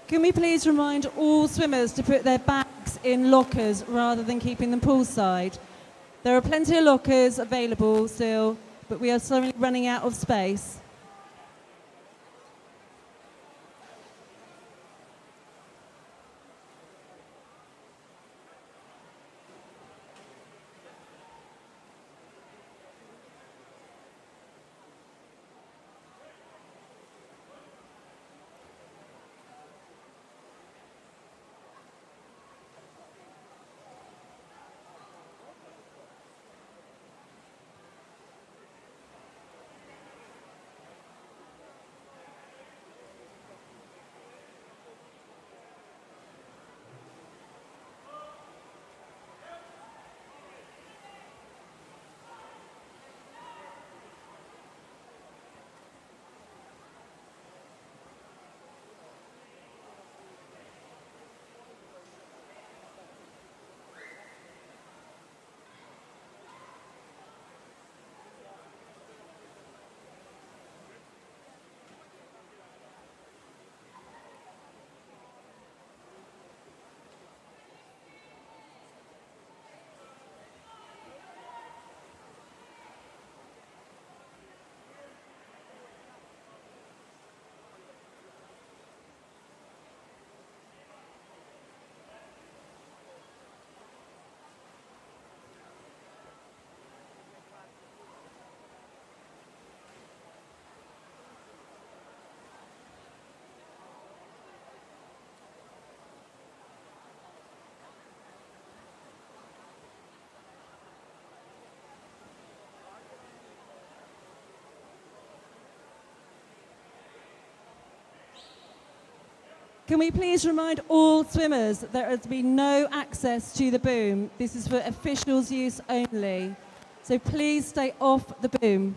Can we please remind all swimmers to put their bags in lockers rather than keeping them poolside? There are plenty of lockers available still, but we are slowly running out of space. Can we please remind all swimmers that there has been no access to the boom? This is for officials' use only. So please stay off the boom.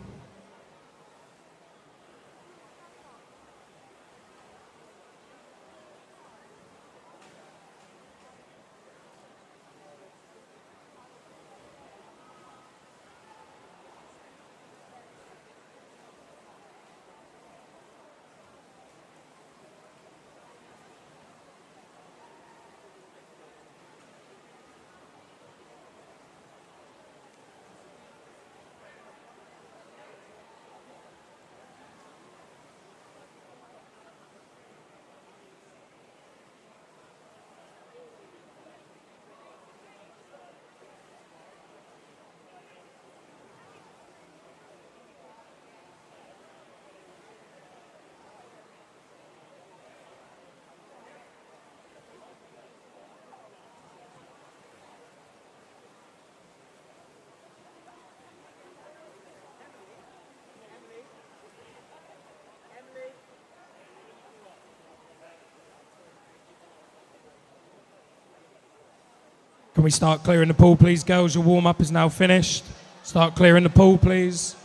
Can we start clearing the pool, please, girls? Your warm-up is now finished. Start clearing the pool, please.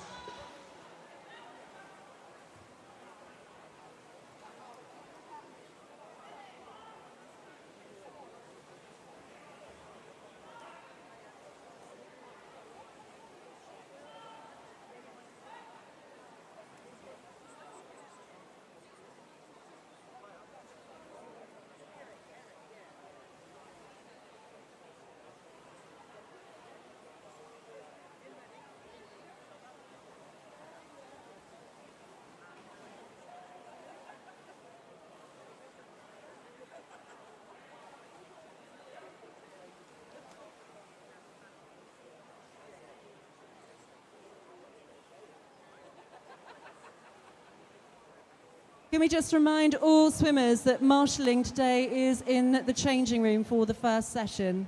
Can we just remind all swimmers that marshalling today is in the changing room for the first session?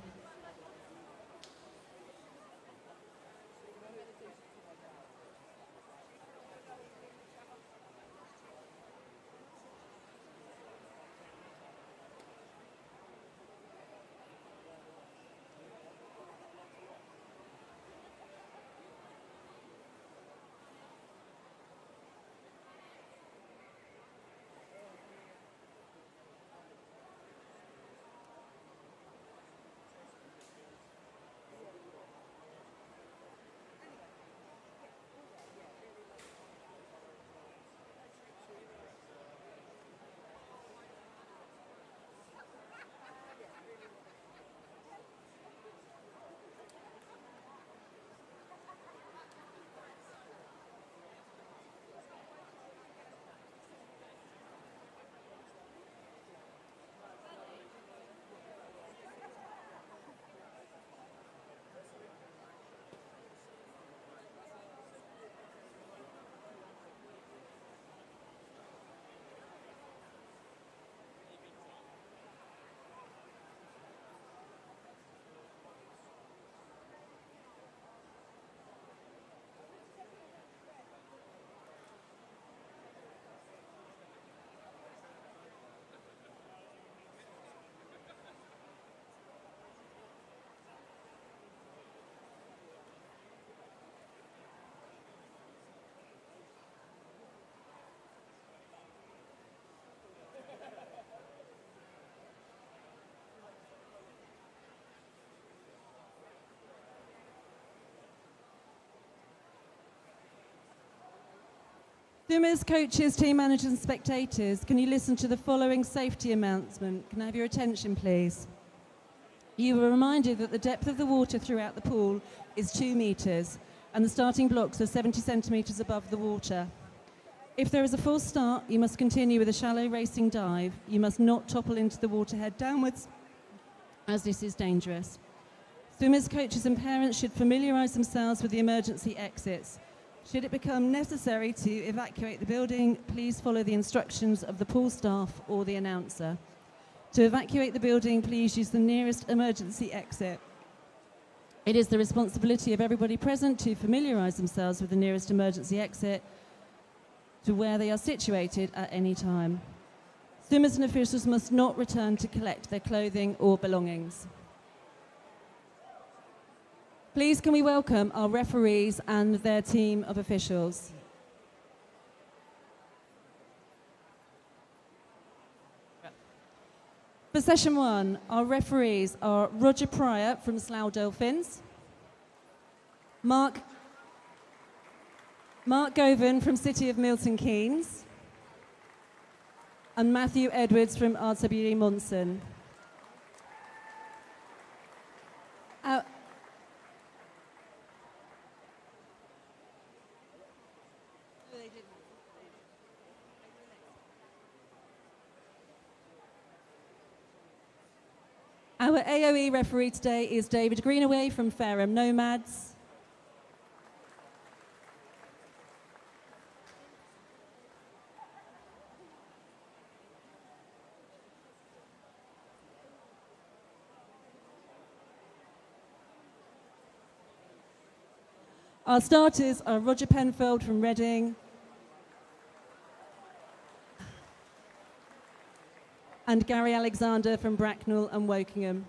Swimmers, coaches, team managers and spectators, can you listen to the following safety announcement? Can I have your attention, please? You are reminded that the depth of the water throughout the pool is 2 metres and the starting blocks are 70 centimetres above the water. If there is a false start, you must continue with a shallow racing dive. You must not topple into the water head downwards, as this is dangerous. Swimmers, coaches and parents should familiarise themselves with the emergency exits. Should it become necessary to evacuate the building, please follow the instructions of the pool staff or the announcer. To evacuate the building, please use the nearest emergency exit. It is the responsibility of everybody present to familiarise themselves with the nearest emergency exit to where they are situated at any time. Swimmers and officials must not return to collect their clothing or belongings. Please can we welcome our referees and their team of officials. For session 1, our referees are Roger Pryor from Slough Dolphins, Mark Govan from City of Milton Keynes, and Matthew Edwards from RWE Monson. Our AOE referee today is David Greenaway from Fareham Nomads. Our starters are Roger Penfold from Reading and Gary Alexander from Bracknell and Wokingham.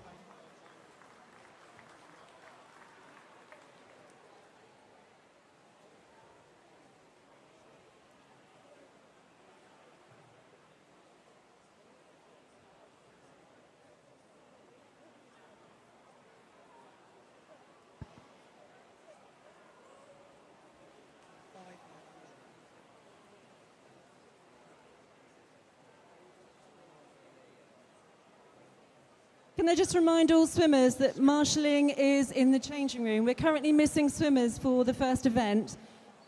Can I just remind all swimmers that marshalling is in the changing room. We're currently missing swimmers for the first event.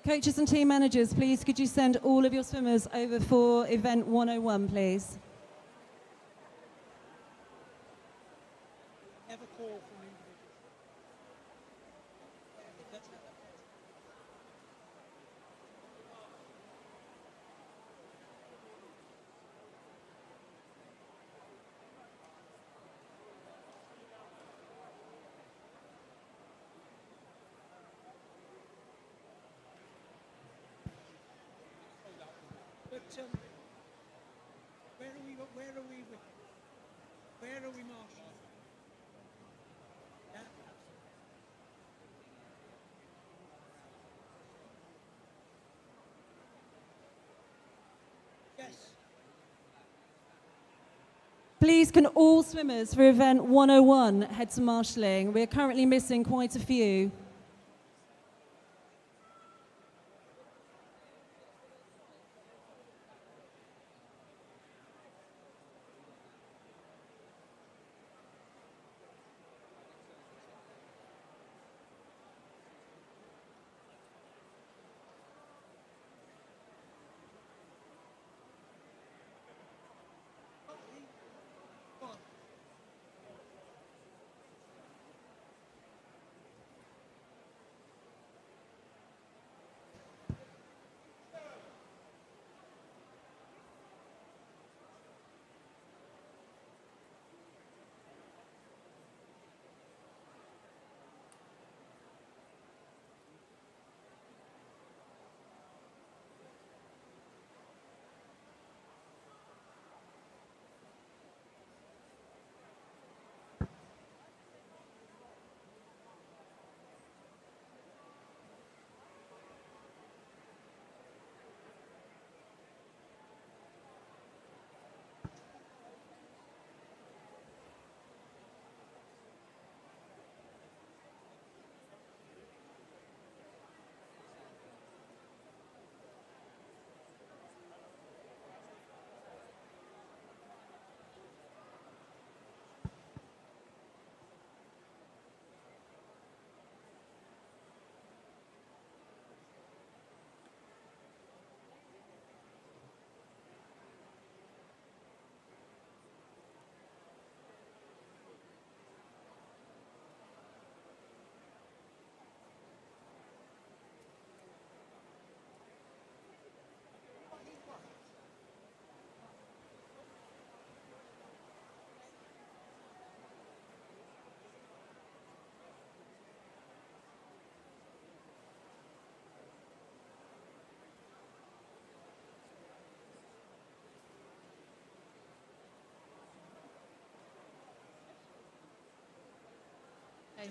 Coaches and team managers, please could you send all of your swimmers over for event 101, please? Where are we marshalling? Yeah. Yes. Please can all swimmers for event 101 head to marshalling? We're currently missing quite a few.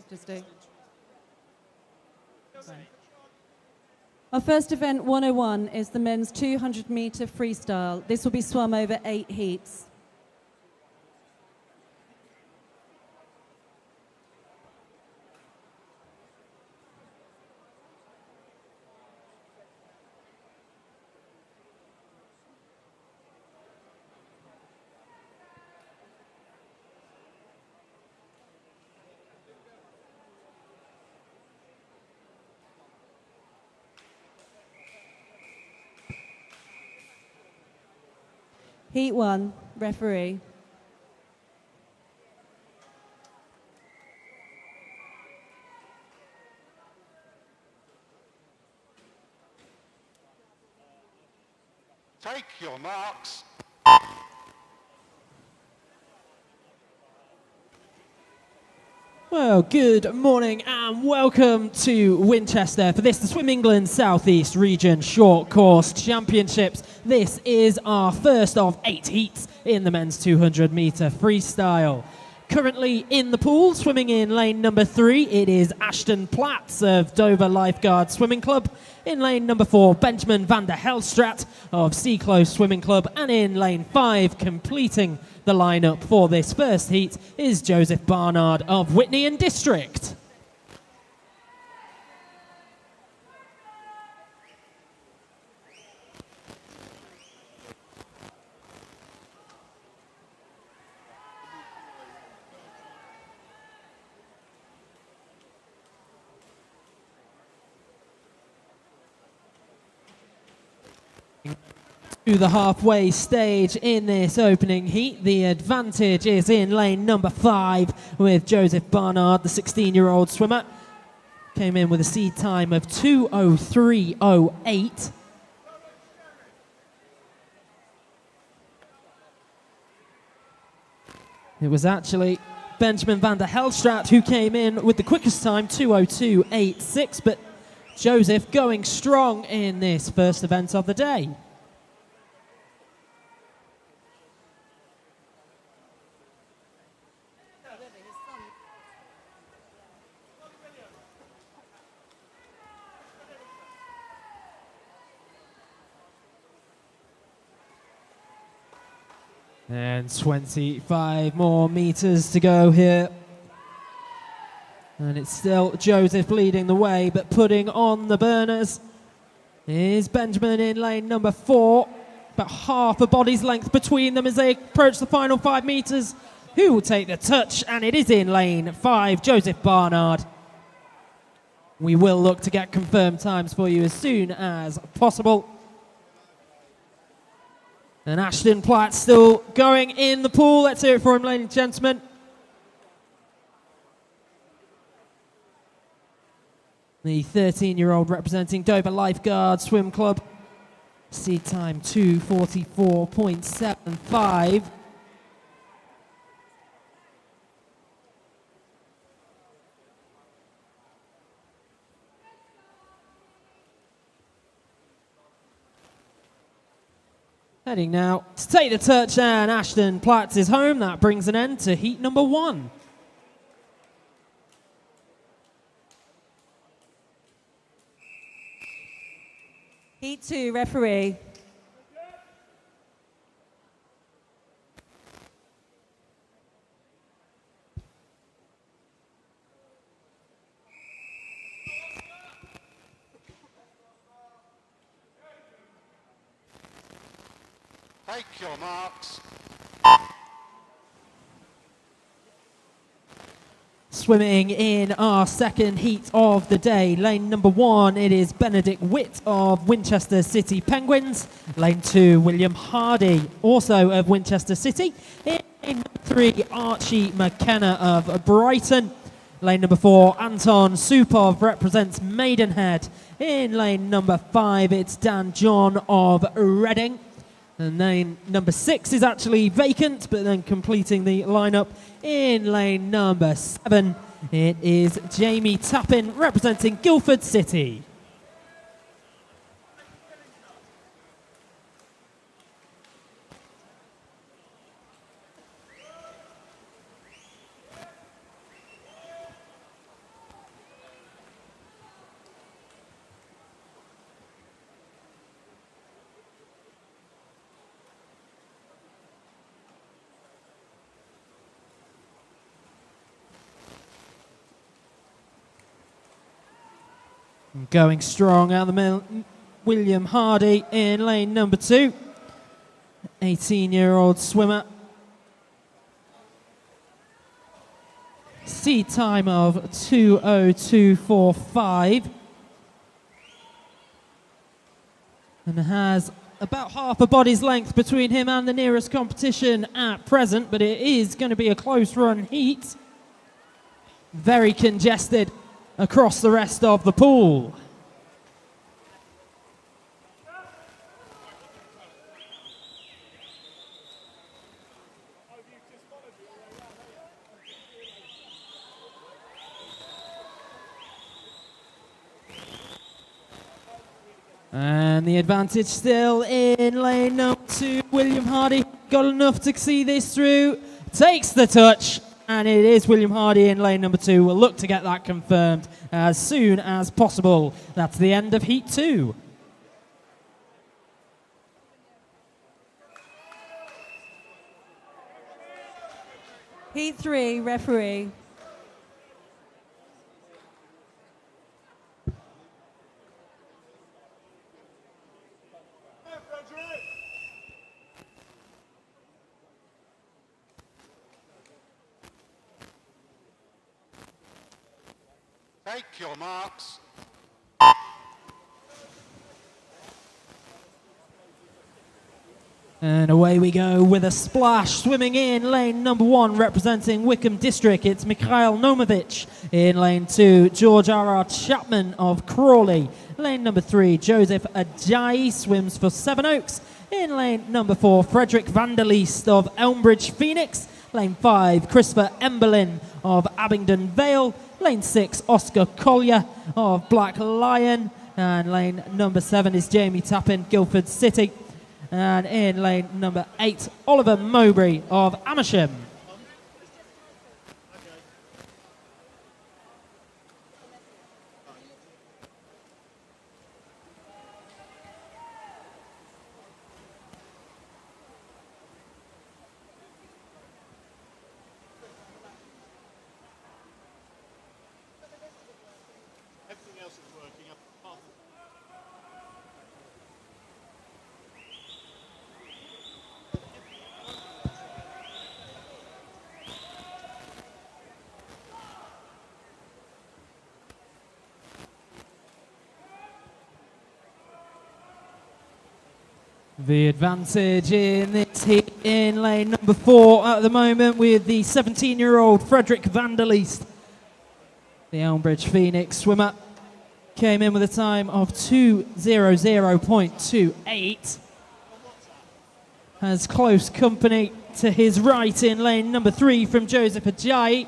Just do. Okay. Our first event, 101, is the men's 200-metre freestyle. This will be swum over 8 heats. Heat 1, referee. Take your marks. Well, good morning and welcome to Winchester for this, the Swim England South East Region Short Course Championships. This is our first of 8 heats in the men's 200-metre freestyle. Currently in the pool, swimming in lane number 3, it is Ashton Platts of Dover Lifeguard Swimming Club. In lane number 4, Benjamin van der Helstraat of Sea Close Swimming Club. And in lane 5, completing the lineup for this first heat, is Joseph Barnard of Whitney and District. To the halfway stage in this opening heat, the advantage is in lane number 5 with Joseph Barnard, the 16-year-old swimmer. Came in with a seed time of 2:03.08. It was actually Benjamin van der Helstraat who came in with the quickest time, 2:02.86, but Joseph going strong in this first event of the day. And 25 more meters to go here. And it's still Joseph leading the way, but putting on the burners is Benjamin in lane number 4. About half a body's length between them as they approach the final 5 meters. Who will take the touch? And it is in lane 5, Joseph Barnard. We will look to get confirmed times for you as soon as possible. And Ashton Platt still going in the pool. Let's hear it for him, ladies and gentlemen. The 13-year-old representing Dover Lifeguard Swim Club. Seed time 2:44.75. Heading now to take the touch, and Ashton Platt is home. That brings an end to heat number 1. Heat 2, referee. Take your marks. Swimming in our second heat of the day. Lane number 1, it is Benedict Witt of Winchester City Penguins. Lane 2, William Hardy, also of Winchester City. In lane number 3, Archie McKenna of Brighton. Lane number 4, Anton Supov represents Maidenhead. In lane number 5, it's Dan John of Reading. And lane number 6 is actually vacant, but then completing the lineup in lane number 7, it is Jamie Tappin representing Guildford City. Going strong out the middle, William Hardy in lane number 2. 18-year-old swimmer. Seed time of 2:02.45. And has about half a body's length between him and the nearest competition at present, but it is going to be a close run heat. Very congested across the rest of the pool. And the advantage still in lane number 2. William Hardy got enough to see this through. Takes the touch, and it is William Hardy in lane number 2. We'll look to get that confirmed as soon as possible. That's the end of heat 2. Heat 3, referee. Take your marks. And away we go with a splash. Swimming in lane number 1, representing Wickham District, it's Mikhail Nomovic. In lane 2, George R.R. Chapman of Crawley. Lane number 3, Joseph Ajayi swims for Sevenoaks. In lane number 4, Frederick Vanderleest of Elmbridge Phoenix. Lane 5, Christopher Emberlin of Abingdon Vale. Lane 6, Oscar Collier of Black Lion. And lane number 7 is Jamie Tappin, Guildford City. And in lane number 8, Oliver Mowbray of Amersham. Everything else is working up. The advantage in this heat in lane number 4 at the moment with the 17-year-old Frederick Vanderleest. The Elmbridge Phoenix swimmer came in with a time of 2:00.28. Has close company to his right in lane number 3 from Joseph Ajayi.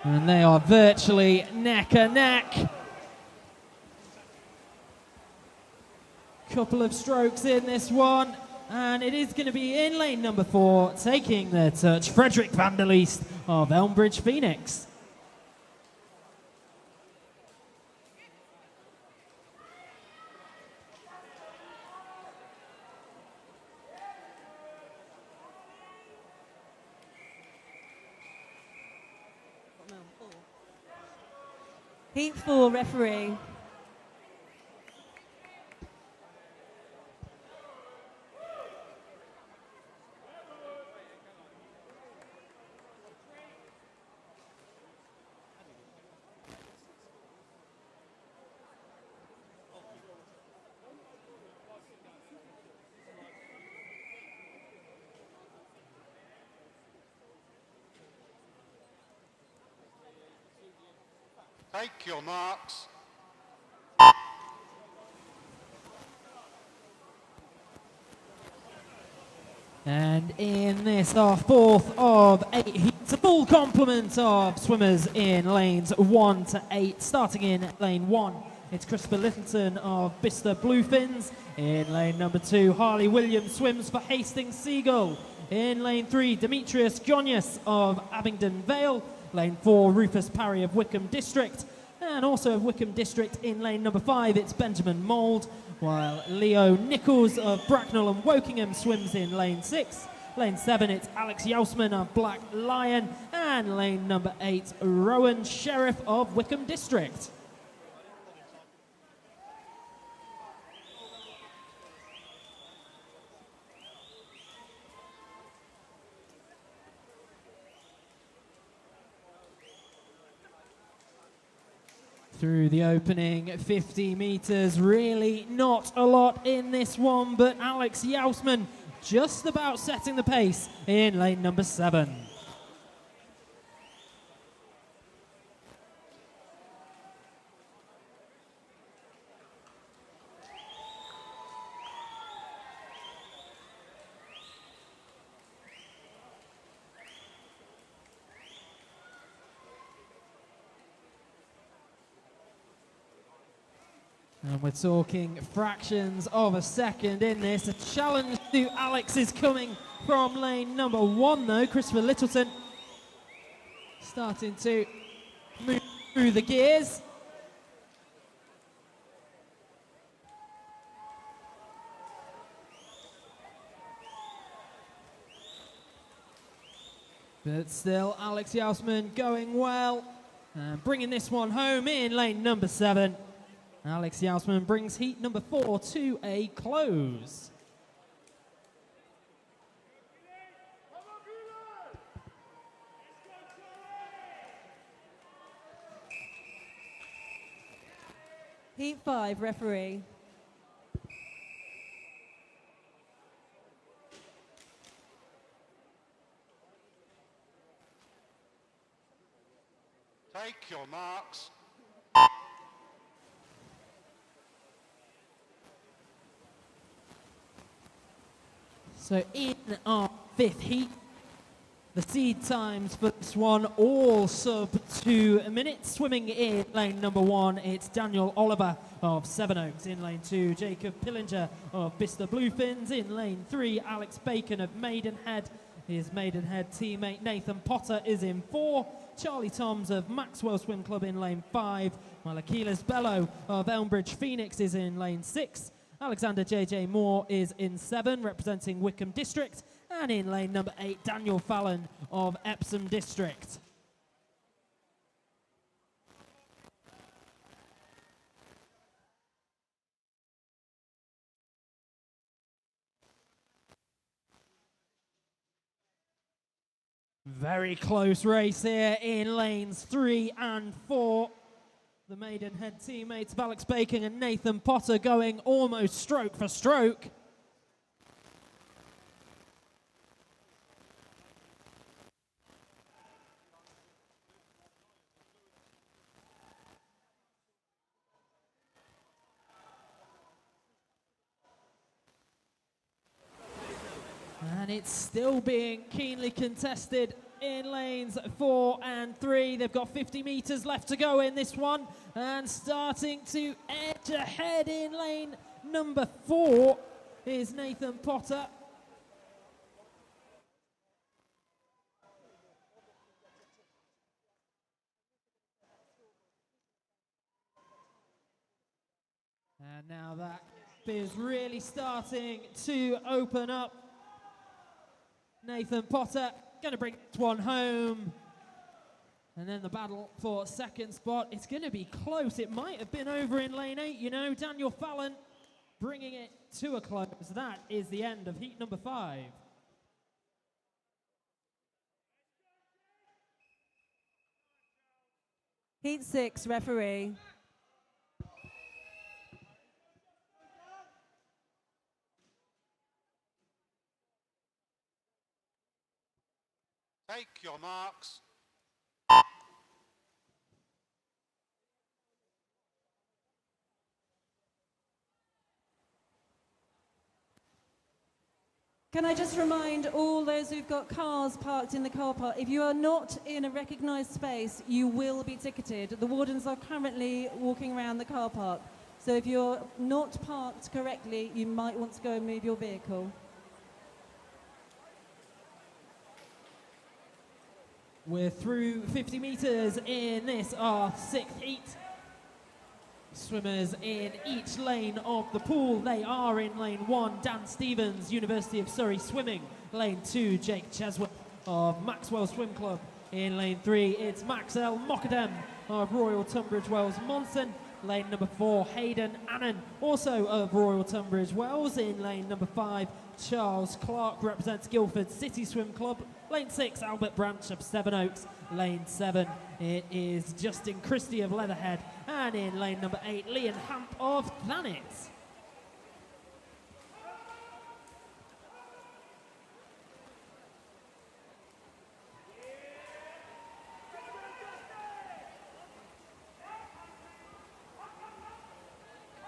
And they are virtually neck and neck. Couple of strokes in this one, and it is going to be in lane number 4, taking the touch, Frederick Vanderleest of Elmbridge Phoenix. Heat 4, referee. Take your marks. And in this, our 4th of 8 heats, a full complement of swimmers in lanes 1 to 8. Starting in lane 1, it's Christopher Littleton of Bicester Bluefins. In lane number 2, Harley Williams swims for Hastings Seagull. In lane 3, Demetrius Jonius of Abingdon Vale. Lane 4, Rufus Parry of Wickham District. And also of Wickham District in lane number 5, it's Benjamin Mould, while Leo Nichols of Bracknell and Wokingham swims in lane 6. Lane 7, it's Alex Yausman of Black Lion. And lane number 8, Rowan Sheriff of Wickham District. Through the opening 50 metres, really not a lot in this one, but Alex Yausman just about setting the pace in lane number 7. And we're talking fractions of a second in this. A challenge to Alex is coming from lane number 1 though. Christopher Littleton starting to move through the gears. But still, Alex Yausman going well and bringing this one home in lane number 7. Alex Yausman brings heat number 4 to a close. Heat 5, referee. Take your marks. So in our 5th heat, the seed times for this one all sub 2 minutes. Swimming in lane number 1, it's Daniel Oliver of Sevenoaks. In lane 2, Jacob Pillinger of Bicester Bluefins. In lane 3, Alex Bacon of Maidenhead. His Maidenhead teammate Nathan Potter is in 4. Charlie Toms of Maxwell Swim Club in lane 5. Malakilis Bello of Elmbridge Phoenix is in lane 6. Alexander JJ Moore is in 7, representing Wickham District. And in lane number 8, Daniel Fallon of Epsom District. Very close race here in lanes 3 and 4. The Maidenhead teammates of Alex Bacon and Nathan Potter going almost stroke for stroke. And it's still being keenly contested in lanes 4 and 3. They've got 50 metres left to go in this one. And starting to edge ahead in lane number 4 is Nathan Potter. And now that is really starting to open up. Nathan Potter going to bring this one home. And then the battle for second spot. It's going to be close. It might have been over in lane 8, you know. Daniel Fallon bringing it to a close. That is the end of heat number 5. Heat 6, referee. Take your marks. Can I just remind all those who've got cars parked in the car park, if you are not in a recognised space, you will be ticketed. The wardens are currently walking around the car park. So if you're not parked correctly, you might want to go and move your vehicle. We're through 50 metres in this, our 6th heat. Swimmers in each lane of the pool. They are in lane 1, Dan Stevens, University of Surrey Swimming. Lane 2, Jake Cheswick of Maxwell Swim Club. In lane 3, it's Maxwell Mockadam of Royal Tunbridge Wells Monson. Lane number 4, Hayden Annan, also of Royal Tunbridge Wells. In lane number 5, Charles Clark represents Guildford City Swim Club. Lane 6, Albert Branch of Sevenoaks. Lane 7, it is Justin Christie of Leatherhead. And in lane number 8, Leon Hamp of Thanet.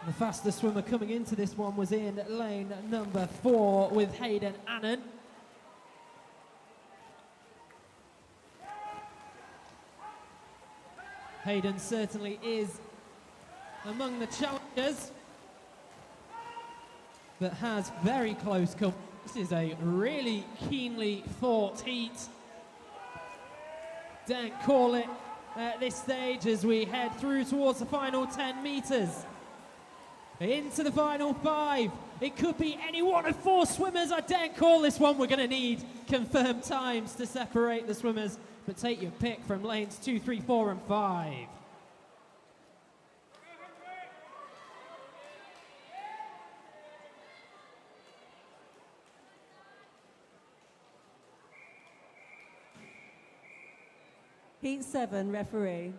The fastest swimmer coming into this one was in lane number 4 with Hayden Annan. Hayden certainly is among the challengers, but has very close company. This is a really keenly fought heat. Don't call it at this stage as we head through towards the final 10 meters. Into the final 5. It could be any one of 4 swimmers. I daren't call this one. We're going to need confirmed times to separate the swimmers. But take your pick from lanes 2, 3, 4, and 5. Heat 7, referee.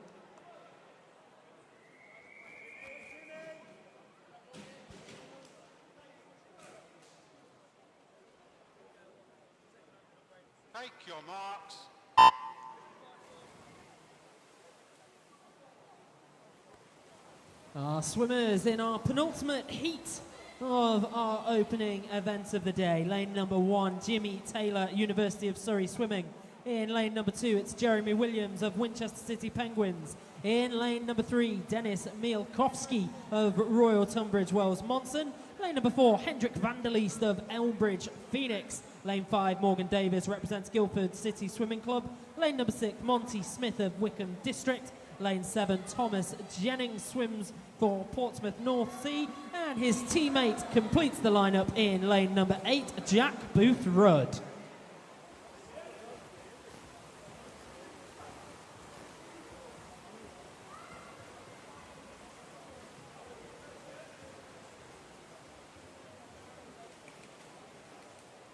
Take your marks. Our swimmers in our penultimate heat of our opening event of the day. Lane number 1, Jimmy Taylor, University of Surrey Swimming. In lane number 2, it's Jeremy Williams of Winchester City Penguins. In lane number 3, Dennis Mielkowski of Royal Tunbridge Wells Monson. Lane number 4, Hendrik van der Leest of Elmbridge Phoenix. Lane 5, Morgan Davis represents Guildford City Swimming Club. Lane number 6, Monty Smith of Wickham District. Lane 7, Thomas Jennings swims for Portsmouth North Sea. And his teammate completes the lineup in lane number 8, Jack Booth Rudd.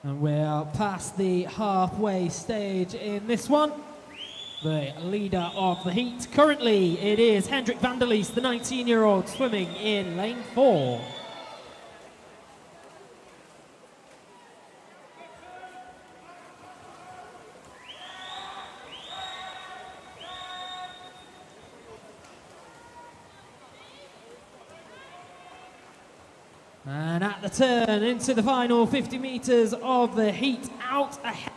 And we're past the halfway stage in this one. The leader of the heat currently, it is Hendrik van der Leest, the 19-year-old, swimming in lane 4. And at the turn into the final 50 metres of the heat, out ahead,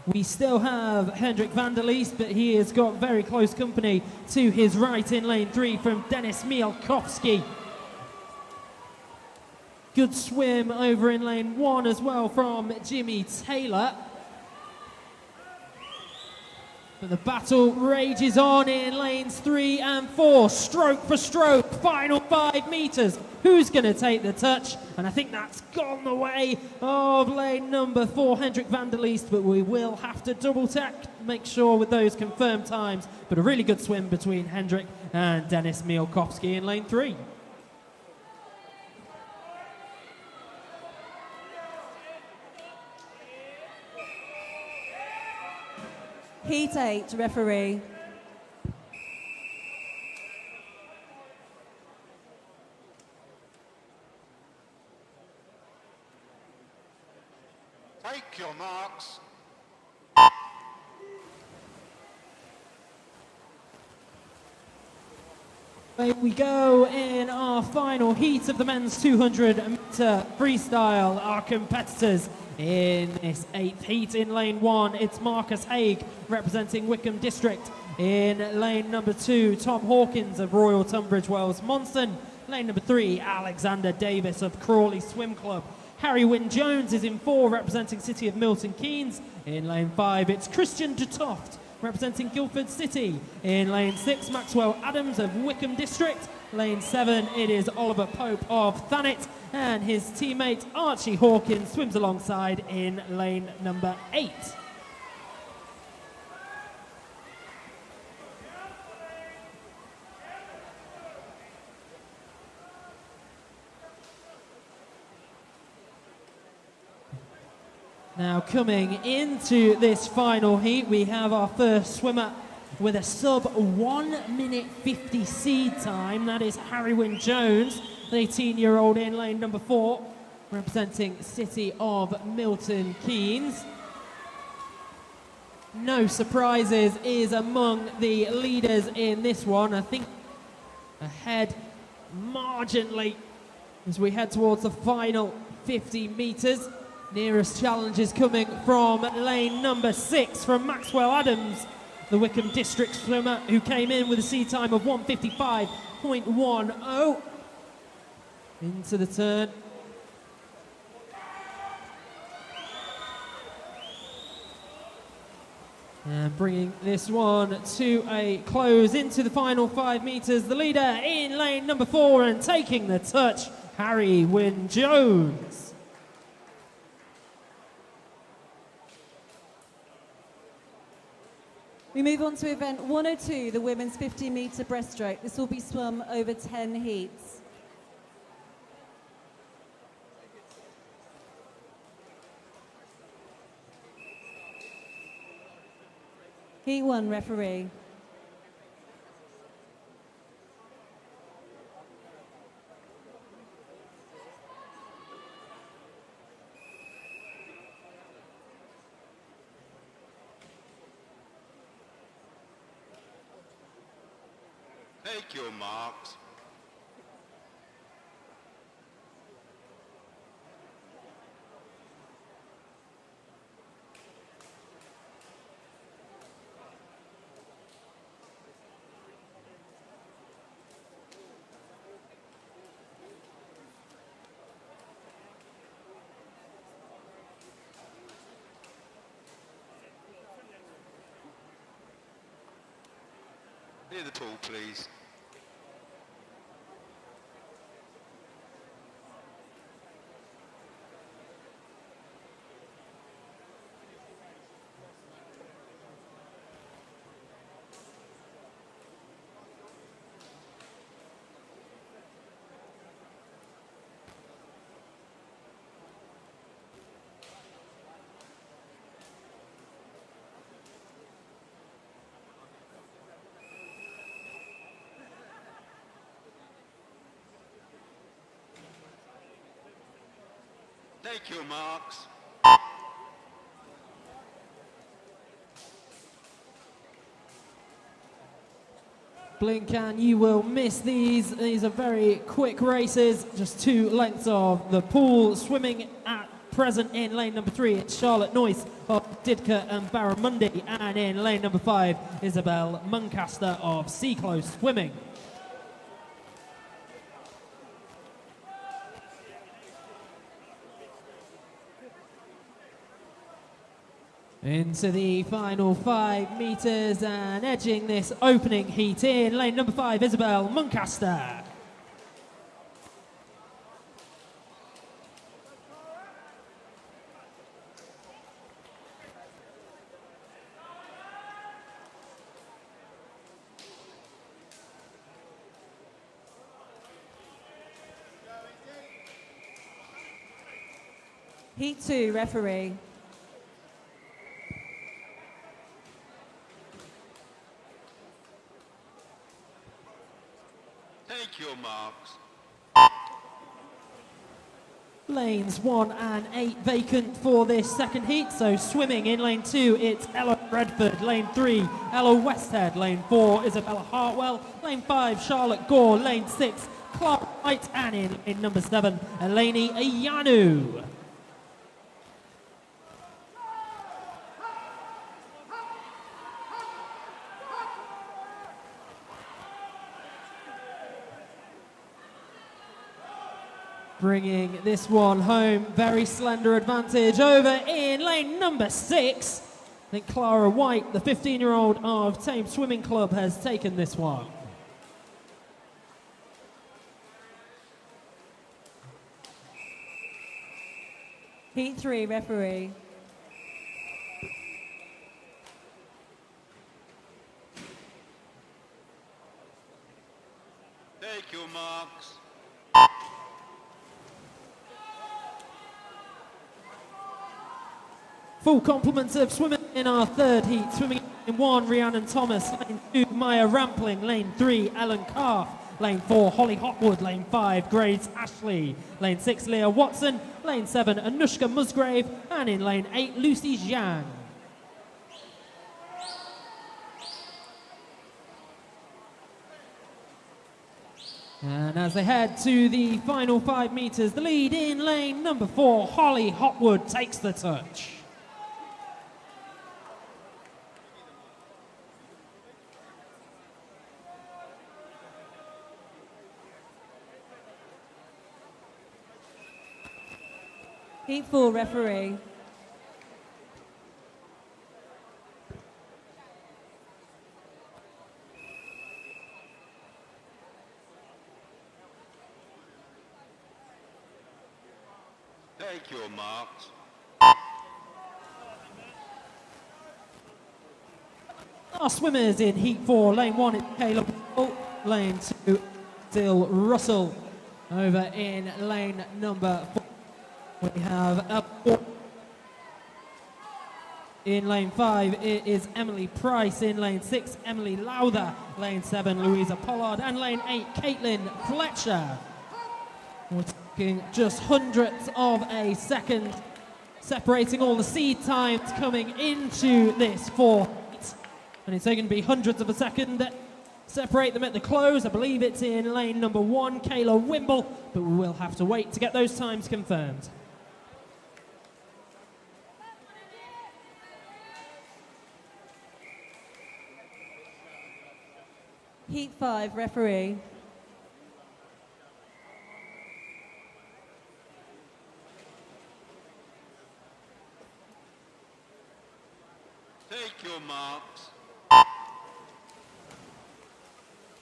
we still have Hendrik van der Leest, but he has got very close company to his right in lane 3 from Dennis Mielkowski. Good swim over in lane 1 as well from Jimmy Taylor. But the battle rages on in lanes 3 and 4, stroke for stroke, final 5 metres. Who's going to take the touch? And I think that's gone the way of lane number 4, Hendrik van der Leest, but we will have to double check, make sure with those confirmed times. But a really good swim between Hendrik and Dennis Mielkowski in lane 3. Heat 8, referee. Take your marks. Away we go in our final heat of the men's 200 metre freestyle. Our competitors in this 8th heat in lane 1, it's Marcus Haig representing Wickham District. In lane number 2, Tom Hawkins of Royal Tunbridge Wells Monson. Lane number 3, Alexander Davis of Crawley Swim Club. Harry Wynne Jones is in 4 representing City of Milton Keynes. In lane 5, it's Christian de Toft representing Guildford City. In lane 6, Maxwell Adams of Wickham District. Lane 7, it is Oliver Pope of Thanet, and his teammate Archie Hawkins swims alongside in lane number 8. Now coming into this final heat, we have our first swimmer with a sub 1 minute 50 seed time. That is Harry Wynne Jones, the 18-year-old in lane number 4, representing City of Milton Keynes. No surprises is among the leaders in this one. I think ahead marginally as we head towards the final 50 metres. Nearest challenge is coming from lane number 6 from Maxwell Adams, the Wickham District swimmer who came in with a seed time of 1:55.10. Into the turn. And bringing this one to a close into the final 5 metres. The leader in lane number 4 and taking the touch, Harry Wynne Jones. We move on to event 102, the women's 50-metre breaststroke. This will be swum over 10 heats. Heat 1, referee. Take your marks. Near the pool, please. Take your marks. Blink and you will miss these. These are very quick races, just 2 lengths of the pool. Swimming at present in lane number 3, it's Charlotte Noyce of Didcot and Barramundi, and in lane number 5, Isabel Muncaster of Seaclose Swimming. Into the final 5 metres and edging this opening heat in lane number 5, Isabel Muncaster. Heat 2, referee. Take your marks. Lanes 1 and 8 vacant for this second heat. So swimming in lane 2, it's Ella Redford. Lane 3, Ella Westhead. Lane 4, Isabella Hartwell. Lane 5, Charlotte Gore. Lane 6, Clark White. And in lane number 7, Eleni Ayanu. Bringing this one home, very slender advantage over in lane number 6. I think Clara White, the 15-year-old of Thames Swimming Club, has taken this one. Heat 3, referee. Take your marks. Full complements of swimming in our third heat. Swimming in 1, Rhiannon Thomas. Lane 2, Maya Rampling. Lane 3, Ellen Calf. Lane 4, Holly Hotwood. Lane 5, Grace Ashley. Lane 6, Leah Watson. Lane 7, Anushka Musgrave. And in lane 8, Lucy Zhang. And as they head to the final 5 meters, the lead in lane number 4, Holly Hotwood takes the touch. Heat 4, referee. Take your marks. Our swimmers in heat 4, lane 1 is Caleb Hall, lane 2 Dill Russell. Over in lane number 4 we have in lane 5 it is Emily Price, in lane 6 Emily Lowther, lane 7 Louisa Pollard, and lane 8 Caitlin Fletcher. We're talking just hundredths of a second separating all the seed times coming into this 4th heat. And it's going to be hundredths of a second that separate them at the close. I believe it's in lane number 1, Kayla Wimble, but we will have to wait to get those times confirmed. Heat 5, referee. Take your marks.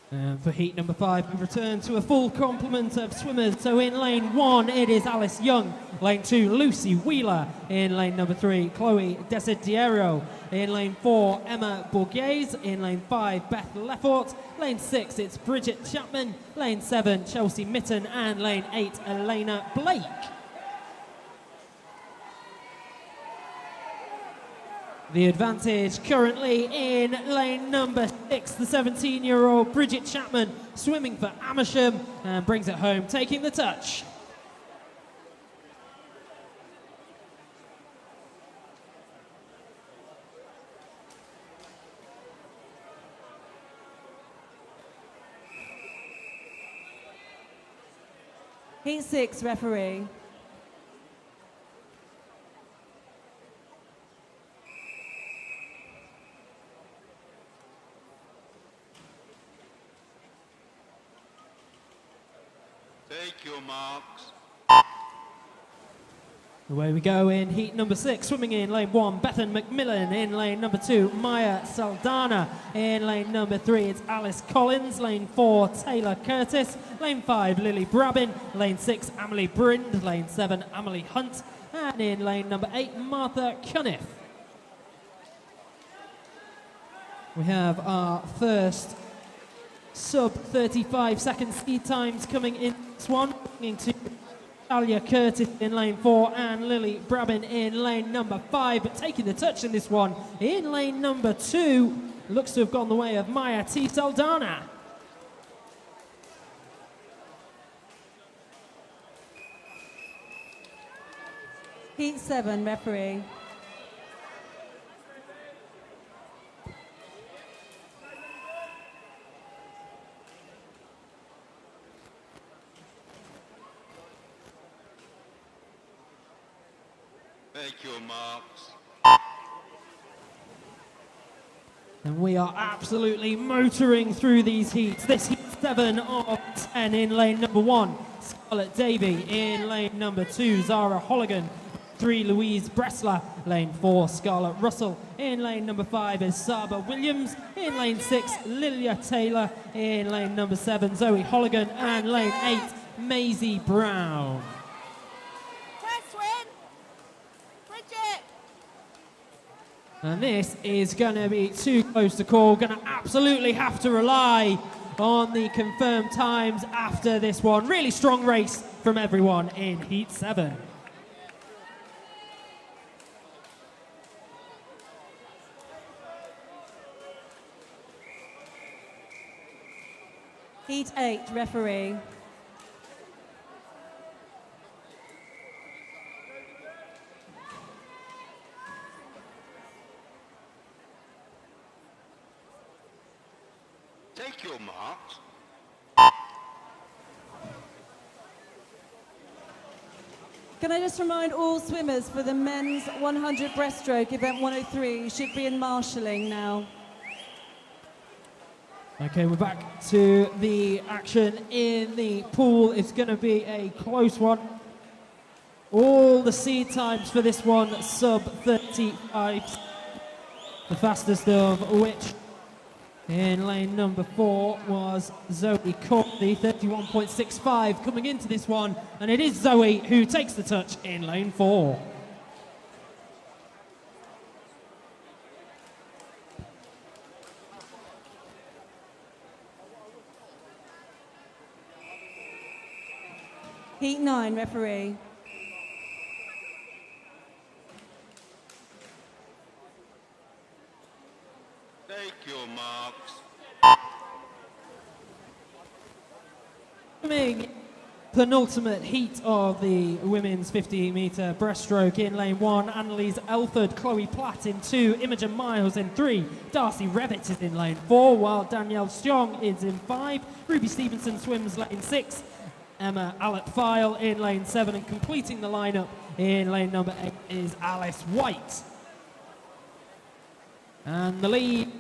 And for heat number 5, we return to a full complement of swimmers. So in lane 1, it is Alice Young. Lane 2, Lucy Wheeler. In lane number 3, Chloe Desiderio. In lane 4, Emma Borghese. In lane 5, Beth Lefort. Lane 6, it's Bridget Chapman. Lane 7, Chelsea Mitten. And lane 8, Elena Blake. The advantage currently in lane number 6, the 17-year-old Bridget Chapman, swimming for Amersham, and brings it home, taking the touch. Heat 6, referee. Take your marks. Away we go in heat number 6, swimming in lane 1, Bethan McMillan. In lane number 2, Maya Saldana. In lane number 3, it's Alice Collins. Lane 4, Taylor Curtis. Lane 5, Lily Brabin. Lane 6, Amelie Brind. Lane 7, Amelie Hunt. And in lane number 8, Martha Cunniff. We have our first sub 35 second speed times coming in this one, looking to Talia Curtis in lane 4 and Lily Brabin in lane number 5, but taking the touch in this one in lane number 2 looks to have gone the way of Maya T. Saldana. Heat 7, referee. Take your marks. And we are absolutely motoring through these heats. This heat 7 of 10 in lane number 1, Scarlett Davey. In lane number 2, Zara Holligan. 3, Louise Bressler. Lane 4, Scarlett Russell. In lane number 5 is Saba Williams. In lane 6, Lilia Taylor. In lane number 7, Zoe Holligan. And lane 8, Maisie Brown. And this is going to be too close to call. Going to absolutely have to rely on the confirmed times after this one. Really strong race from everyone in Heat 7. Heat 8, referee. Take your marks. Can I just remind all swimmers for the men's 100 breaststroke, event 103, you should be in marshalling now. Okay, we're back to the action in the pool. It's going to be a close one. All the seed times for this one, sub 35. The fastest of which in lane number 4 was Zoe Courtney, 31.65 coming into this one. And it is Zoe who takes the touch in lane 4. Heat 9, referee. Take your marks. Coming penultimate heat of the women's 50-metre breaststroke in lane 1, Annalise Elford, Chloe Platt in 2, Imogen Miles in 3, Darcy Revitt is in lane 4, while Danielle Strong is in 5, Ruby Stevenson swims lane 6, Emma Allett-File in lane 7, and completing the lineup in lane number 8 is Alice White. And the lead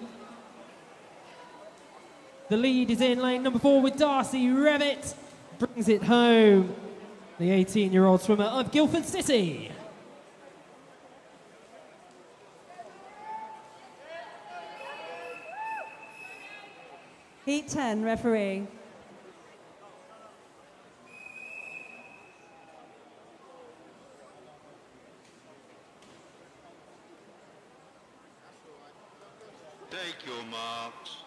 is in lane number 4 with Darcy Revitt. Brings it home, the 18-year-old swimmer of Guildford City. Heat 10, referee. Take your marks.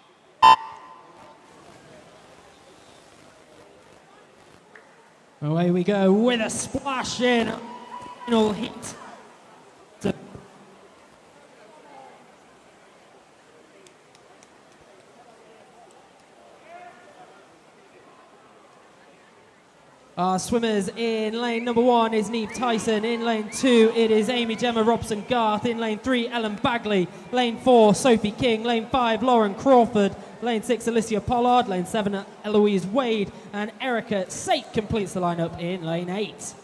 Away we go with a splash in final heat. Our swimmers in lane number 1 is Neve Tyson. In lane 2, it is Amy Gemma Robson Garth. In lane 3, Ellen Bagley. Lane 4, Sophie King. Lane 5, Lauren Crawford. Lane 6, Alicia Pollard. Lane 7, Eloise Wade. And Erica Sate completes the lineup in lane 8.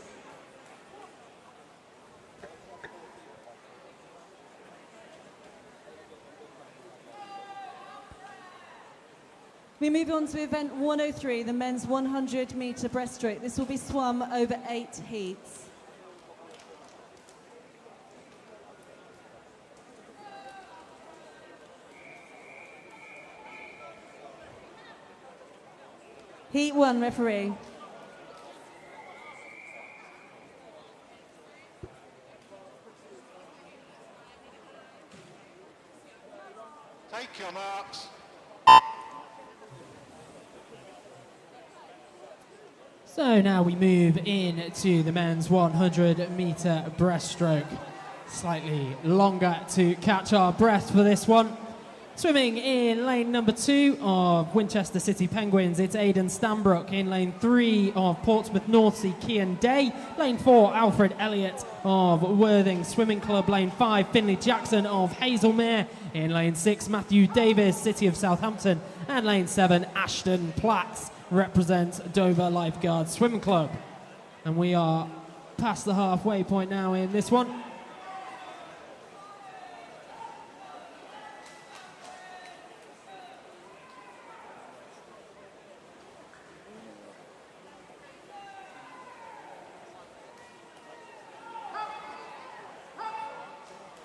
We move on to event 103, the men's 100-metre breaststroke. This will be swum over 8 heats. Heat 1, referee. Take your marks. So now we move into the men's 100-metre breaststroke. Slightly longer to catch our breath for this one. Swimming in lane number 2 of Winchester City Penguins, it's Aidan Stanbrook. In lane 3 of Portsmouth North Sea, Kian Day. Lane 4, Alfred Elliott of Worthing Swimming Club. Lane 5, Finley Jackson of Hazelmere. In lane 6, Matthew Davis, City of Southampton. And lane 7, Ashton Platts represents Dover Lifeguard Swimming Club. And we are past the halfway point now in this one.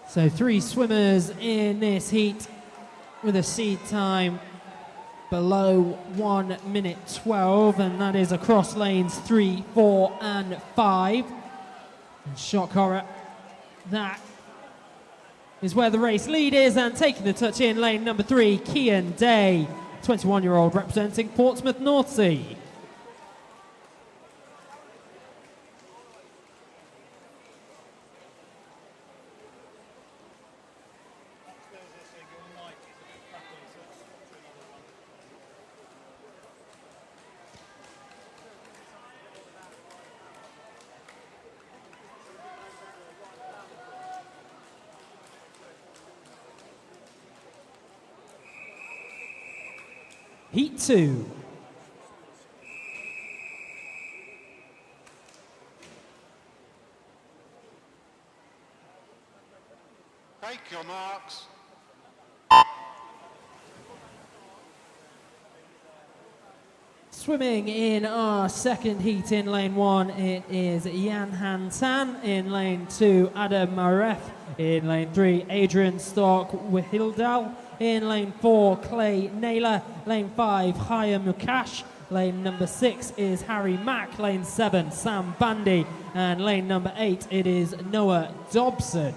So 3 swimmers in this heat with a seed time below 1 minute 12, and that is across lanes 3, 4 and 5. And shock horror, that is where the race lead is, and taking the touch in lane number 3, Kian Day, 21-year-old representing Portsmouth Northsea. Heat 2. Take your marks. Swimming in our second heat in lane 1, it is Jan Han Tan. In lane 2, Adam Maref. In lane 3, Adrian Stark-Wihildal. In lane 4, Clay Naylor. Lane 5, Chaya Mukash. Lane number 6 is Harry Mack. Lane 7, Sam Bandy. And lane number 8, it is Noah Dobson.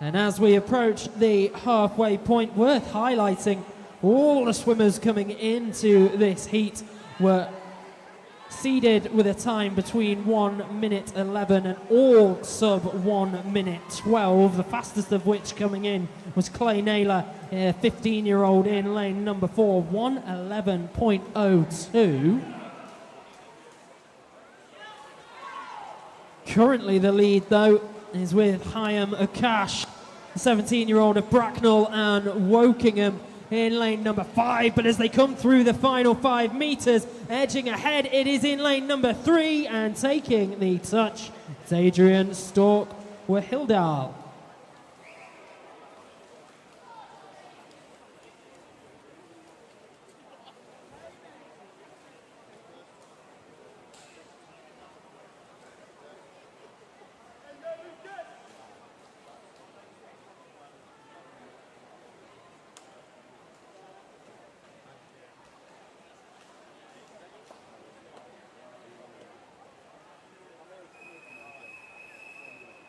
And as we approach the halfway point, worth highlighting, all the swimmers coming into this heat were seeded with a time between 1 minute 11 and all sub 1 minute 12, the fastest of which coming in was Clay Naylor, a 15-year-old in lane number 4, 1:11.02. Currently the lead, though, is with Chaim Akash, the 17-year-old of Bracknell and Wokingham, in lane number 5. But as they come through the final 5 meters, edging ahead, it is in lane number 3, and taking the touch, it's Adrian Stork-Wihildal.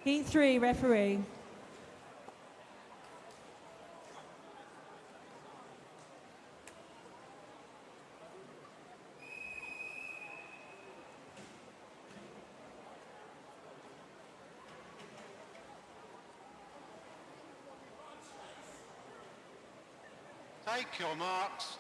Heat 3, referee. Take your marks.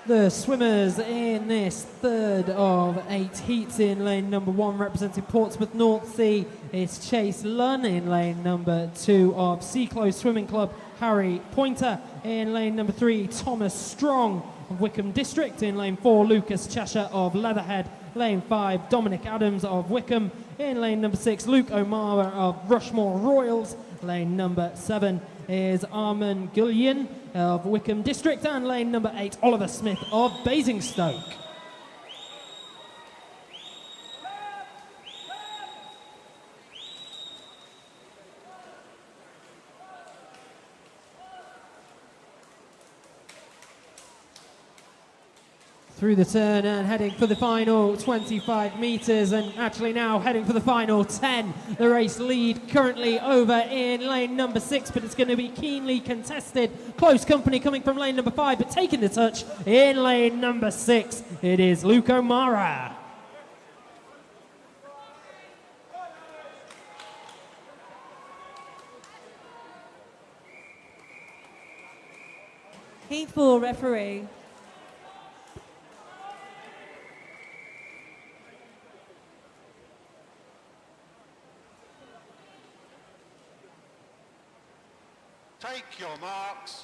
The swimmers in this third of 8 heats in lane number 1 representing Portsmouth Northsea is Chase Lunn. In lane number 2 of Seaclose Swimming Club, Harry Pointer. In lane number 3, Thomas Strong of Wickham District. In lane 4, Lucas Cheshire of Leatherhead. Lane 5, Dominic Adams of Wickham. In lane number 6, Luke O'Mara of Rushmore Royals. Lane number 7 is Armin Gullion of Wickham District, and lane number 8, Oliver Smith of Basingstoke. Through the turn and heading for the final 25 metres, and actually now heading for the final 10. The race lead currently over in lane number 6, but it's going to be keenly contested. Close company coming from lane number 5, but taking the touch in lane number 6. It is Luke O'Mara. Heat 4, referee. Take your marks.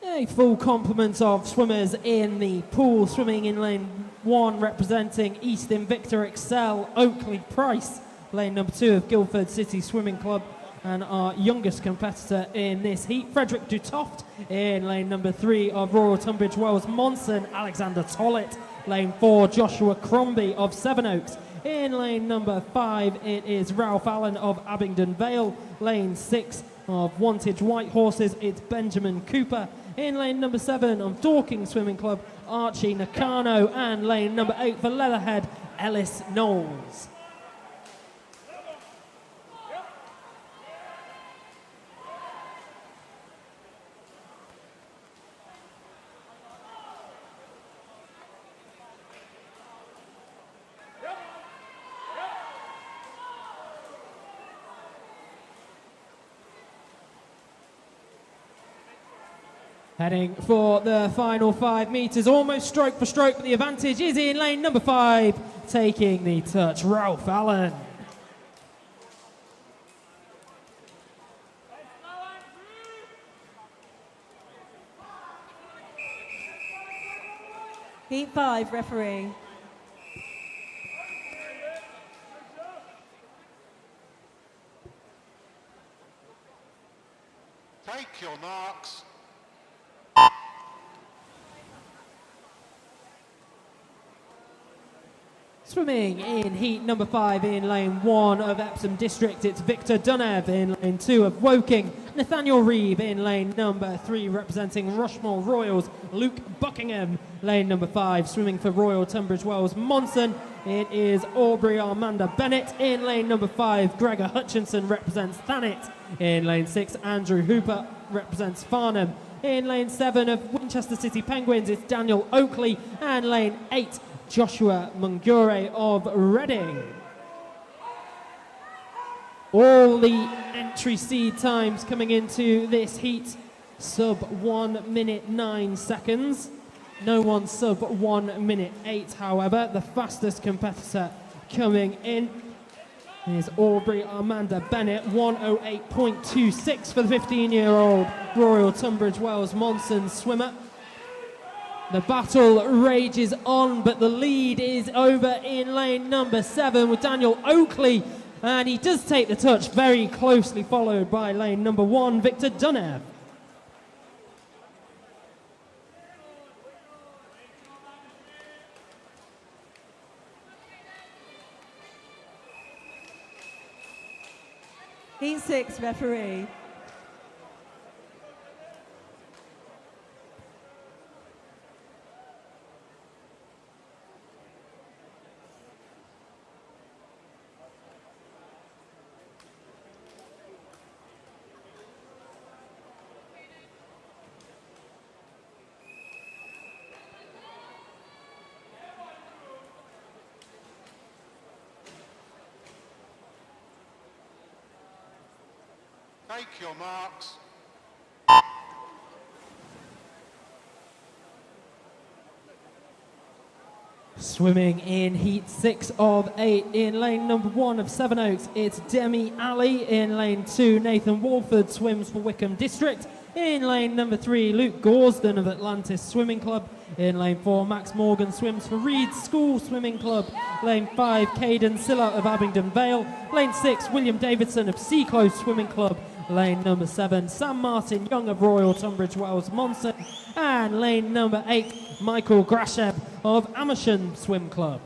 A full complement of swimmers in the pool, swimming in lane 1 representing East Invicta Excel, Oakley Price. Lane number 2 of Guildford City Swimming Club, and our youngest competitor in this heat, Frederick Dutoft. In lane number 3 of Royal Tunbridge Wells, Monson, Alexander Tollett. Lane 4, Joshua Crombie of Sevenoaks. In lane number 5, it is Ralph Allen of Abingdon Vale. Lane 6 of Wantage White Horses, it's Benjamin Cooper. In lane number 7 of Dorking Swimming Club, Archie Nakano. And lane number 8 for Leatherhead, Ellis Knowles. Heading for the final 5 metres, almost stroke for stroke, but the advantage is in lane number 5, taking the touch, Ralph Allen. Heat 5, referee. Take your marks. Swimming in heat number 5 in lane 1 of Epsom District, it's Victor Dunev. In lane 2 of Woking, Nathaniel Reeve. In lane number 3, representing Rushmore Royals, Luke Buckingham. Lane number 5, swimming for Royal Tunbridge Wells, Monson, it is Aubrey Armanda Bennett. In lane number 5, Gregor Hutchinson represents Thanet. In lane 6, Andrew Hooper represents Farnham. In lane 7 of Winchester City Penguins, it's Daniel Oakley. And lane 8, Joshua Mungure of Reading. All the entry seed times coming into this heat, sub 1 minute 9 seconds. No one sub 1 minute 8, however. The fastest competitor coming in is Aubrey Armanda Bennett, 1:08.26 for the 15-year-old Royal Tunbridge Wells Monson swimmer. The battle rages on, but the lead is over in lane number 7 with Daniel Oakley, and he does take the touch, very closely followed by lane number 1, Victor Dunev. Heat 6, referee. Take your marks. Swimming in heat 6 of 8 in lane number 1 of Sevenoaks, it's Demi Ali. In lane 2, Nathan Walford swims for Wickham District. In lane number 3, Luke Gorsden of Atlantis Swimming Club. In lane 4, Max Morgan swims for Reed School Swimming Club. Lane 5, Caden Silla of Abingdon Vale. Lane 6, William Davidson of Sea Close Swimming Club. Lane number 7, Sam Martin Young of Royal Tunbridge Wells Monson. And lane number 8, Michael Grashev of Amersham Swim Club.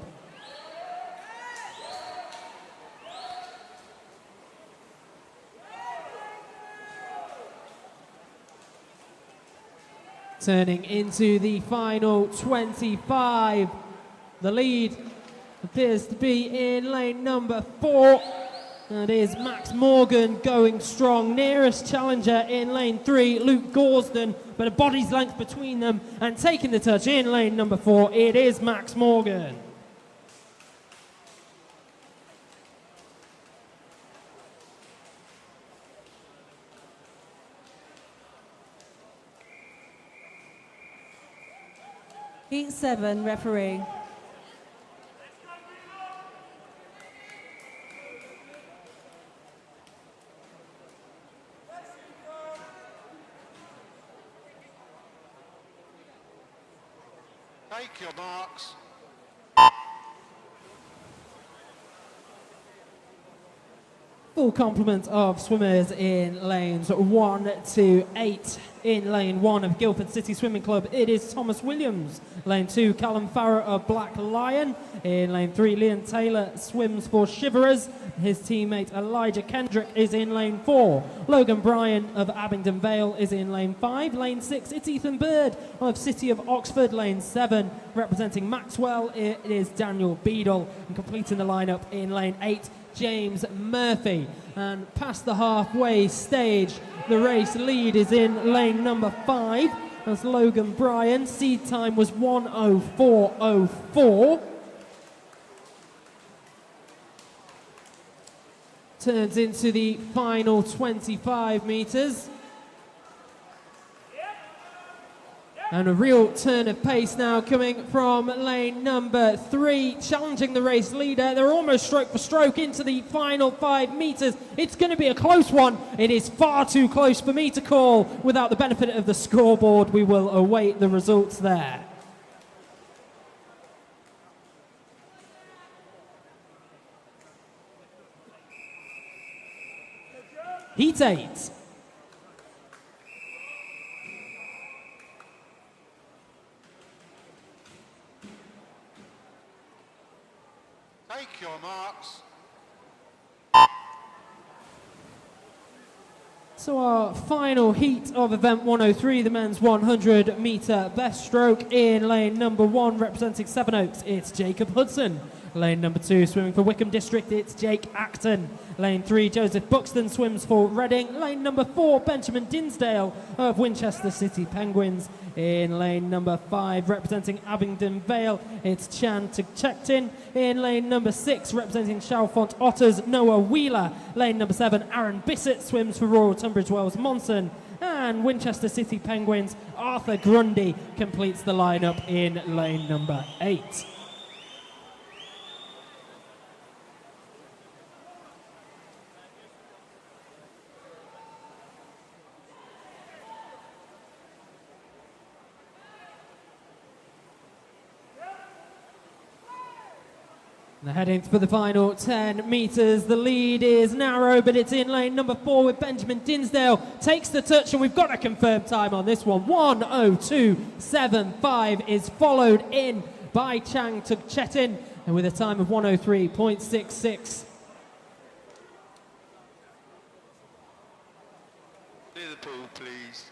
Turning into the final 25, the lead appears to be in lane number 4. That is Max Morgan going strong. Nearest challenger in lane 3, Luke Gorsden, but a body's length between them, and taking the touch in lane number 4, it is Max Morgan. Heat 7, referee. Take your marks. full complement of swimmers in lanes 1 to 8. In lane 1 of Guildford City Swimming Club, it is Thomas Williams. Lane 2, Callum Farrer of Black Lion. In lane 3, Liam Taylor swims for Shiverers. His teammate Elijah Kendrick is in lane 4. Logan Bryan of Abingdon Vale is in lane 5. Lane 6, it's Ethan Bird of City of Oxford. Lane 7, representing Maxwell, it is Daniel Beadle. And completing the lineup in lane 8, James Murphy. And past the halfway stage, the race lead is in lane number 5. That's Logan Bryan. Seed time was 1:04.04. Turns into the final 25 metres. And a real turn of pace now coming from lane number 3, challenging the race leader. They're almost stroke for stroke into the final 5 metres. It's going to be a close one. It is far too close for me to call without the benefit of the scoreboard. We will await the results there. Heat 8. Take your marks. So our final heat of event 103, the men's 100 metre Breaststroke. In lane number 1, representing Sevenoaks, it's Jacob Hudson. Lane number 2, swimming for Wickham District, it's Jake Acton. Lane 3, Joseph Buxton swims for Reading. Lane number 4, Benjamin Dinsdale of Winchester City Penguins. In lane number 5, representing Abingdon Vale, it's Chan Tchektin. In lane number 6, representing Chalfont Otters, Noah Wheeler. Lane number 7, Aaron Bissett swims for Royal Tunbridge Wells Monson. And Winchester City Penguins, Arthur Grundy completes the lineup in lane number 8. They're heading for the final 10 metres. The lead is narrow, but it's in lane number 4 with Benjamin Dinsdale. Takes the touch, and we've got a confirmed time on this one. 1:02.75 is followed in by Chang Tugchetin, and with a time of 1:03.66. Clear the pool, please.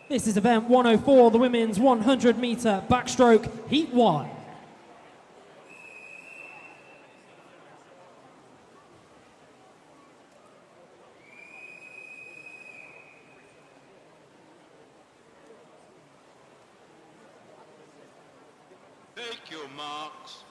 This is event 104, the women's 100 metre backstroke, heat 1. Take your marks.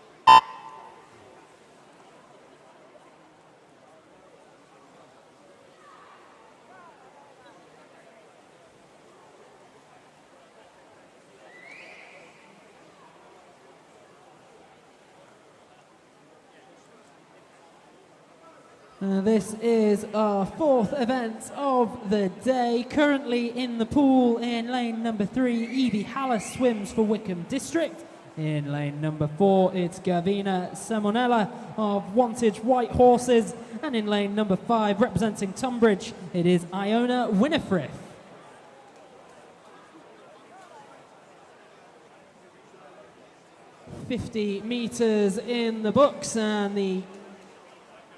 This is our 4th event of the day. Currently in the pool in lane number 3, Evie Hallis swims for Wickham District. In lane number 4, it's Gavina Semonella of Wantage White Horses. And in lane number 5, representing Tunbridge, it is Iona Winifrith. .50 metres in the books, and the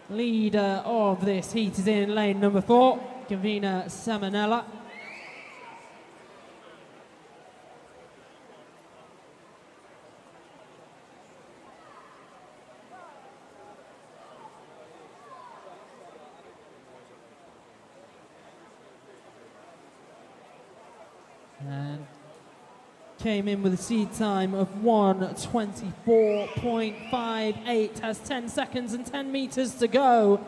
Leader of this heat is in lane number 4, Gavina Samanella. And came in with a seed time of 1:24.58, has 10 seconds and 10 meters to go.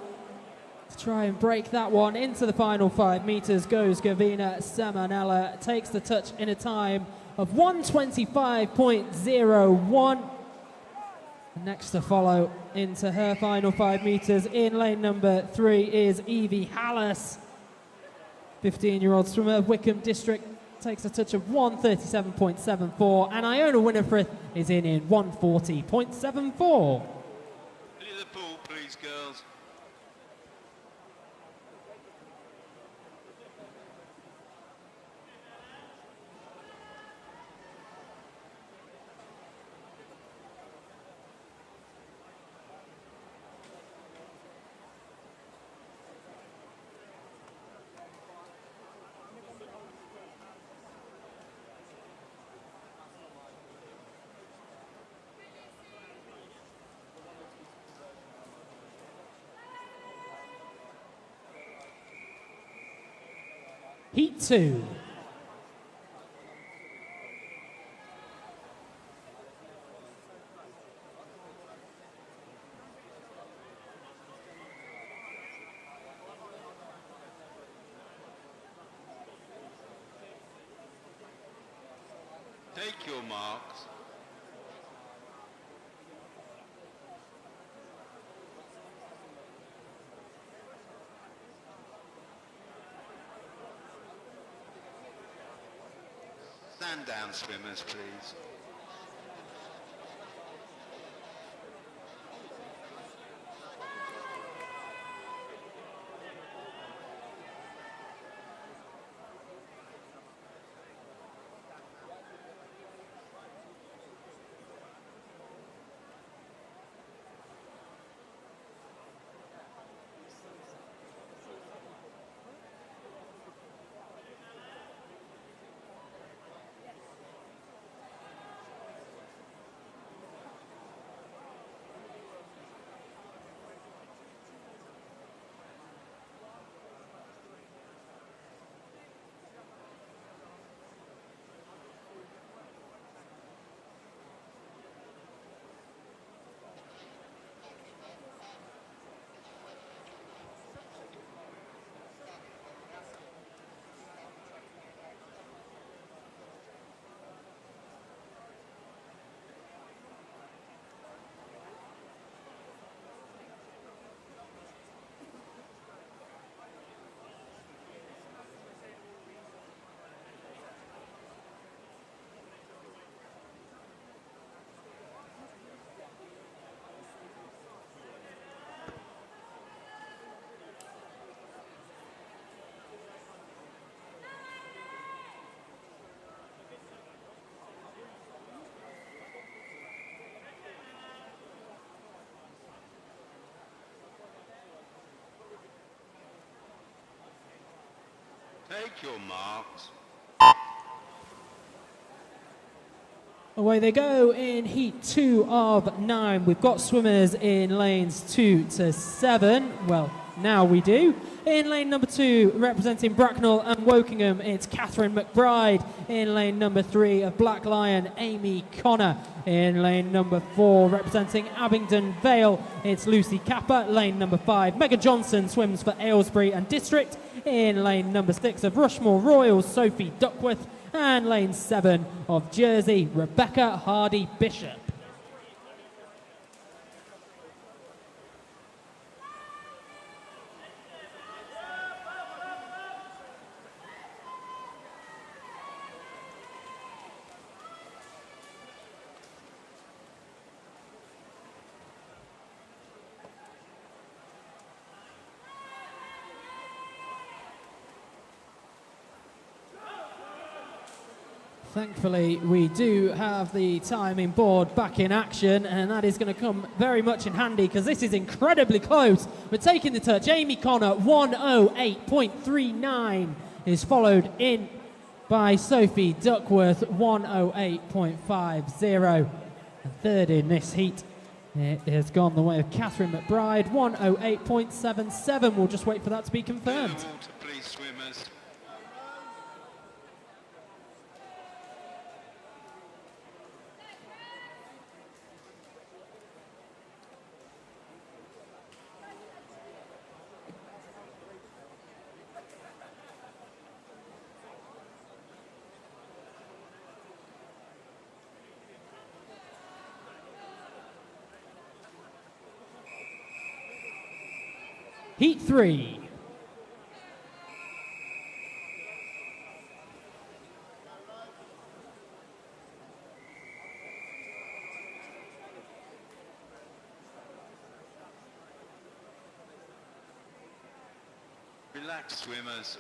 To try and break that one into the final 5 meters goes Gavina Samanella, takes the touch in a time of 1:25.01. Next to follow into her final 5 meters in lane number 3 is Evie Hallis, 15-year-old swimmer of Wickham District. Takes a touch of 1:37.74, and Iona Winifred is in 1:40.74. Clear the pool, please, girls. Heat 2. Take your marks. Stand down, swimmers, please. Take your marks. Away they go in heat 2 of 9. We've got swimmers in lanes 2 to 7. Well, now we do. In lane number 2, representing Bracknell and Wokingham, it's Catherine McBride. In lane number 3 of Black Lion, Amy Connor. In lane number 4, representing Abingdon Vale, it's Lucy Capper. Lane number 5, Megan Johnson swims for Aylesbury and District. In lane number 6 of Rushmore Royals, Sophie Duckworth. And lane 7 of Jersey, Rebecca Hardy Bishop. Thankfully, we do have the timing board back in action, and that is going to come very much in handy because this is incredibly close. We're taking the touch. Amy Connor, 108.39, is followed in by Sophie Duckworth, 108.50. And third in this heat, it has gone the way of Catherine McBride, 108.77. We'll just wait for that to be confirmed. Water, please, swimmers. Heat 3. Relax, swimmers.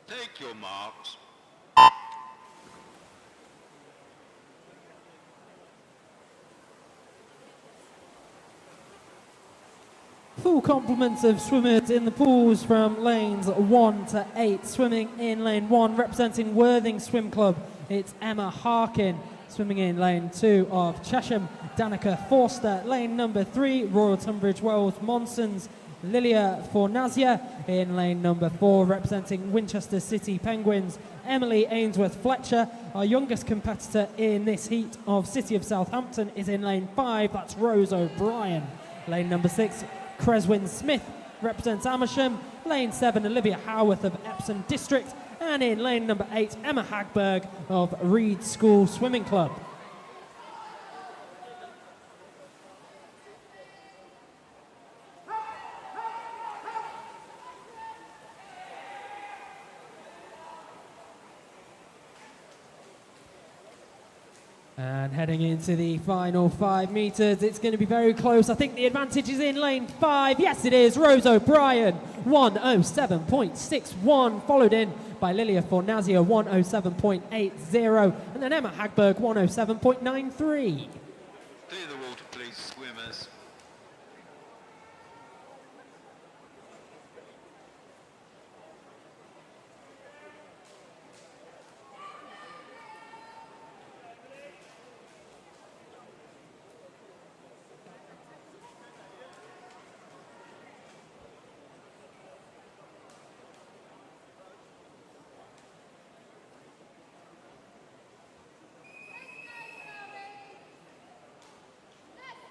Take your marks. Full complement of swimmers in the pools from lanes 1 to 8. Swimming in lane 1, representing Worthing Swim Club, it's Emma Harkin. Swimming in lane 2 of Chesham, Danica Forster. Lane number 3, Royal Tunbridge Wells Monsons, Lilia Fornazia. In lane number 4, representing Winchester City Penguins, Emily Ainsworth Fletcher. Our youngest competitor in this heat of City of Southampton is in lane 5, that's Rose O'Brien. Lane number 6, Creswyn Smith represents Amersham. Lane 7, Olivia Howarth of Epsom District. And in lane number 8, Emma Hagberg of Reed School Swimming Club. And heading into the final 5 metres, it's going to be very close. I think the advantage is in lane 5. Yes, it is. Rose O'Brien, 107.61, followed in by Lilia Fornazia, 107.80, and then Emma Hagberg, 107.93. Clear the water, please, swimmers.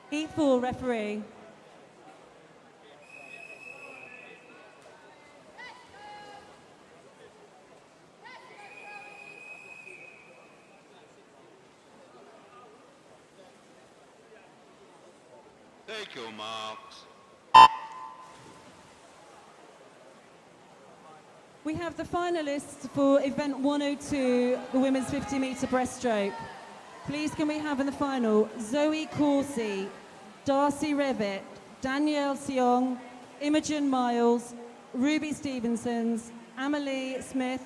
Heat 4, referee. Take your marks. We have the finalists for event 102, the women's 50-metre breaststroke. Please can we have in the final Zoe Corsi, Darcy Revitt, Danielle Seong, Imogen Miles, Ruby Stevensons, Amelie Smith,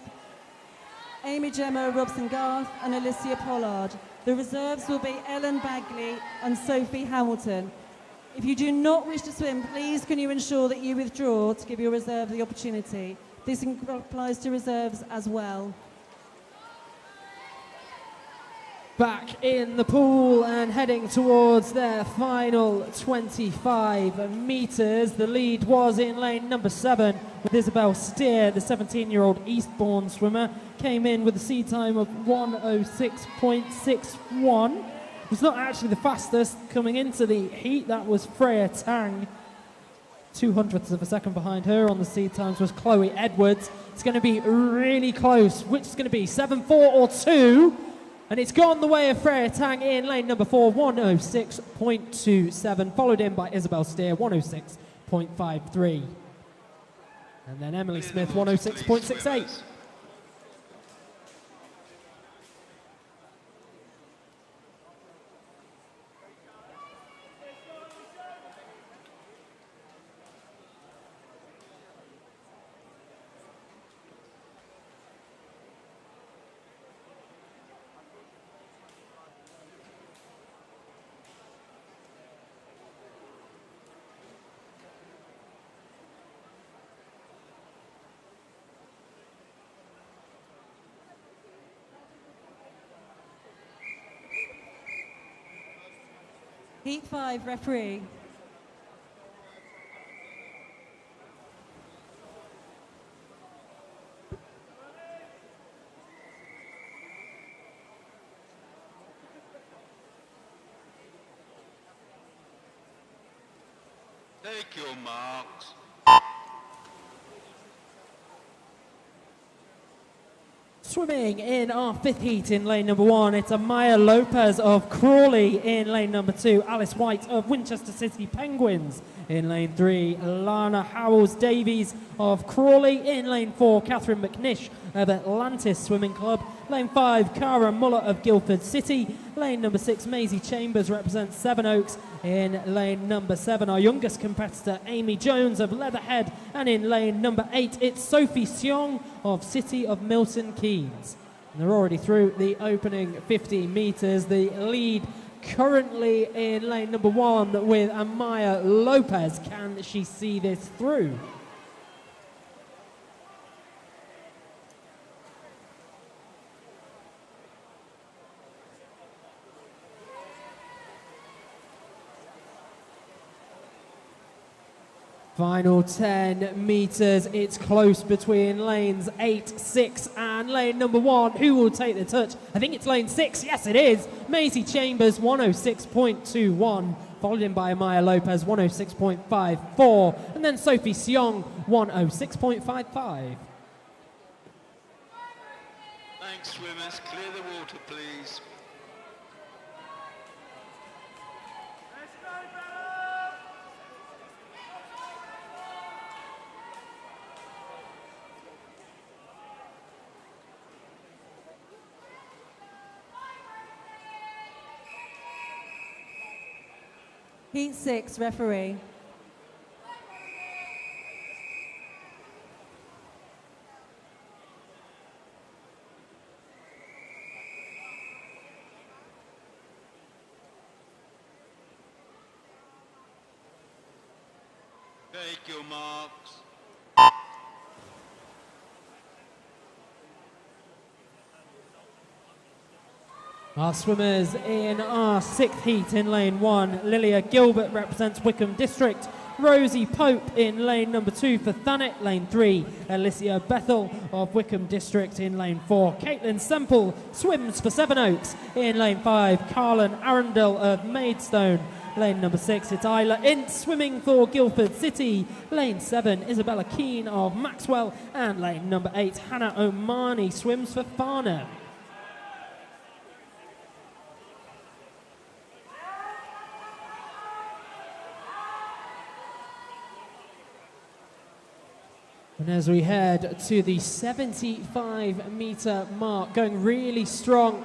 Amy Gemma Robson-Garth and Alicia Pollard. The reserves will be Ellen Bagley and Sophie Hamilton. If you do not wish to swim, please can you ensure that you withdraw to give your reserve the opportunity. This applies to reserves as well. Back in the pool and heading towards their final 25 metres. The lead was in lane number 7 with Isabel Steer, the 17-year-old Eastbourne swimmer. Came in with a sea time of 106.61. Was not actually the fastest coming into the heat. That was Freya Tang. 0.02 of a second behind her on the seed times was Chloe Edwards. It's going to be really close. Which is going to be 7.4 or 2? And it's gone the way of Freya Tang in lane number 4, 106.27, followed in by Isabel Steer, 106.53. And then Emily Smith, 106.68. Heat 5, referee. Take your marks. Swimming in our 5th heat in lane number 1, it's Amaya Lopez of Crawley in lane number 2, Alice White of Winchester City Penguins in lane 3, Lana Howells-Davies of Crawley in lane 4, Catherine McNish of Atlantis Swimming Club, lane 5, Cara Muller of Guildford City, lane number 6, Maisie Chambers represents Sevenoaks, in lane number 7, our youngest competitor, Amy Jones of Leatherhead, and in lane number 8, it's Sophie Seong of City of Milton Keynes. And they're already through the opening 50 metres. The lead currently in lane number 1 with Amaya Lopez. Can she see this through? Final 10 metres, it's close between lanes 8, 6 and lane number 1. Who will take the touch? I think it's lane 6, yes it is. Maisie Chambers, 106.21, followed in by Amaya Lopez, 106.54, and then Sophie Seong, 106.55. Thanks, swimmers. Clear the water, please. Heat 6, referee. Take your marks. Our swimmers in our 6th heat in lane 1, Lilia Gilbert represents Wickham District, Rosie Pope in lane number 2 for Thanet, lane 3, Alicia Bethel of Wickham District in lane 4, Caitlin Semple swims for Sevenoaks in lane 5, Carlin Arundel of Maidstone, lane number 6, it's Isla Ince swimming for Guildford City, lane 7, Isabella Keane of Maxwell, and lane number 8, Hannah Omani swims for Farnham. And as we head to the 75-metre mark, going really strong,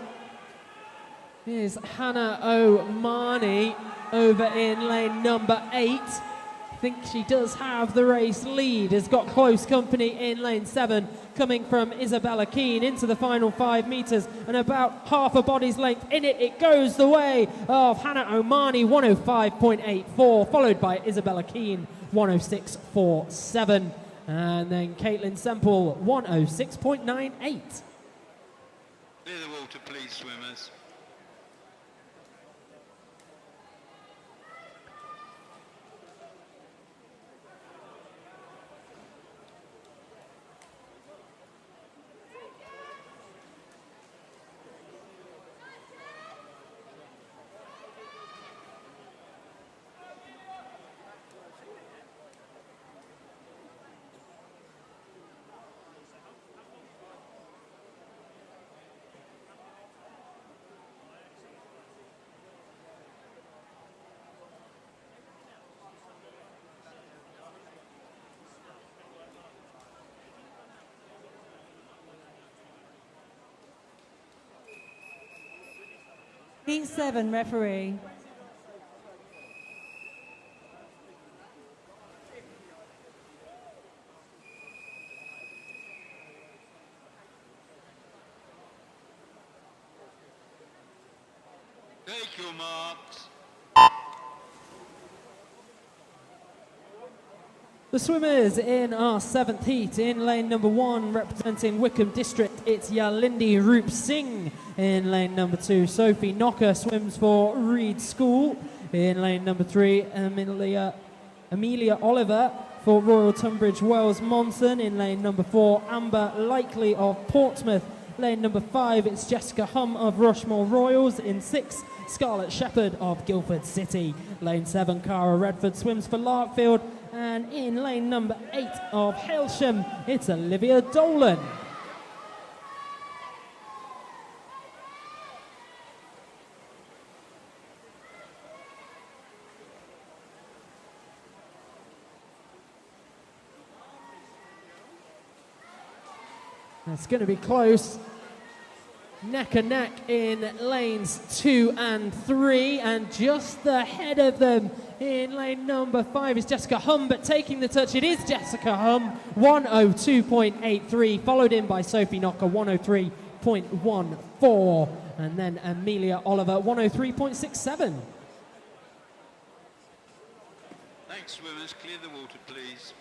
is Hannah O'Mani over in lane number 8. I think she does have the race lead, has got close company in lane 7, coming from Isabella Keane into the final 5 metres, and about half a body's length in it. It goes the way of Hannah O'Mani, 105.84, followed by Isabella Keane, 106.47. And then Caitlin Semple, 106.98. Clear the water, please, swimmers. Heat 7, referee. Take your marks. The swimmers in our 7th heat, in lane number 1, representing Wickham District, it's Yalindi Roop Singh. In lane number 2, Sophie Knocker swims for Reed School. In lane number 3, Amelia Oliver for Royal Tunbridge Wells Monson. In lane number 4, Amber Likely of Portsmouth. Lane number 5, it's Jessica Hum of Rushmore Royals. In 6, Scarlett Shepherd of Guildford City. Lane 7, Cara Redford swims for Larkfield. And in lane number 8 of Hailsham, it's Olivia Dolan. It's going to be close. Neck and neck in lanes 2 and 3, and just ahead of them in lane number 5 is Jessica Hum, but taking the touch, it is Jessica Hum, 102.83, followed in by Sophie Knocker, 103.14, and then Amelia Oliver, 103.67. Thanks, swimmers. Clear the water, please.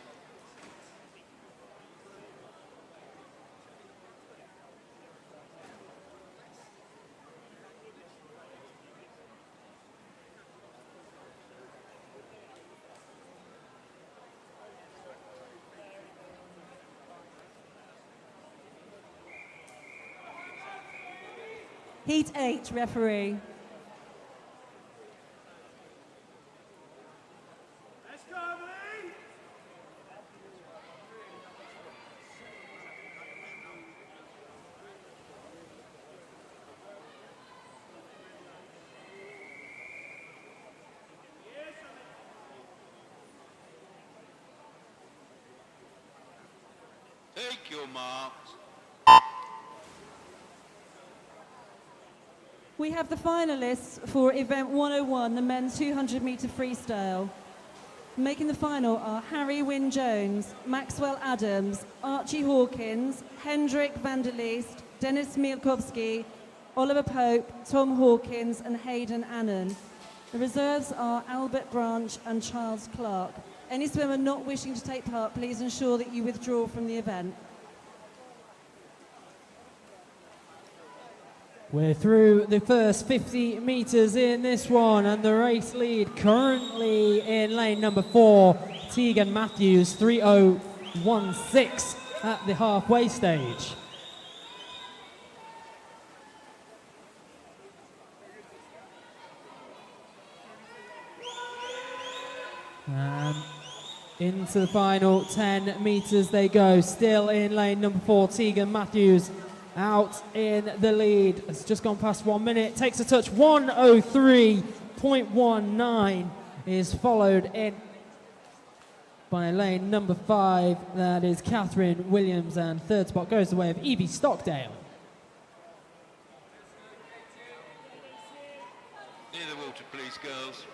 Heat 8, referee. Let's go, Emily! Take your marks. We have the finalists for event 101, the men's 200 metre freestyle. Making the final are Harry Wynne Jones, Maxwell Adams, Archie Hawkins, Hendrik van der Leest, Dennis Mielkowski, Oliver Pope, Tom Hawkins and Hayden Annan. The reserves are Albert Branch and Charles Clark. Any swimmer not wishing to take part, please ensure that you withdraw from the event. We're through the first 50 metres in this one, and the race lead currently in lane number 4, Tegan Matthews, 3:016 at the halfway stage. And into the final 10 metres they go, still in lane number 4, Tegan Matthews. Out in the lead. It's just gone past 1 minute. Takes a touch. 1:03.19 is followed in by lane number 5. That is Catherine Williams, and third spot goes the way of Evie Stockdale. Near the water, please, girls.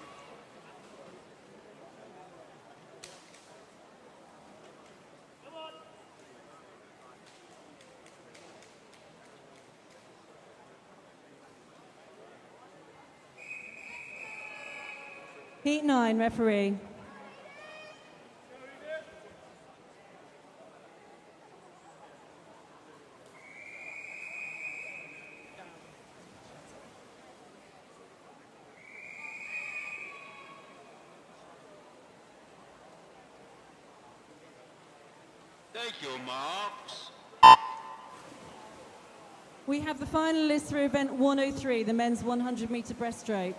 Heat 9, referee. Take your marks. We have the finalists for event 103, the men's 100 metre breaststroke.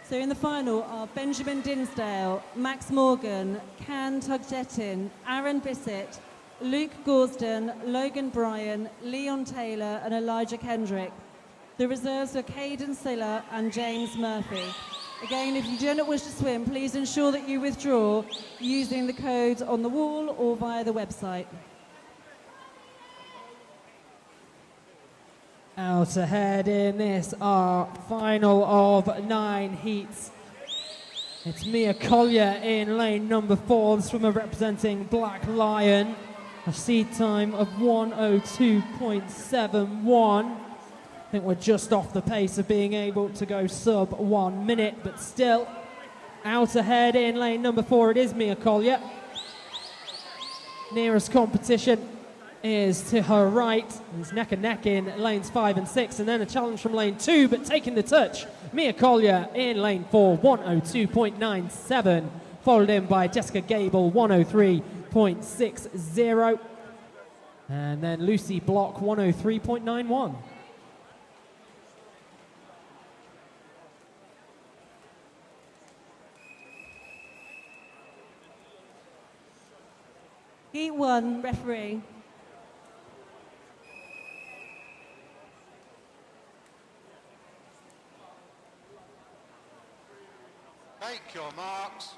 So in the final are Benjamin Dinsdale, Max Morgan, Can Tugjettin, Aaron Bissett, Luke Gorsden, Logan Bryan, Leon Taylor and Elijah Kendrick. The reserves are Caden Siller and James Murphy. Again, if you do not wish to swim, please ensure that you withdraw using the codes on the wall or via the website. Out ahead in this, our final of 9 heats. It's Mia Collier in lane number 4, the swimmer representing Black Lion. A seed time of 1:02.71. I think we're just off the pace of being able to go sub 1 minute, but still out ahead in lane number 4, it is Mia Collier. Nearest competition is to her right. It's neck and neck in lanes 5 and 6, and then a challenge from lane 2, but taking the touch, Mia Collier in lane 4, 1:02.97, followed in by Jessica Gable, 1:03.60, and then Lucy Block, 1:03.91. Heat 1, referee. Take your marks.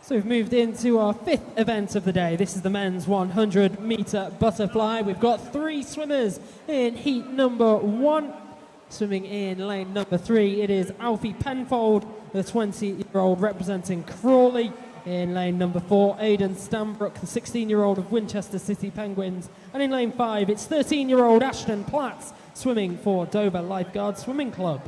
So we've moved into our 5th event of the day. This is the men's 100-metre butterfly. We've got 3 swimmers in heat number 1. Swimming in lane number 3, it is Alfie Penfold, the 20-year-old representing Crawley. In lane number 4, Aidan Stanbrook, the 16-year-old of Winchester City Penguins. And in lane 5, it's 13-year-old Ashton Platts, swimming for Dover Lifeguard Swimming Club.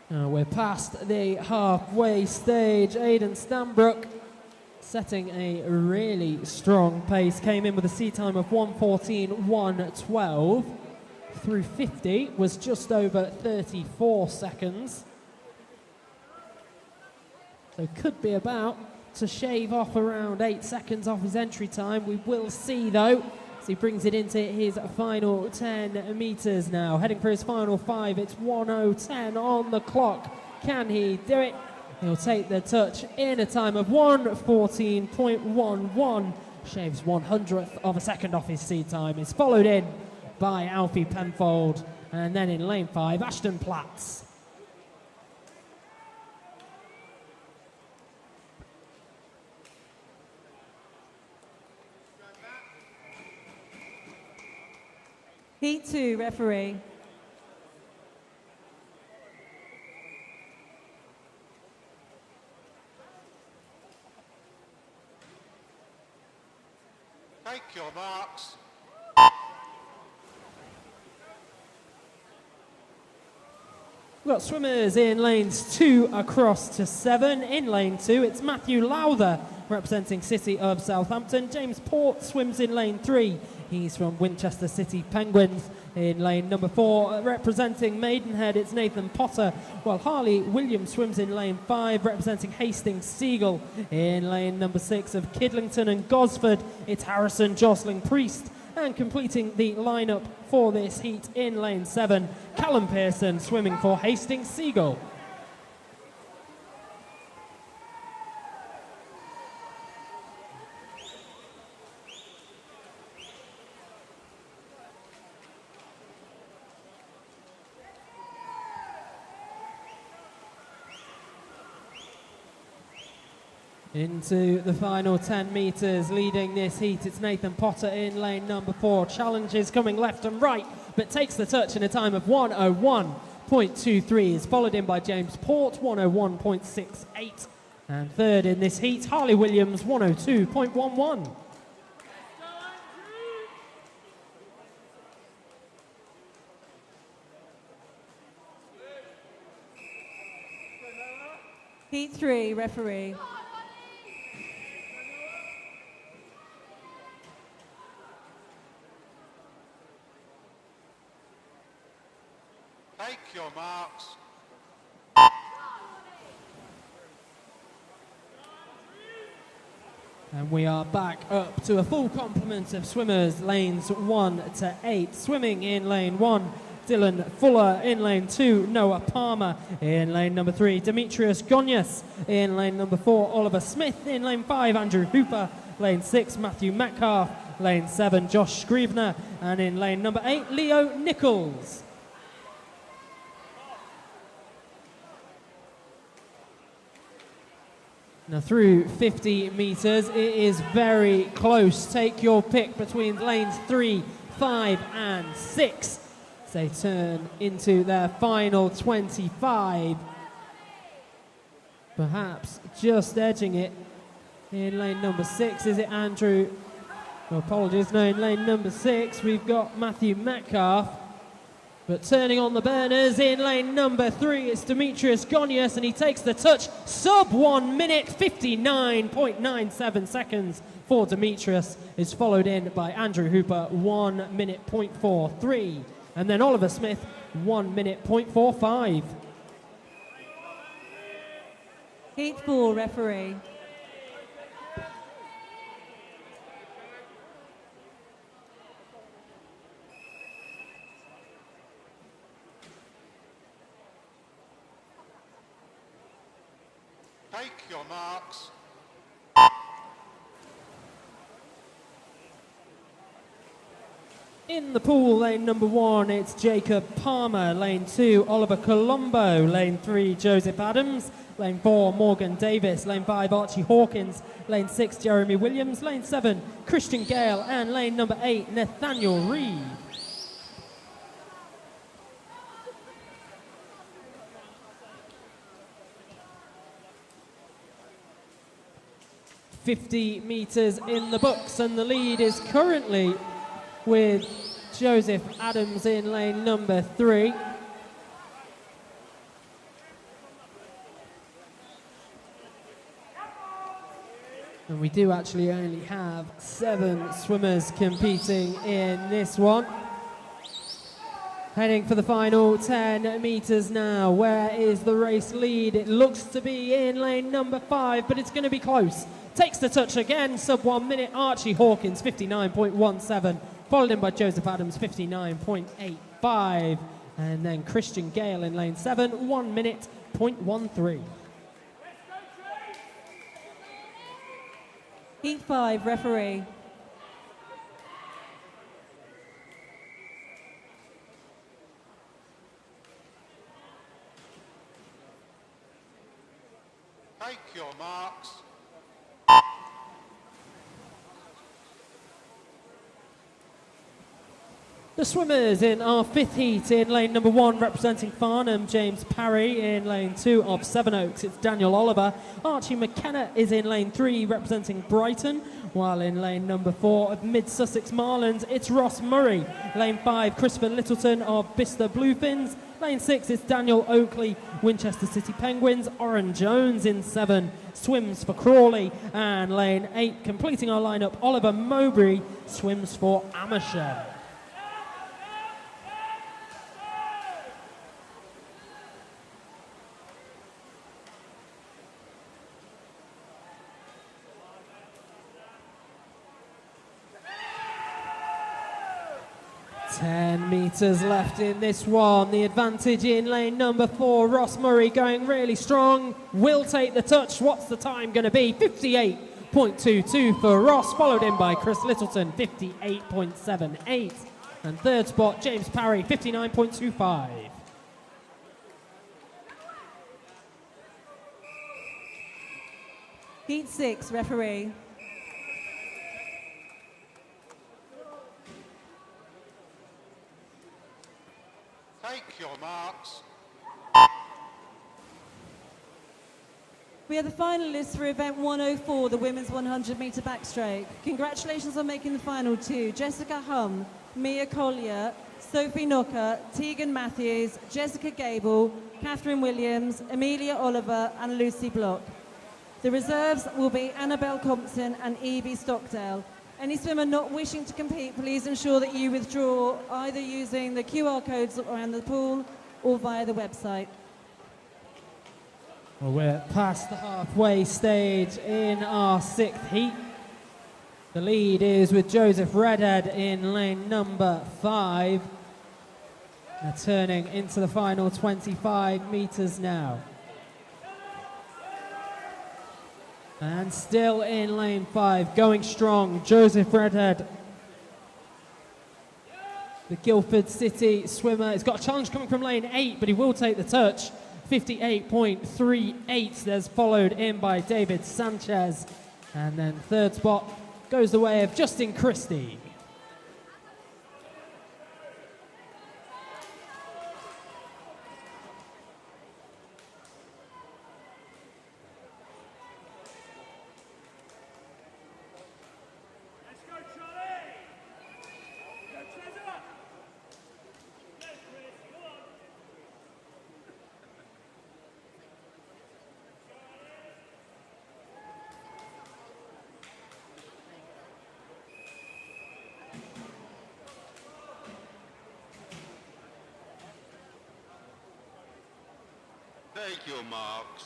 Now we're past the halfway stage. Aidan Stanbrook setting a really strong pace. Came in with a sea time of 1:14.112. Through 50 was just over 34 seconds. So could be about to shave off around 8 seconds off his entry time. We will see though, as he brings it into his final 10 metres now. Heading for his final 5, it's 1:10 on the clock. Can he do it? He'll take the touch in a time of 1:14.11. Shaves 1/100th of a second off his seed time. Is followed in by Alfie Penfold. And then in lane 5, Ashton Platts. Heat 2, referee. Take your marks. We've got swimmers in lanes 2 across to 7. In lane 2, it's Matthew Lowther representing City of Southampton. James Port swims in lane 3. He's from Winchester City Penguins. In lane number 4, representing Maidenhead, it's Nathan Potter, while Harley Williams swims in lane 5, representing Hastings Seagull. In lane number 6 of Kidlington and Gosford, it's Harrison Jostling Priest. And completing the lineup for this heat in lane 7, Callum Pearson swimming for Hastings Seagull. Into the final 10 metres, leading this heat, it's Nathan Potter in lane number 4. Challenges coming left and right, but takes the touch in a time of 1:01.23. Is followed in by James Port, 1:01.68. And third in this heat, Harley Williams, 1:02.11. Heat 3, referee. Take your marks. And we are back up to a full complement of swimmers, lanes 1 to 8. Swimming in lane 1, Dylan Fuller. In lane 2, Noah Palmer. In lane number 3, Demetrius Gonius. In lane number 4, Oliver Smith. In lane 5, Andrew Hooper. Lane 6, Matthew Metcalf. Lane 7, Josh Scrivener. And in lane number 8, Leo Nichols. Now through 50 metres, it is very close. Take your pick between lanes 3, 5 and 6. As they turn into their final 25. Perhaps just edging it. In lane number 6, is it Andrew? Oh, apologies, no, in lane number 6, we've got Matthew Metcalf. But turning on the burners in lane number 3, it's Demetrius Gonius, and he takes the touch. Sub 1 minute, 59.97 seconds for Demetrius. Is followed in by Andrew Hooper, 1 minute, 0.43. And then Oliver Smith, 1 minute, 0.45. Heat 4, referee. Take your marks. In the pool, lane number 1, it's Jacob Palmer. Lane 2, Oliver Colombo. Lane 3, Joseph Adams. Lane 4, Morgan Davis. Lane 5, Archie Hawkins. Lane 6, Jeremy Williams. Lane 7, Christian Gale. And lane number 8, Nathaniel Reed. .50 metres in the books, and the lead is currently with Joseph Adams in lane number 3. And we do actually only have 7 swimmers competing in this one. Heading for the final 10 metres now. Where is the race lead? It looks to be in lane number 5, but it's going to be close. Takes the touch again, sub 1 minute. Archie Hawkins, 59.17. Followed in by Joseph Adams, 59.85. And then Christian Gale in lane 7, 1 minute, 0.13. Heat 5, referee. Take your marks. The swimmers in our 5th heat in lane number 1 representing Farnham, James Parry. In lane 2 of Sevenoaks, it's Daniel Oliver. Archie McKenna is in lane 3 representing Brighton, while in lane number 4 of Mid Sussex Marlins, it's Ross Murray. Lane 5, Christopher Littleton of Bicester Bluefins. Lane 6 is Daniel Oakley, Winchester City Penguins. Oren Jones in 7 swims for Crawley. And lane 8, completing our lineup, Oliver Mowbray swims for Amersham. Ten metres left in this one. The advantage in lane number 4. Ross Murray going really strong. Will take the touch. What's the time going to be? 58.22 for Ross, followed in by Chris Littleton, 58.78. And third spot, James Parry, 59.25. Heat 6, referee. Take your marks. We are the finalists for event 104, the women's 100 metre backstroke. Congratulations on making the final 2. Jessica Hum, Mia Collier, Sophie Knocker, Tegan Matthews, Jessica Gable, Catherine Williams, Amelia Oliver and Lucy Block. The reserves will be Annabelle Compton and Evie Stockdale. Any swimmer not wishing to compete, please ensure that you withdraw either using the QR codes around the pool or via the website. Well, we're past the halfway stage in our 6th heat. The lead is with Joseph Redhead in lane number 5. They're turning into the final 25 meters now. And still in lane 5, going strong, Joseph Redhead. The Guildford City swimmer. He's got a challenge coming from lane 8, but he will take the touch. 58.38. There's followed in by David Sanchez. And then third spot goes the way of Justin Christie. Take your marks.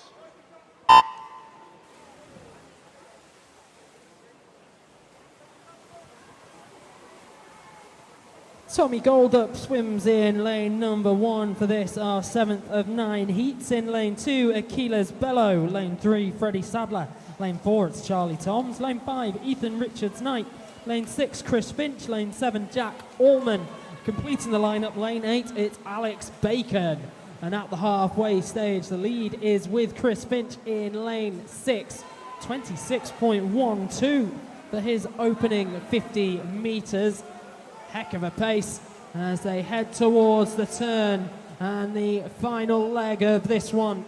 Tommy Goldup swims in lane number 1 for this, our 7th of 9 heats. In lane 2, Achilles Bello. Lane 3, Freddie Sadler. Lane 4, it's Charlie Toms. Lane 5, Ethan Richards-Knight. Lane 6, Chris Finch. Lane 7, Jack Allman. Completing the lineup, lane 8, it's Alex Bacon. And at the halfway stage, the lead is with Chris Finch in lane 6, 26.12 for his opening 50 meters. Heck of a pace as they head towards the turn and the final leg of this one.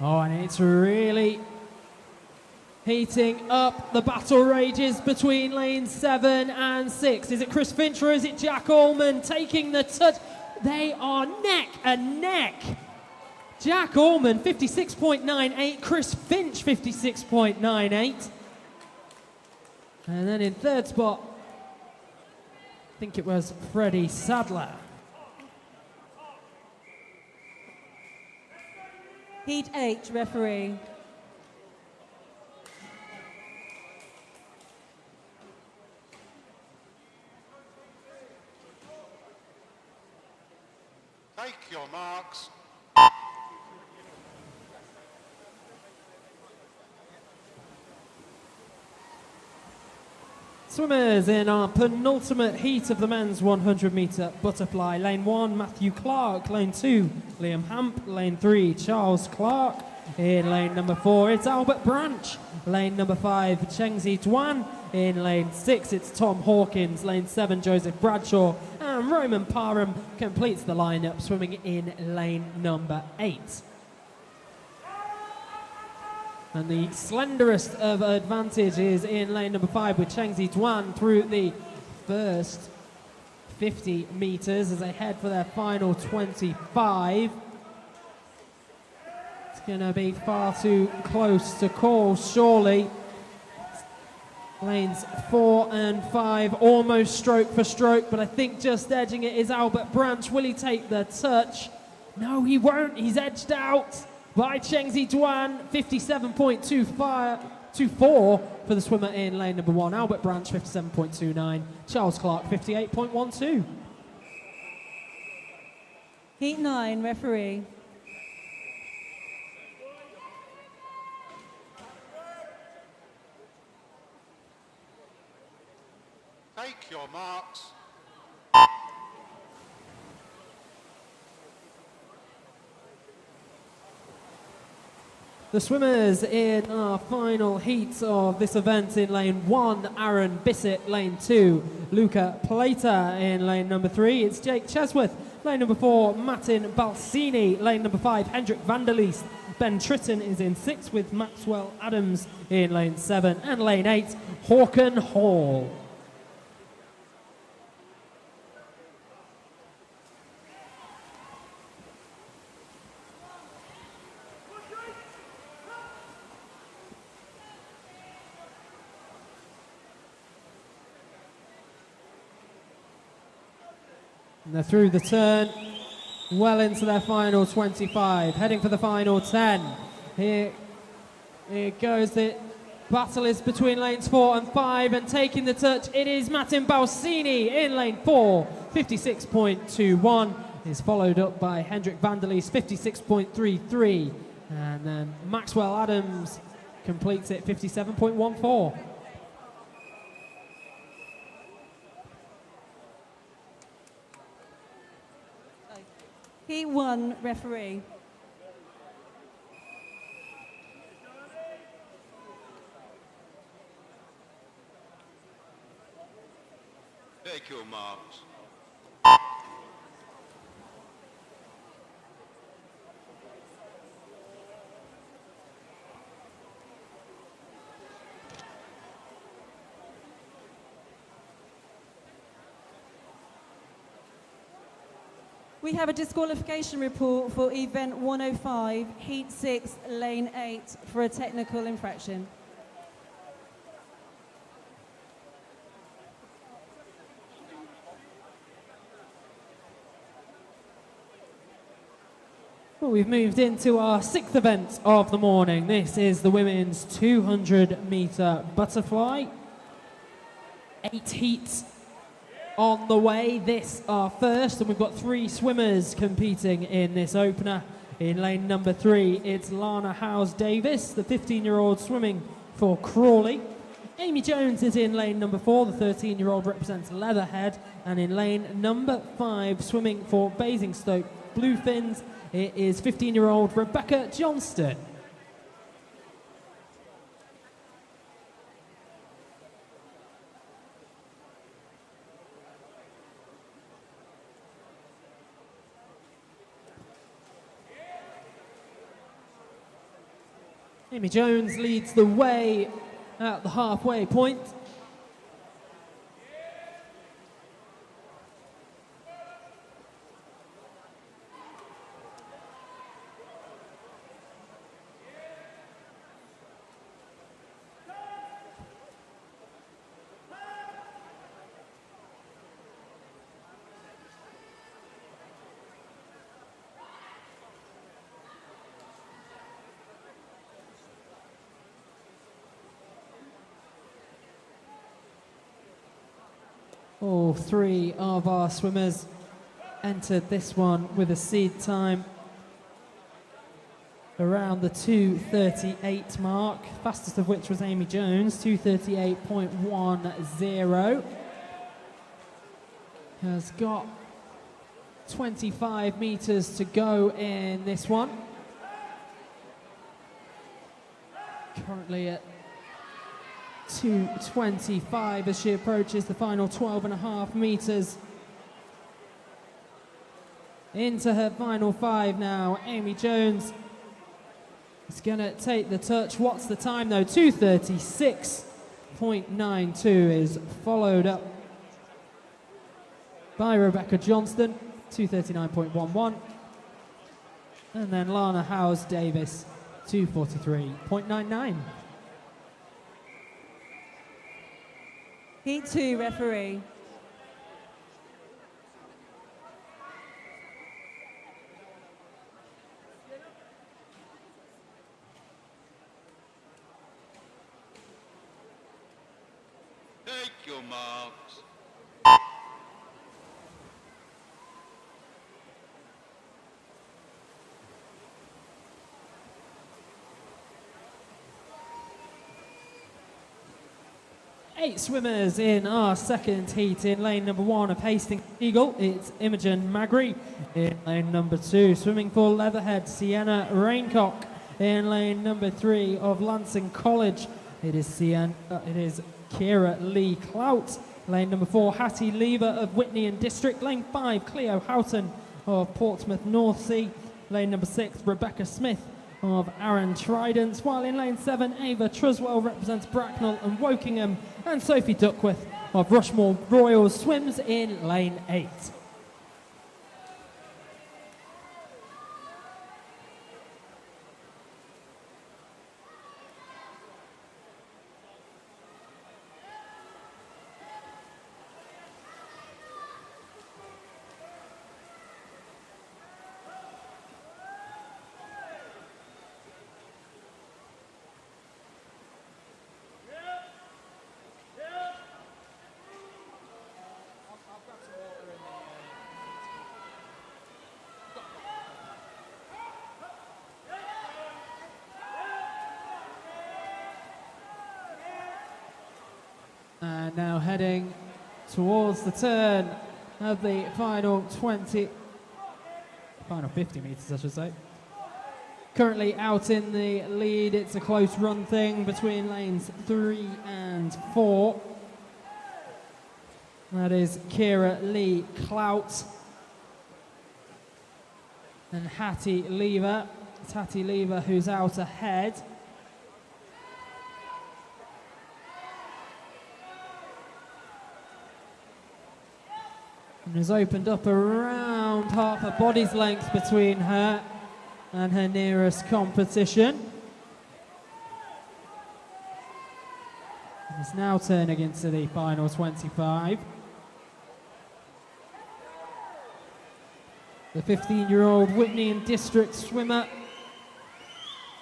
Oh, and it's really heating up. The battle rages between lanes 7 and 6. Is it Chris Finch or is it Jack Allman taking the touch? They are neck and neck. Jack Allman, 56.98. Chris Finch, 56.98. And then in third spot, I think it was Freddie Sadler. Heat 8, referee. Take your marks. Swimmers in our penultimate heat of the men's 100-metre butterfly. Lane 1, Matthew Clark. Lane 2, Liam Hamp. Lane 3, Charles Clark. In lane number 4, it's Albert Branch. Lane number 5, Chengzi Duan. In lane 6, it's Tom Hawkins. Lane 7, Joseph Bradshaw. And Roman Parham completes the lineup, swimming in lane number 8. And the slenderest of advantage is in lane number 5 with Chengzi Duan through the first 50 metres as they head for their final 25. It's going to be far too close to call, surely. Lanes 4 and 5 almost stroke for stroke, but I think just edging it is Albert Branch. Will he take the touch? No, he won't. He's edged out by Chengzi Duan, 57.24 for the swimmer in lane number 1. Albert Branch, 57.29. Charles Clark, 58.12. Heat 9, referee. Take your marks. The swimmers in our final heat of this event: in lane 1, Aaron Bissett. Lane 2, Luca Plata. In lane number 3, it's Jake Chesworth. Lane number 4, Martin Balsini. Lane number 5, Hendrik van der Leest. Ben Tritton is in 6 with Maxwell Adams in lane 7. And lane 8, Hawken Hall. And they're through the turn, well into their final 25, heading for the final 10. Here goes the battle is between lanes 4 and 5, and taking the touch, it is Martin Balsini in lane 4, 56.21. Is followed up by Hendrik Vanderleest, 56.33. And then Maxwell Adams completes it, 57.14. Heat 1, referee. Take your marks. We have a disqualification report for event 105, heat 6, lane 8, for a technical infraction. Well, we've moved into our 6th event of the morning. This is the women's 200-meter butterfly. 8 heats on the way. This our first, and we've got 3 swimmers competing in this opener. In lane number 3, it's Lana Howes-Davis, the 15-year-old swimming for Crawley. Amy Jones is in lane number 4, the 13-year-old represents Leatherhead. And in lane number 5, swimming for Basingstoke Bluefins, it is 15-year-old Rebecca Johnston. Amy Jones leads the way at the halfway point. All 3 of our swimmers entered this one with a seed time around the 2:38 mark, fastest of which was Amy Jones, 2:38.10. Has got 25 meters to go in this one. Currently at 2:25 as she approaches the final 12.5 meters. Into her final 5 now. Amy Jones is going to take the touch. What's the time though? 2:36.92 is followed up by Rebecca Johnston, 2:39.11. And then Lana Howes-Davis, 2:43.99. Heat 2, referee. Take your marks. 8 swimmers in our second heat. In lane number 1 of Hastings Eagle, it's Imogen Magri. In lane number 2, swimming for Leatherhead, Sienna Raincock. In lane number 3 of Lancing College, it is Kira Lee Clout. Lane number 4, Hattie Lever of Whitney and District. Lane 5, Cleo Houghton of Portsmouth North Sea. Lane number 6, Rebecca Smith of Aaron Tridents, while in lane 7, Ava Truswell represents Bracknell and Wokingham, and Sophie Duckworth of Rushmore Royals swims in lane 8. And now heading towards the turn of the final 50 metres, I should say. Currently out in the lead, it's a close run thing between lanes 3 and 4. That is Kira Lee Clout and Hattie Lever. It's Hattie Lever who's out ahead. And has opened up around half a body's length between her and her nearest competition. And it's now turning into the final 25. The 15-year-old Whitney and District swimmer,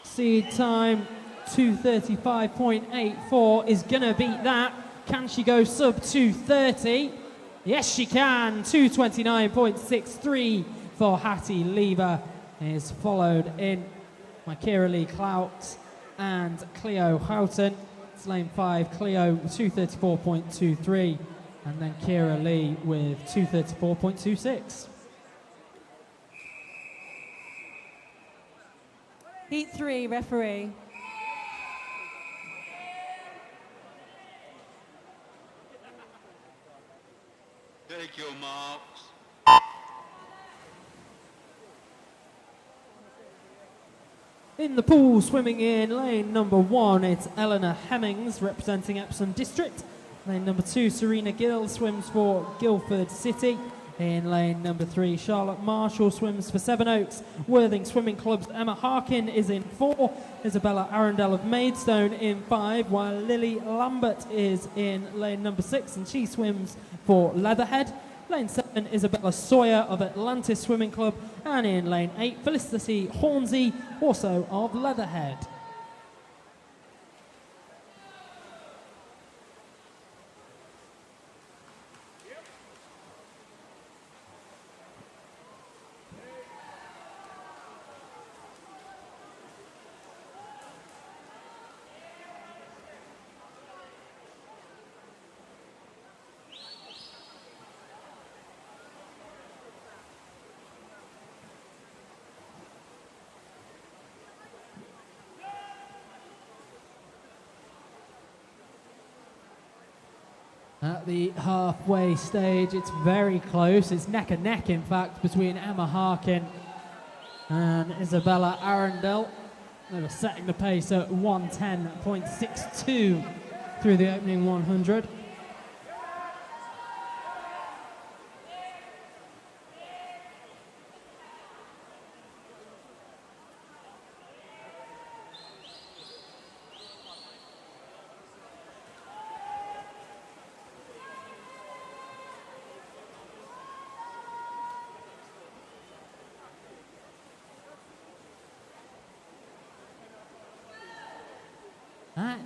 seed time 2:35.84, is gonna beat that. Can she go sub 2:30? Yes, she can. 2:29.63 for Hattie Lever is followed in by Kira Lee Clout and Cleo Houghton. It's lane 5, Cleo 2:34.23, and then Kira Lee with 2:34.26. Heat 3, referee. Take your marks. In the pool, swimming in lane number 1, it's Eleanor Hemmings representing Epsom District. Lane number 2, Serena Gill swims for Guildford City. In lane number 3, Charlotte Marshall swims for Sevenoaks. Worthing Swimming Club's Emma Harkin is in 4. Isabella Arundel of Maidstone in 5, while Lily Lambert is in lane number 6 and she swims for Leatherhead. Lane 7, Isabella Sawyer of Atlantis Swimming Club, and in lane 8, Felicity Hornsey, also of Leatherhead. At the halfway stage, it's very close. It's neck and neck, in fact, between Emma Harkin and Isabella Arundel. They were setting the pace at 1:10.62 through the opening 100.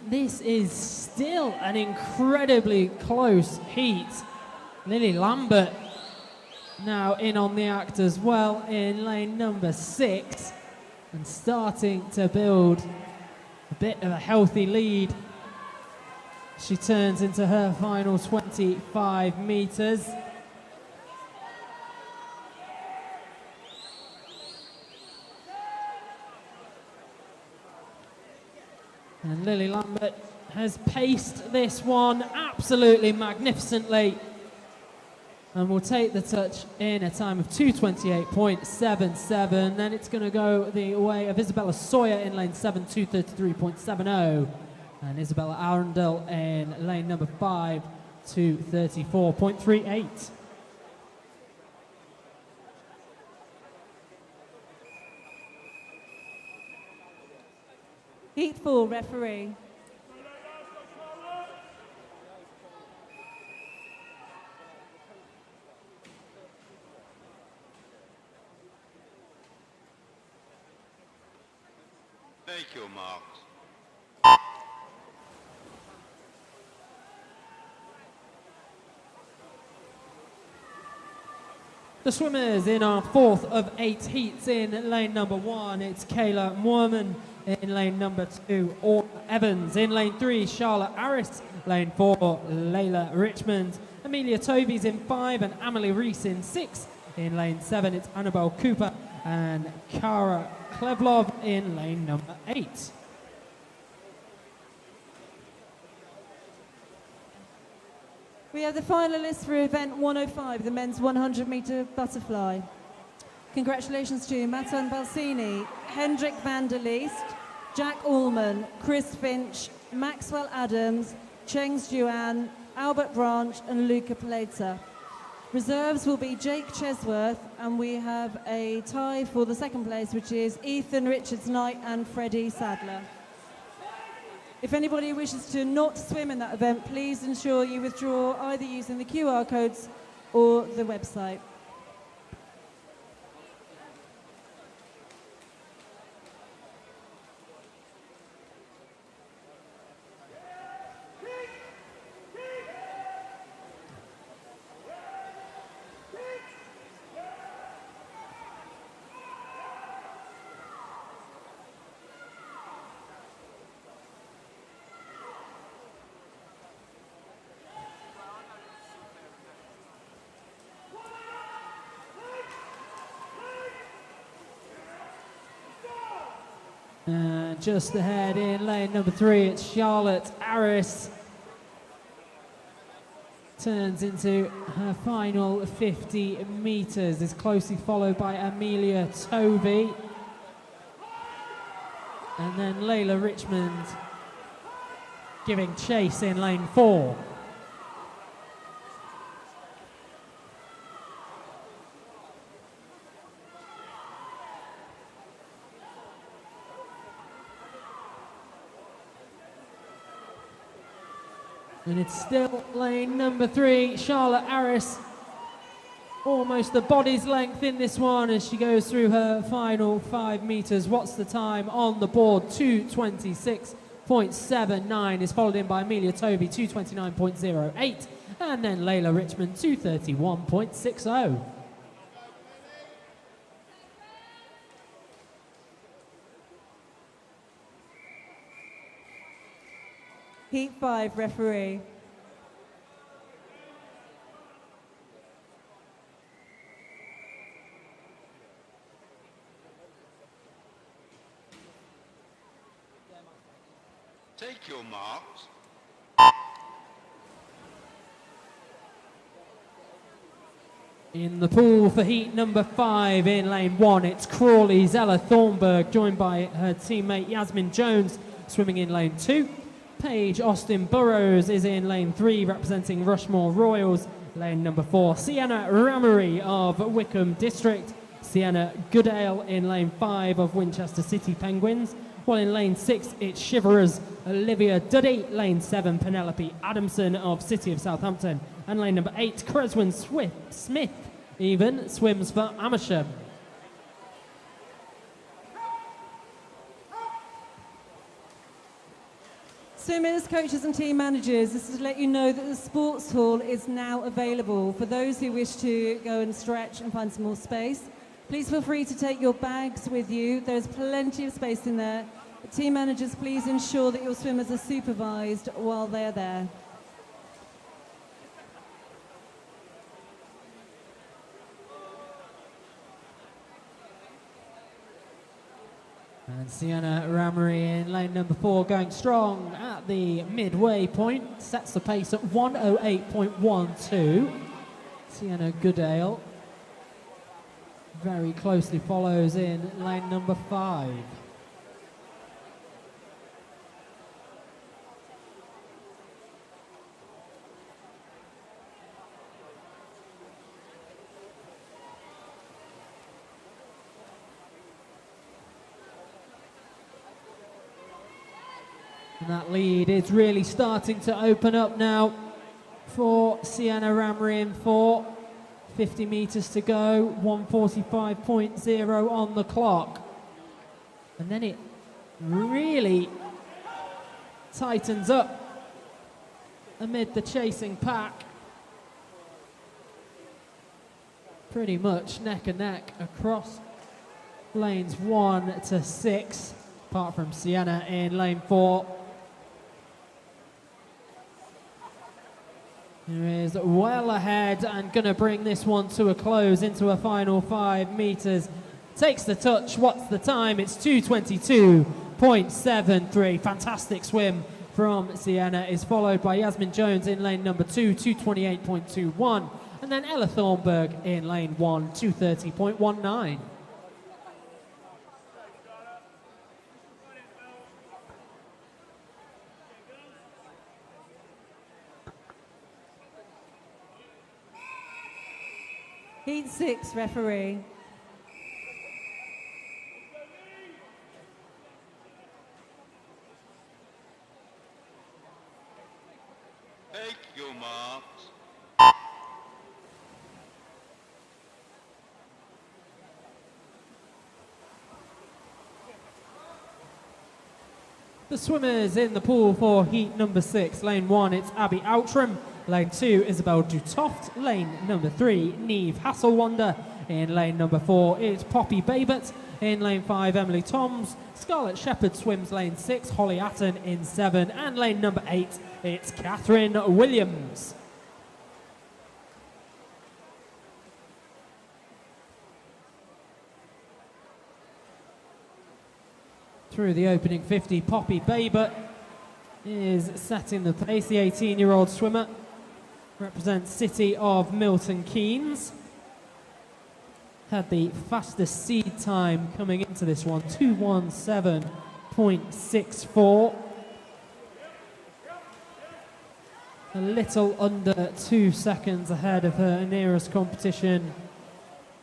This is still an incredibly close heat. Lily Lambert now in on the act as well in lane number 6 and starting to build a bit of a healthy lead. She turns into her final 25 metres. And Lily Lambert has paced this one absolutely magnificently and will take the touch in a time of 2:28.77. Then it's going to go the way of Isabella Sawyer in lane 7, 2:33.70. And Isabella Arundel in lane number 5, 2:34.38. Heat 4, referee. Take your marks. The swimmers in our 4th of 8 heats in lane number 1, it's Kayla Moorman. In lane number 2, Orla Evans. In lane 3, Charlotte Harris Lane 4, Layla Richmond. Amelia Toby's in 5 and Amelie Reese in 6. In lane 7, it's Annabelle Cooper and Kara Klevlov in lane number 8. We have the finalists for event 105, the men's 100-meter butterfly. Congratulations to Matan Balsini, Hendrik van der Leest, Jack Allman, Chris Finch, Maxwell Adams, Chengs Juan, Albert Branch and Luca Paleta. Reserves will be Jake Chesworth, and we have a tie for the second place, which is Ethan Richards-Knight and Freddie Sadler. If anybody wishes to not swim in that event, please ensure you withdraw either using the QR codes or the website. And just ahead in lane number 3, it's Charlotte Aris. Turns into her final 50 meters. Is closely followed by Amelia Toby. And then Layla Richmond giving chase in lane 4. And it's still lane number 3, Charlotte Aris. Almost the body's length in this one as she goes through her final 5 meters. What's the time on the board? 2:26.79 is followed in by Amelia Toby, 2:29.08. And then Layla Richmond, 2:31.60. Heat 5, referee. Take your marks. In the pool for heat number 5 in lane 1, it's Crawley's Ella Thornburg, joined by her teammate Yasmin Jones, swimming in lane 2. Paige Austin Burrows is in lane 3, representing Rushmore Royals. Lane number 4, Sienna Ramery of Wickham District. Sienna Goodale in lane 5 of Winchester City Penguins. While in lane 6, it's Shiverers Olivia Duddy. Lane 7, Penelope Adamson of City of Southampton. And lane number 8, Creswyn Smith even swims for Amersham. Swimmers, coaches and team managers, this is to let you know that the sports hall is now available for those who wish to go and stretch and find some more space. Please feel free to take your bags with you. There's plenty of space in there. Team managers, please ensure that your swimmers are supervised while they're there. And Sienna Ramery in lane number 4 going strong at the midway point. Sets the pace at 1:08.12. Sienna Goodale very closely follows in lane number 5. And that lead is really starting to open up now for Sienna Ramery in 4. 50 meters to go, 1:45.0 on the clock. And then it really tightens up amid the chasing pack. Pretty much neck and neck across lanes 1 to 6, apart from Sienna in lane 4. Who is well ahead and going to bring this one to a close into a final 5 meters. Takes the touch. What's the time? It's 2:22.73. Fantastic swim from Sienna. Is followed by Yasmin Jones in lane number 2, 2:28.21. And then Ella Thornburg in lane 1, 2:30.19. Heat 6, referee. Take your marks. The swimmers in the pool for heat number 6. Lane 1, it's Abby Outram. Lane 2, Isabel Dutoft. Lane number 3, Neve Hasselwander. In lane number 4, it's Poppy Babbitt. In lane 5, Emily Toms. Scarlett Shepherd swims lane 6, Holly Atten in 7. And lane number 8, it's Catherine Williams. Through the opening 50, Poppy Babbitt is setting the pace. The 18-year-old swimmer represents City of Milton Keynes. Had the fastest seed time coming into this one, 2:17.64. A little under 2 seconds ahead of her nearest competition,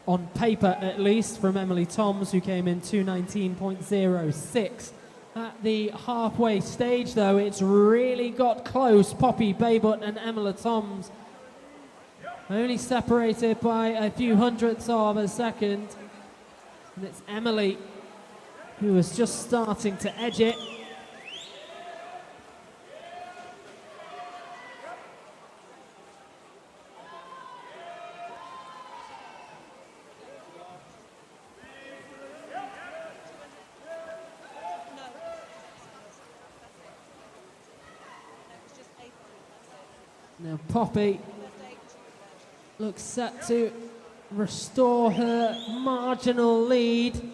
on paper at least, from Emily Toms, who came in 2:19.06. At the halfway stage, though, it's really got close. Poppy Babbitt and Emily Toms only separated by a few hundredths of a second. And it's Emily who was just starting to edge it. Now Poppy looks set to restore her marginal lead.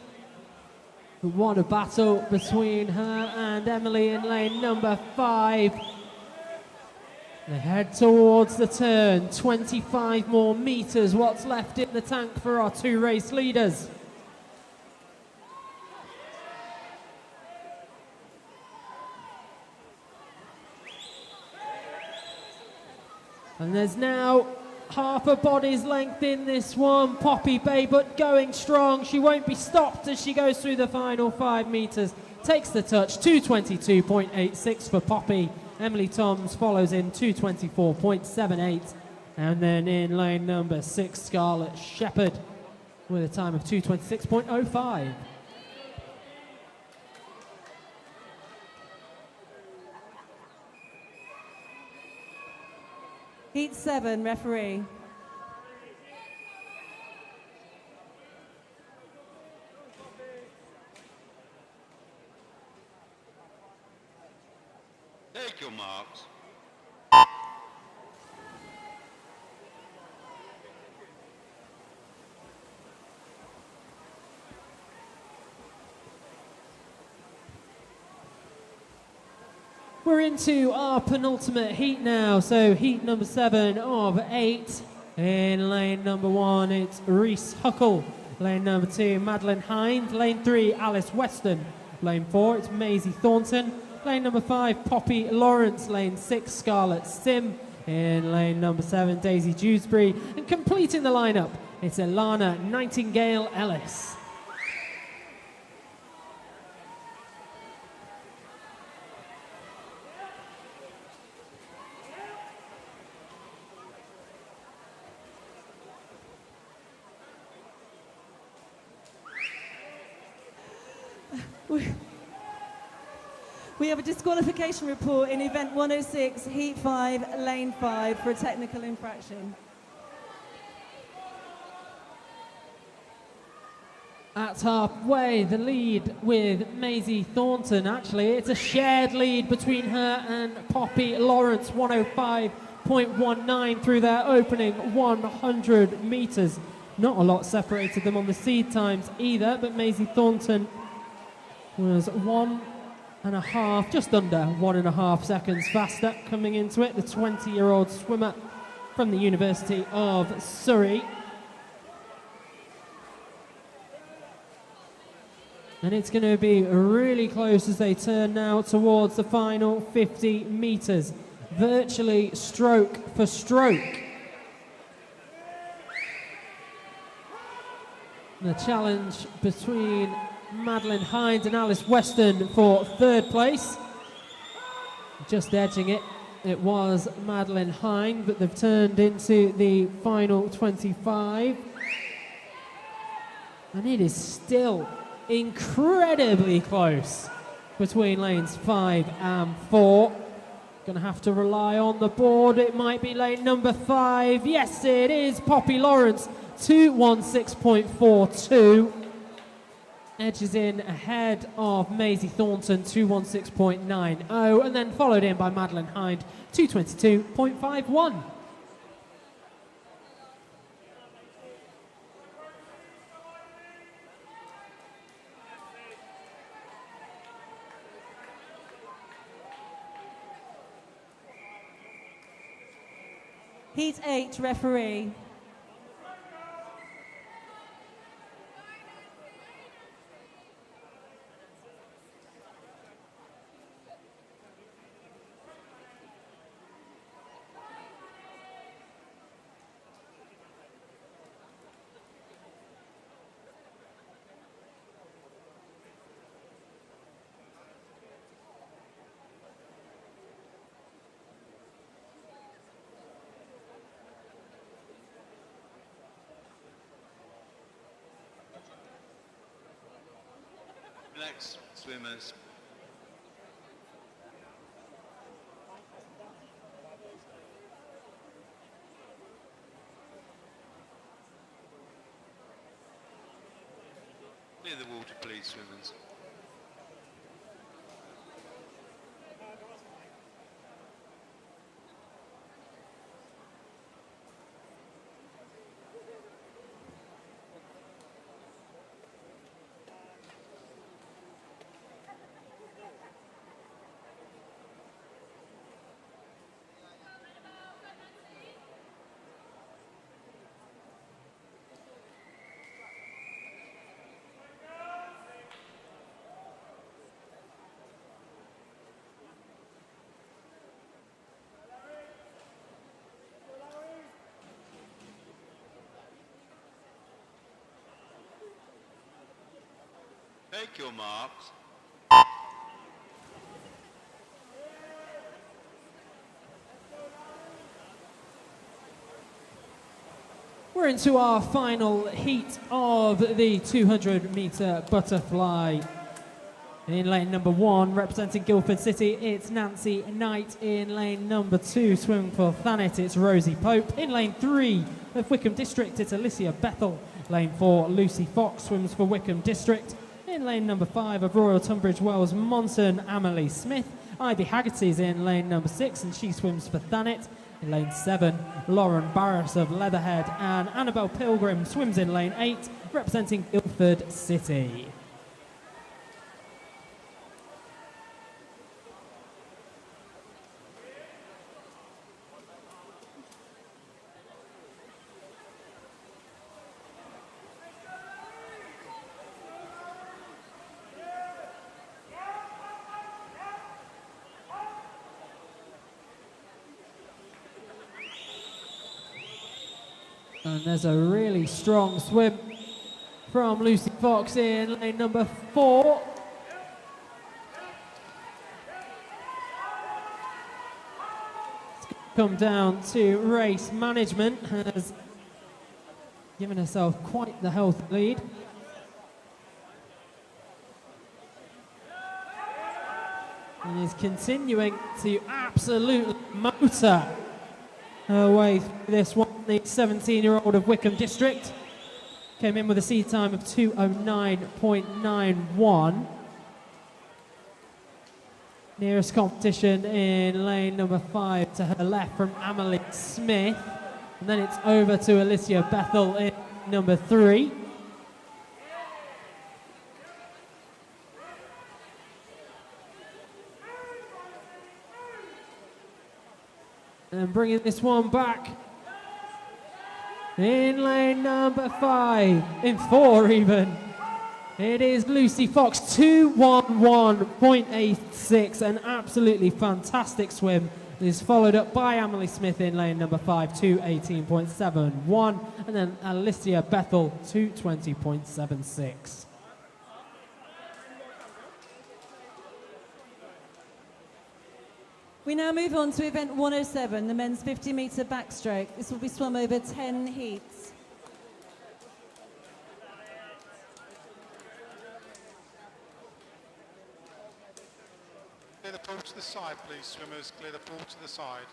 But what a battle between her and Emily in lane number 5. They head towards the turn. 25 more meters. What's left in the tank for our 2 race leaders? And there's now half a body's length in this one. Poppy Babbitt going strong. She won't be stopped as she goes through the final 5 meters. Takes the touch, 2:22.86 for Poppy. Emily Toms follows in 2:24.78. And then in lane number 6, Scarlett Shepherd with a time of 2:26.05. Heat 7, referee. Take your marks. We're into our penultimate heat now, so heat number 7 of 8. In lane number 1, it's Reese Huckle. Lane number 2, Madeline Hind. Lane 3, Alice Weston. Lane 4, it's Maisie Thornton. Lane number 5, Poppy Lawrence. Lane 6, Scarlett Sim. In lane number 7, Daisy Dewsbury. And completing the lineup, it's Ilana Nightingale Ellis. We have a disqualification report in event 106, heat 5, lane 5 for a technical infraction. At halfway, the lead with Maisie Thornton. Actually, it's a shared lead between her and Poppy Lawrence, 2:19.19 through their opening 100 metres. Not a lot separated them on the seed times either, but Maisie Thornton was 1.5, just under 1.5 seconds faster coming into it. The 20-year-old swimmer from the University of Surrey. And it's going to be really close as they turn now towards the final 50 metres. Virtually stroke for stroke. The challenge between Madeline Hind and Alice Weston for third place. Just edging it, it was Madeline Hind, but they've turned into the final 25. And it is still incredibly close between lanes 5 and 4. Gonna have to rely on the board. It might be lane number 5. Yes, it is Poppy Lawrence, 2:16.42. Edges in ahead of Maisie Thornton, 2:16.90, and then followed in by Madeline Hind, 2:22.51. Heat 8 referee. Relax, swimmers. Clear the water, please, swimmers. Take your marks. We're into our final heat of the 200-metre butterfly. In lane number 1, representing Guildford City, it's Nancy Knight. In lane number 2, swimming for Thanet, it's Rosie Pope. In lane 3 of Wickham District, it's Alicia Bethel. Lane 4, Lucy Fox swims for Wickham District. In lane number 5 of Royal Tunbridge Wells, Monson, Amelie Smith. Ivy Haggerty's in lane number 6 and she swims for Thanet. In lane 7, Lauren Barris of Leatherhead, and Annabelle Pilgrim swims in lane 8, representing Guildford City. And there's a really strong swim from Lucy Fox in lane number 4. It's come down to race management, has given herself quite the healthy lead. And is continuing to absolutely motor her way through this one. The 17-year-old of Wickham District came in with a seed time of 2:09.91. Nearest competition in lane number 5 to her left from Emily Smith. And then it's over to Alicia Bethel in number 3. And bringing this one back in lane number 5, in 4 even. It is Lucy Fox, 2:11.86, an absolutely fantastic swim. It is followed up by Emily Smith in lane number 5, 2:18.71, and then Alicia Bethel, 2:20.76. We now move on to event 107, the men's 50-metre backstroke. This will be swum over 10 heats. Clear the pool to the side, please, swimmers. Clear the pool to the side.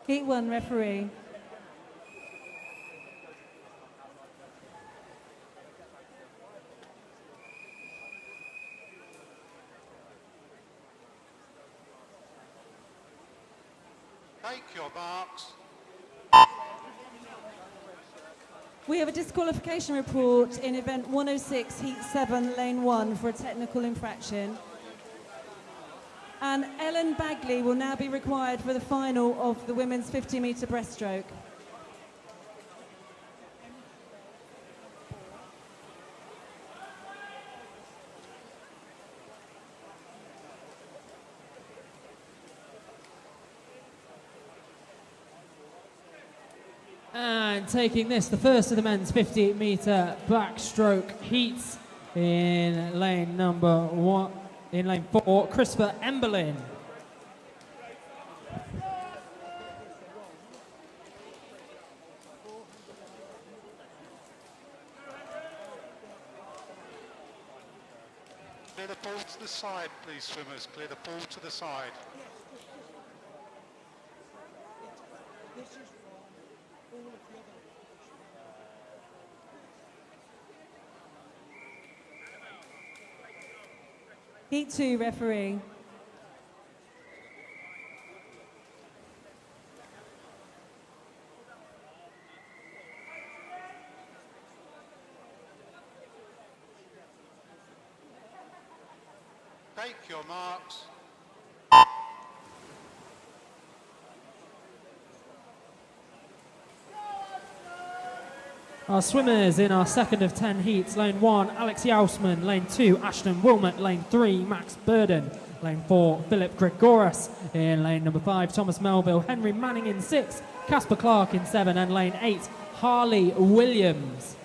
Heat 1, referee. Take your marks. We have a disqualification report in event 106, heat 7, lane 1 for a technical infraction. And Ellen Bagley will now be required for the final of the women's 50-metre breaststroke. And taking this, the first of the men's 50-metre backstroke heats in lane number 1. In lane 4, Christopher Emberlin. Clear the pool to the side, please, swimmers. Clear the pool to the side. Heat 2, referee. Take your marks. Our swimmers in our second of 10 heats, lane 1, Alex Yausman, lane 2, Ashton Wilmot, lane 3, Max Burden, lane 4, Philip Gregoris, in lane number 5, Thomas Melville, Henry Manning in 6, Casper Clark in 7, and lane 8, Harley Williams.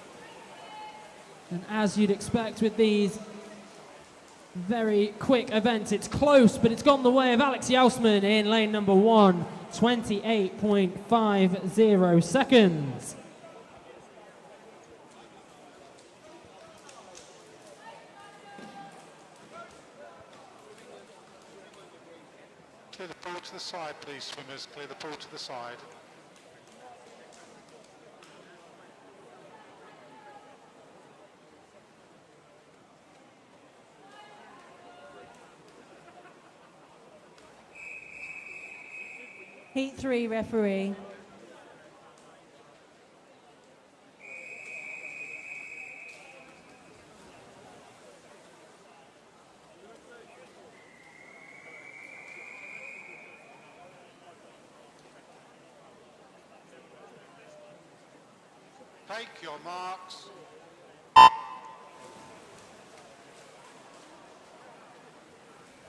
And as you'd expect with these very quick events, it's close, but it's gone the way of Alex Yausman in lane number 1, 28.50 seconds. Clear the pool to the side, please, swimmers. Clear the pool to the side. Heat 3, referee. Take your marks.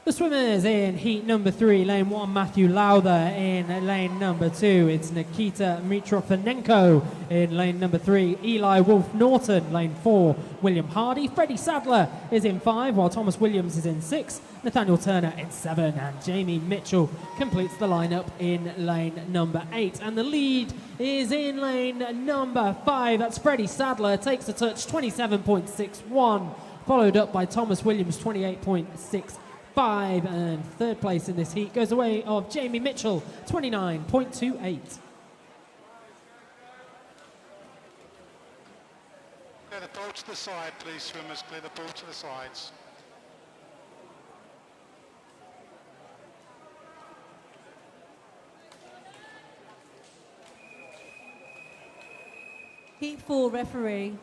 The swimmers in heat number 3, lane 1, Matthew Lowther. In lane number 2, it's Nikita Mitrofanenko. In lane number 3, Eli Wolf-Norton. Lane 4, William Hardy. Freddie Sadler is in 5, while Thomas Williams is in 6. Nathaniel Turner in 7, and Jamie Mitchell completes the lineup in lane number 8. And the lead is in lane number 5. That's Freddie Sadler, takes a touch, 27.61, followed up by Thomas Williams, 28.65. And third place in this heat goes the way of Jamie Mitchell, 29.28. Clear the pool to the side, please, swimmers. Clear the pool to the sides. Heat 4, referee.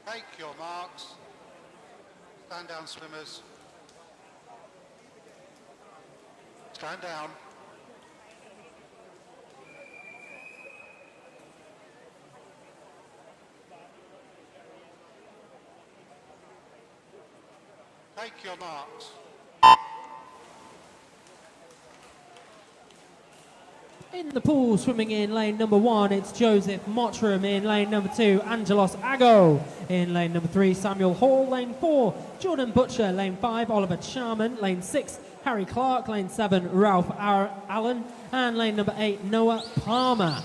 Take your marks. Stand down, swimmers. Stand down. Take your marks. In the pool, swimming in lane number 1, it's Joseph Mottram. In lane number 2, Angelos Ago. In lane number 3, Samuel Hall. Lane 4, Jordan Butcher. Lane 5, Oliver Charman. Lane 6, Harry Clark. Lane 7, Ralph Allen. And lane number 8, Noah Palmer.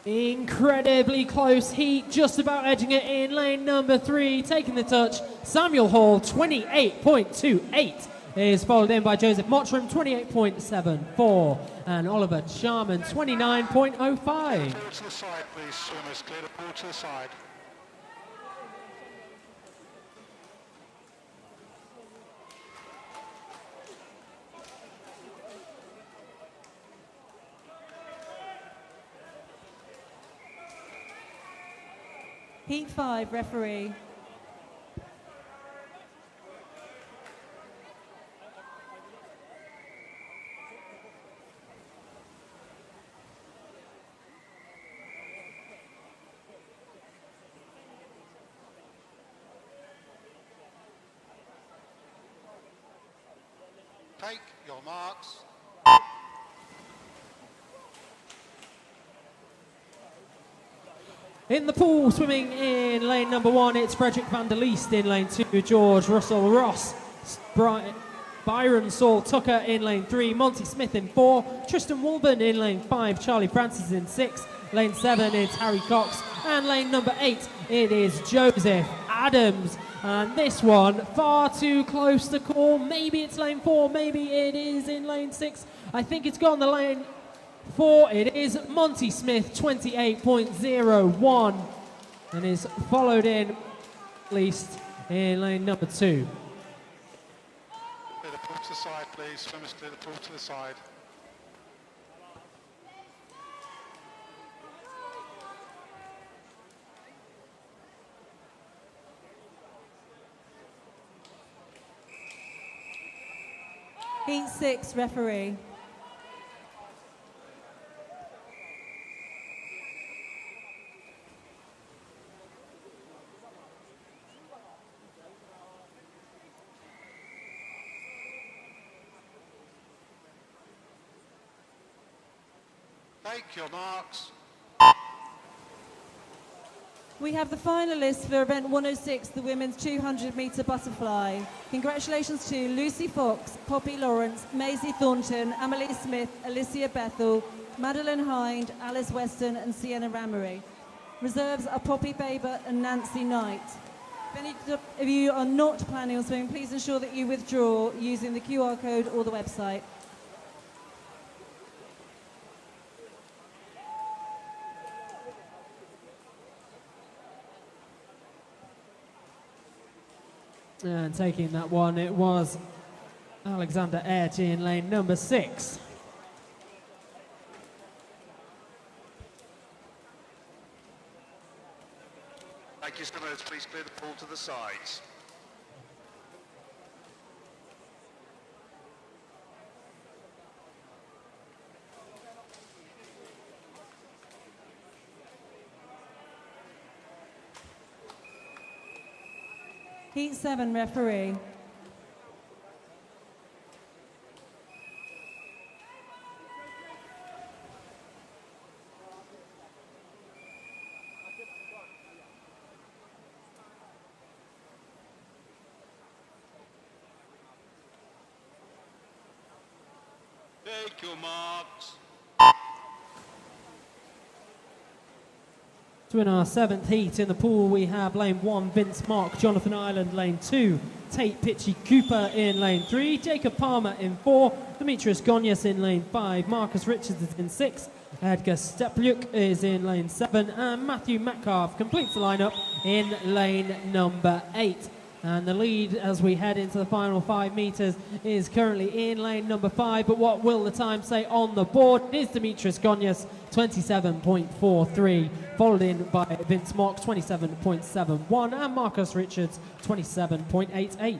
Incredibly close heat, just about edging it in lane number 3, taking the touch. Samuel Hall, 28.28. is followed in by Joseph Mottram, 28.74, and Oliver Charman, 29.05. Clear the pool to the side, please, swimmers. Clear the pool to the side. Heat 5, referee. Take your marks. In the pool, swimming in lane number 1, it's Frederick van der Leest. In lane 2, George Russell Ross. Byron Saul Tucker in lane 3, Monty Smith in 4, Tristan Wolburn in lane 5, Charlie Francis in 6, lane 7 it's Harry Cox, and lane number 8 it is Joseph Adams. And this one, far too close to call. Maybe it's lane 4, maybe it is in lane 6. I think it's gone the lane 4. It is Monty Smith, 28.01, and is followed in at least in lane number 2. Clear the pool to the side, please. Swimmers, clear the pool to the side. Heat 6, referee. Take your marks. We have the finalists for event 106, the women's 200-metre butterfly. Congratulations to Lucy Fox, Poppy Lawrence, Maisie Thornton, Emily Smith, Alicia Bethel, Madeline Hind, Alice Weston and Sienna Ramery. Reserves are Poppy Baber and Nancy Knight. If any of you are not planning on swimming, please ensure that you withdraw using the QR code or the website. And taking that one, it was Alexander Airty in lane number 6. swimmers, please clear the pool to the sides. Heat 7, referee. Take your marks. So in our 7th heat in the pool, we have lane 1, Vince Mark, Jonathan Ireland, lane 2, Tate Pitchy Cooper in lane 3, Jacob Palmer in 4, Demetrius Gonyas in lane 5, Marcus Richards is in 6, Edgar Stepluk is in lane 7, and Matthew Metcalf completes the lineup in lane number 8. And the lead as we head into the final 5 metres is currently in lane number 5, but what will the time say on the board? It is Demetrius Gonyas, 27.43, followed in by Vince Mock, 27.71, and Marcus Richards, 27.88. Clear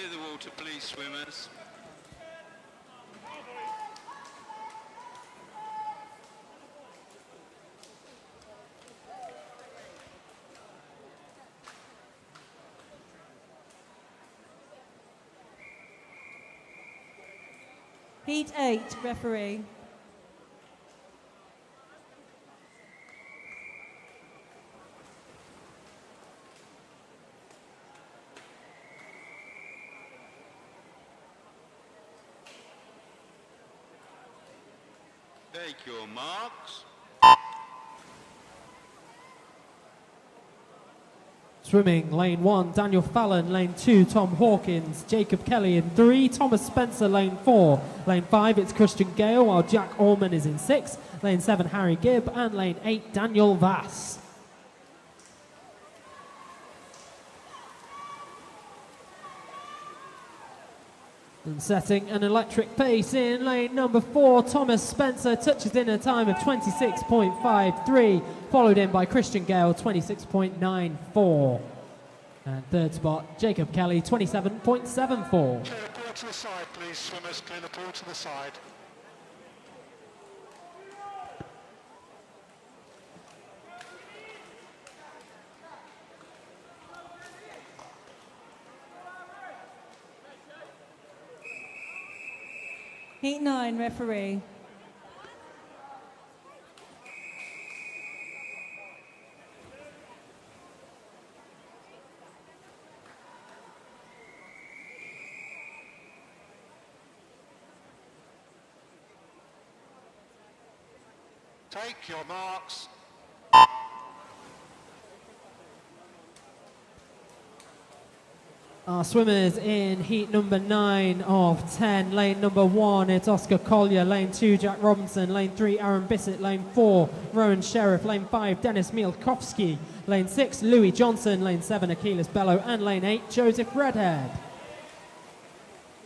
the water, please, swimmers. Heat 8, referee. Take your marks. Swimming, lane 1, Daniel Fallon, lane 2, Tom Hawkins, Jacob Kelly in 3, Thomas Spencer, lane 4, lane 5, it's Christian Gale, while Jack Allman is in 6, lane 7, Harry Gibb, and lane 8, Daniel Vass. And setting an electric pace in lane number 4, Thomas Spencer touches in a time of 26.53, followed in by Christian Gale, 26.94. And third spot, Jacob Kelly, 27.74. Clear the pool to the side, please, swimmers. Clear the pool to the side. Heat 9, referee. Take your marks. Our swimmers in heat number 9 of 10. Lane number 1, it's Oscar Collier. Lane 2, Jack Robinson. Lane 3, Aaron Bissett. Lane 4, Rowan Sheriff. Lane 5, Dennis Mielkowski. Lane 6, Louis Johnson. Lane 7, Achilles Bello. And lane 8, Joseph Redhead.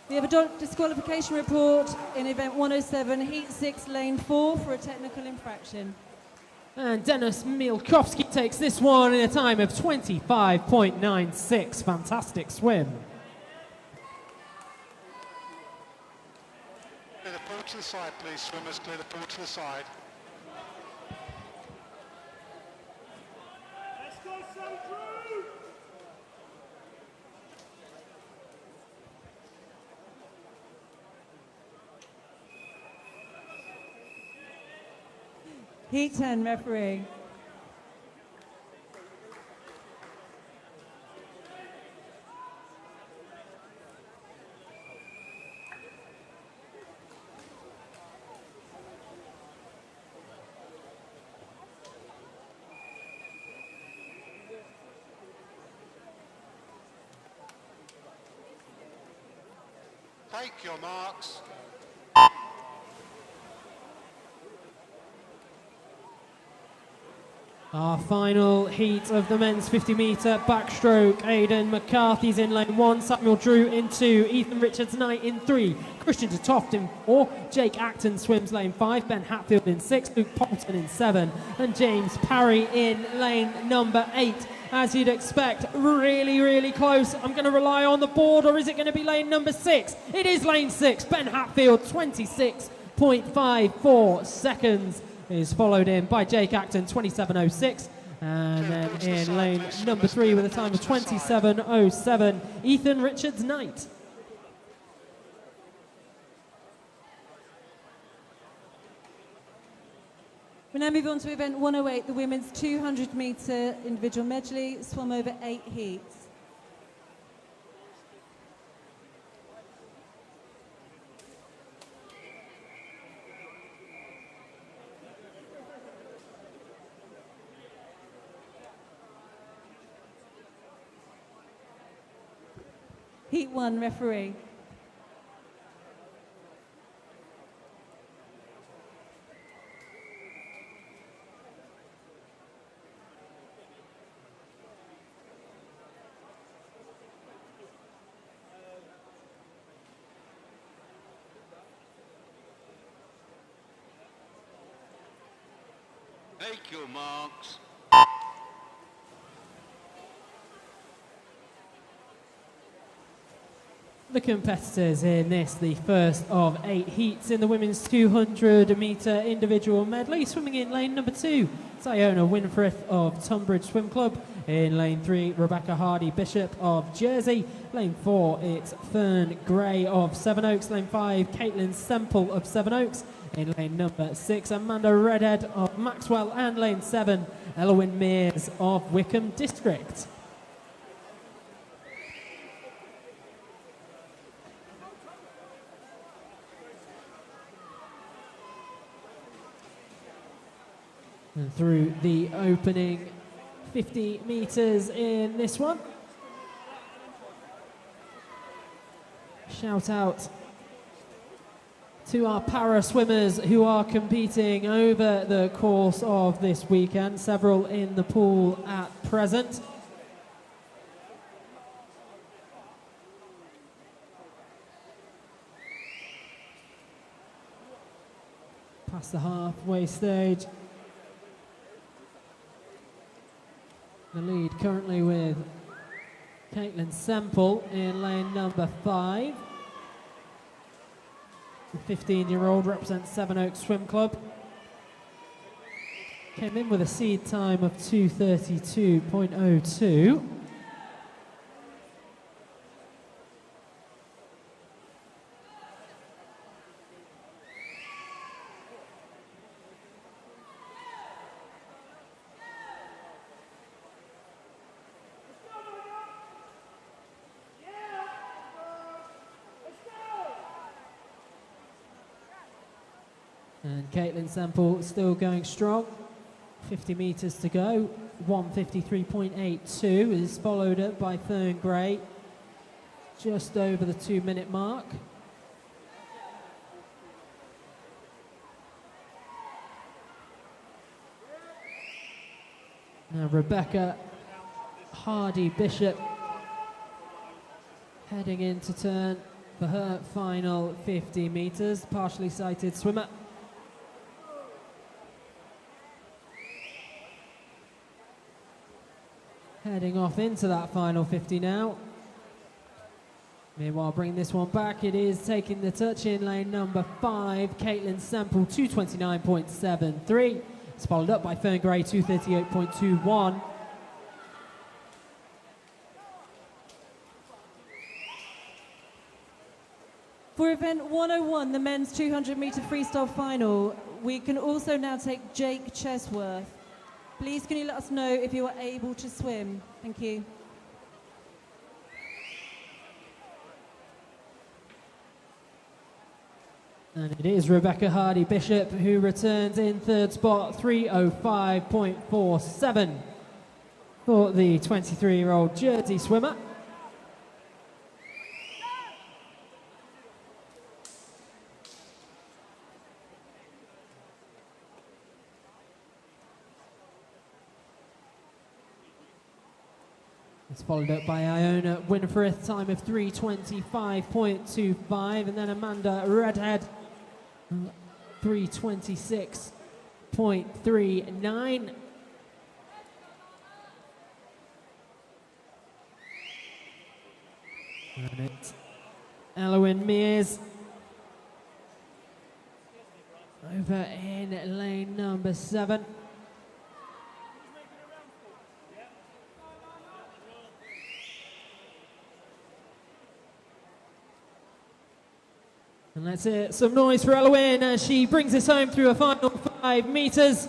We have a disqualification report in event 107, heat 6, lane 4 for a technical infraction. And Dennis Mielkowski takes this one in a time of 25.96. Fantastic swim. Clear the pool to the side, please, swimmers. Clear the pool to the side. Heat 10, referee. Take your marks. Our final heat of the men's 50-metre backstroke. Aidan McCarthy's in lane 1, Samuel Drew in 2, Ethan Richards-Knight in 3, Christian de Toft in 4, Jake Acton swims lane 5, Ben Hatfield in 6, Luke Poulton in 7, and James Parry in lane number 8. As you'd expect, really, really close. I'm going to rely on the board, or is it going to be lane number 6? It is lane 6. Ben Hatfield, 26.54 seconds. Is followed in by Jake Acton, 27.06. And then in lane number 3 with a time of 27.07, Ethan Richards-Knight. We now move on to event 108, the women's 200-metre individual medley, swum over 8 heats. Heat 1, referee. Take your marks. The competitors in this, the first of 8 heats in the women's 200-metre individual medley. Swimming in lane number 2, Siona Winfrith of Tunbridge Swim Club. In lane 3, Rebecca Hardy-Bishop of Jersey. Lane 4, it's Fern Gray of Sevenoaks. Lane 5, Caitlin Semple of Sevenoaks. In lane number 6, Amanda Redhead of Maxwell. And lane 7, Elwyn Mears of Wickham District. And through the opening 50 metres in this one. Shout out to our para swimmers who are competing over the course of this weekend, several in the pool at present. Past the halfway stage. The lead currently with Caitlin Semple in lane number 5. The 15-year-old represents Sevenoaks Swim Club. Came in with a seed time of 2:32.02. And Caitlin Semple still going strong. 50 metres to go. 1:53.82 is followed up by Fern Gray. Just over the 2-minute mark. Now Rebecca Hardy-Bishop heading into turn for her final 50 metres. Partially sighted swimmer. Heading off into that final 50 now. Meanwhile, bringing this one back, it is taking the touch in lane number 5. Caitlin Semple, 2:29.73. It's followed up by Fern Gray, 2:38.21. For event 101, the men's 200-metre freestyle final, we can also now take Jake Chesworth. Please can you let us know if you are able to swim? Thank you. And it is Rebecca Hardy-Bishop who returns in third spot, 3:05.47 for the 23-year-old Jersey swimmer. It's followed up by Iona Winifred, time of 3:25.25, and then Amanda Redhead, 3:26.39. And it's Elowen Mears over in lane number 7. And let's hear some noise for Elowen as she brings us home through a final 5 meters.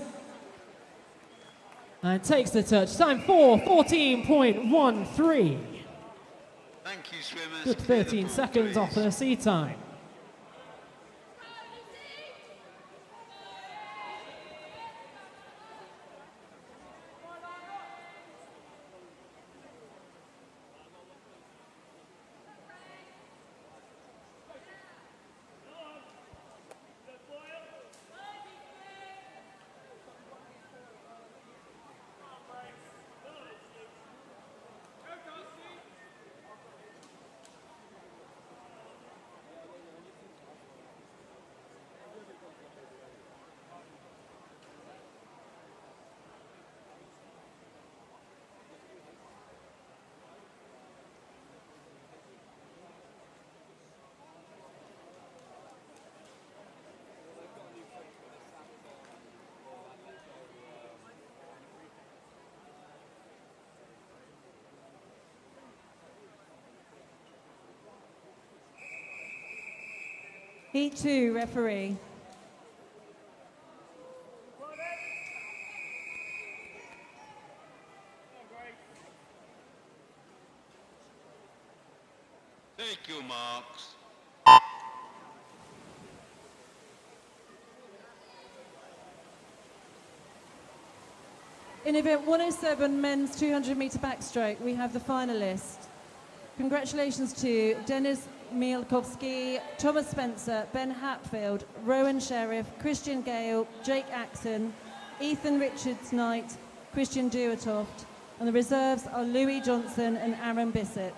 And takes the touch. Time 4:14.13. Thank you, swimmers. Good 13 seconds off her sea time. Heat 2, referee. Take your marks. In event 107 men's 200 metre backstroke, we have the finalists. Congratulations to Denis Mielkowski, Thomas Spencer, Ben Hatfield, Rowan Sheriff, Christian Gale, Jake Axon, Ethan Richards-Knight, Christian Duatoft, and the reserves are Louis Johnson and Aaron Bissett.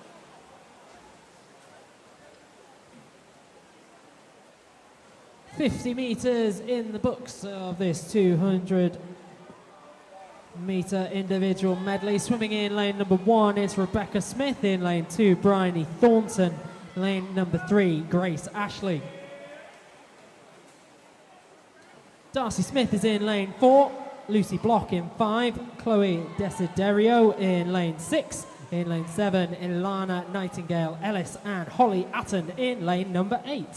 .50 metres in the books of this 200 metre individual medley. Swimming in lane number 1 is Rebecca Smith. In lane 2, Bryony Thornton. Lane number 3, Grace Ashley. Darcy Smith is in lane 4. Lucy Block in 5. Chloe Desiderio in lane 6. In lane 7, Ilana Nightingale Ellis and Holly Atton in lane number 8.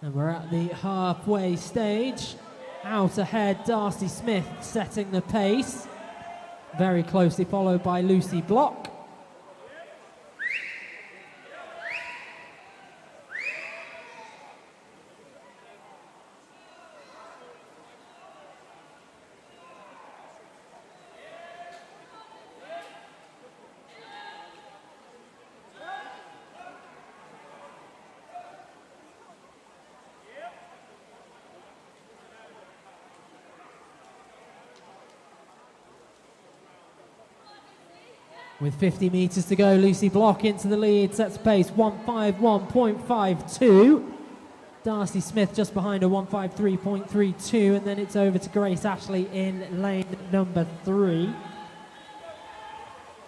And we're at the halfway stage. Out ahead, Darcy Smith setting the pace. Very closely followed by Lucy Block. With 50 metres to go, Lucy Block into the lead, sets pace 151.52. Darcy Smith just behind her, 153.32, and then it's over to Grace Ashley in lane number 3.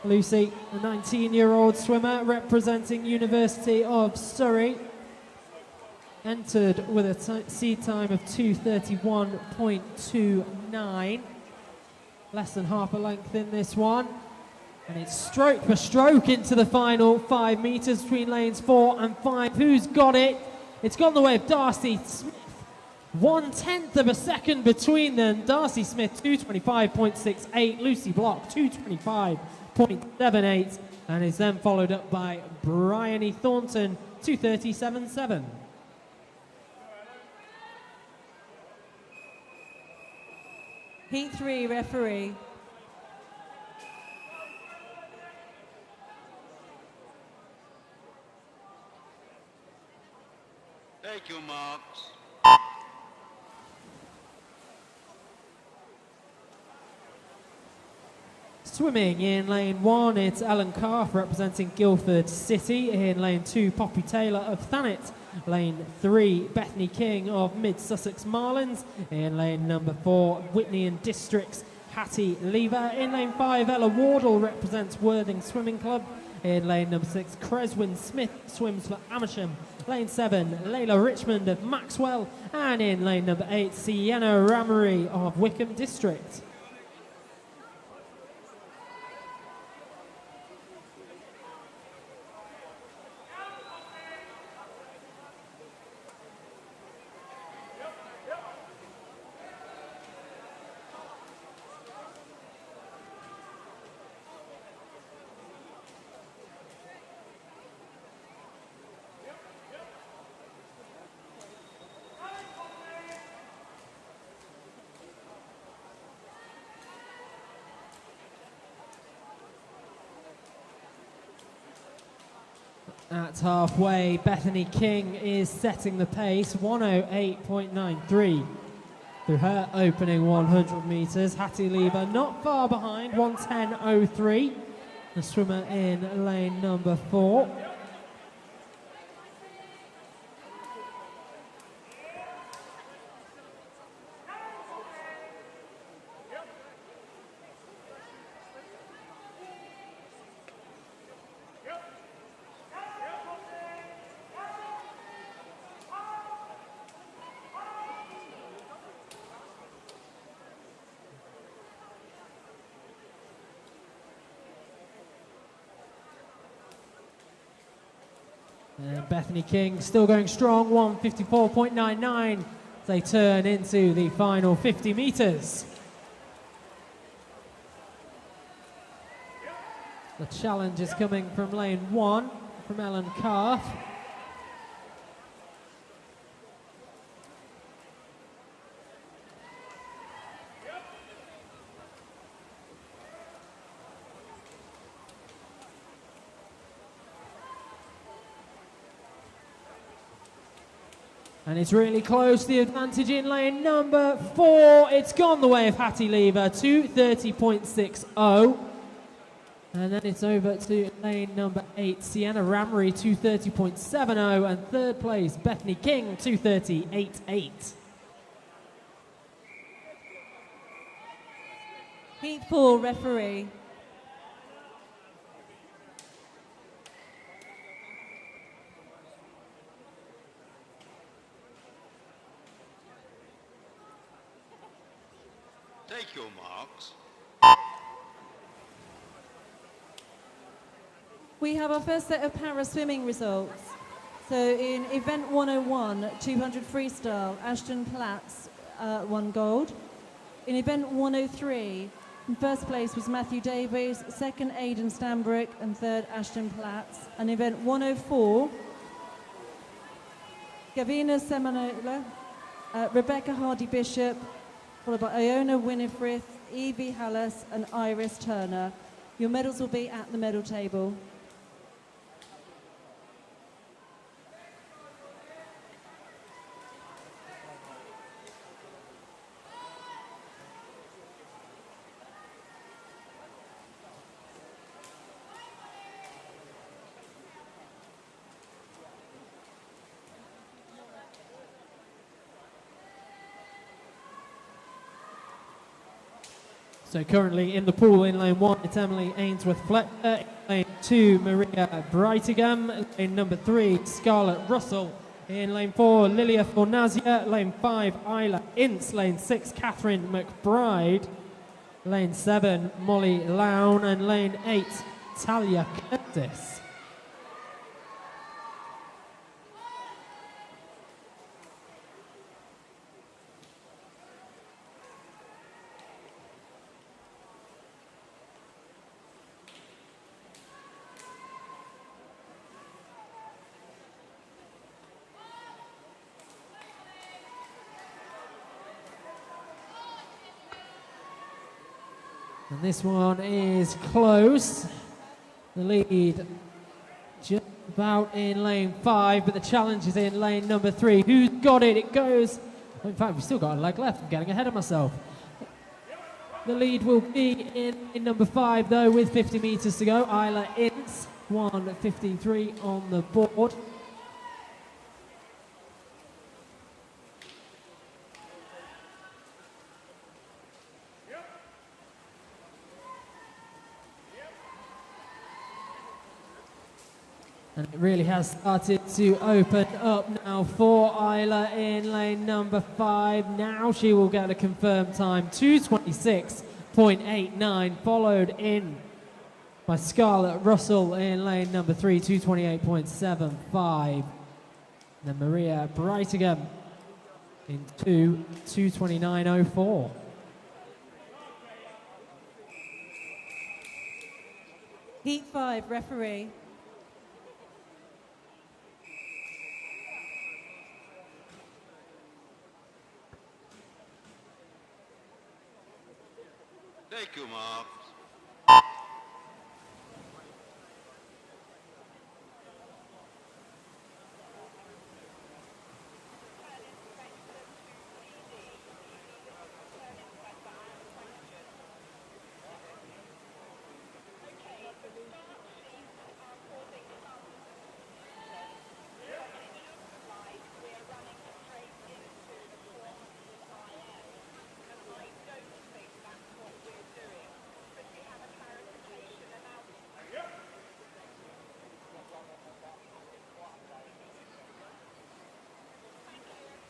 Lucy, a 19-year-old swimmer representing University of Surrey, entered with a sea time of 2:31.29. Less than half a length in this one. And it's stroke for stroke into the final 5 metres between lanes 4 and 5. Who's got it? It's gone the way of Darcy Smith. 1/10 of a second between them. Darcy Smith, 2:25.68. Lucy Block, 2:25.78. And is then followed up by Bryony Thornton, 2:37.7. Heat 3, referee. Take your marks. Swimming in lane 1, it's Ellen Carf representing Guildford City. In lane 2, Poppy Taylor of Thanet. Lane 3, Bethany King of Mid Sussex Marlins. In lane number 4, Whitney and Districts, Hattie Lever. In lane 5, Ella Wardle represents Worthing Swimming Club. In lane number 6, Creswyn Smith swims for Amersham. Lane 7, Layla Richmond of Maxwell. And in lane number 8, Sienna Ramery of Wickham District. At halfway, Bethany King is setting the pace, 108.93 through her opening 100 metres. Hattie Lever not far behind, 110.03. The swimmer in lane number 4. And Bethany King still going strong, 154.99 as they turn into the final 50 metres. The challenge is coming from lane 1 from Ellen Carf. And it's really close, the advantage in lane number 4. It's gone the way of Hattie Lever, 2:30.60. And then it's over to lane number 8, Sienna Ramery, 2:30.70. And third place, Bethany King, 2:30.88. Heat 4 referee. Take your marks. We have our first set of para swimming results. So in event 101, 200 freestyle, Ashton Platts won gold. In event 103, in first place was Matthew Davies, second Aidan Stanbrook, and third Ashton Platts. And event 104, Gavina Semanola, Rebecca Hardy-Bishop, followed by Iona Winifrith, Evie Hallis, and Iris Turner. Your medals will be at the medal table. So currently in the pool in lane 1, it's Emily Ainsworth-Fletcher. In lane 2, Maria Brightigam. Lane number 3, Scarlett Russell. In lane 4, Lilia Fornazia. Lane 5, Isla Ince. Lane 6, Catherine McBride. Lane 7, Molly Lown. And lane 8, Talia Curtis. And this one is close. The lead just about in lane 5, but the challenge is in lane number 3. Who's got it? It goes. In fact, we've still got a leg left. I'm getting ahead of myself. The lead will be in number 5, though, with 50 meters to go. Isla Ince, 1:53 on the board. And it really has started to open up now for Isla in lane number 5. Now she will get a confirmed time, 2:26.89, followed in by Scarlett Russell in lane number 3, 2:28.75. Then Maria Breitigam in 2:29.04. Heat 5, referee. Take your marks.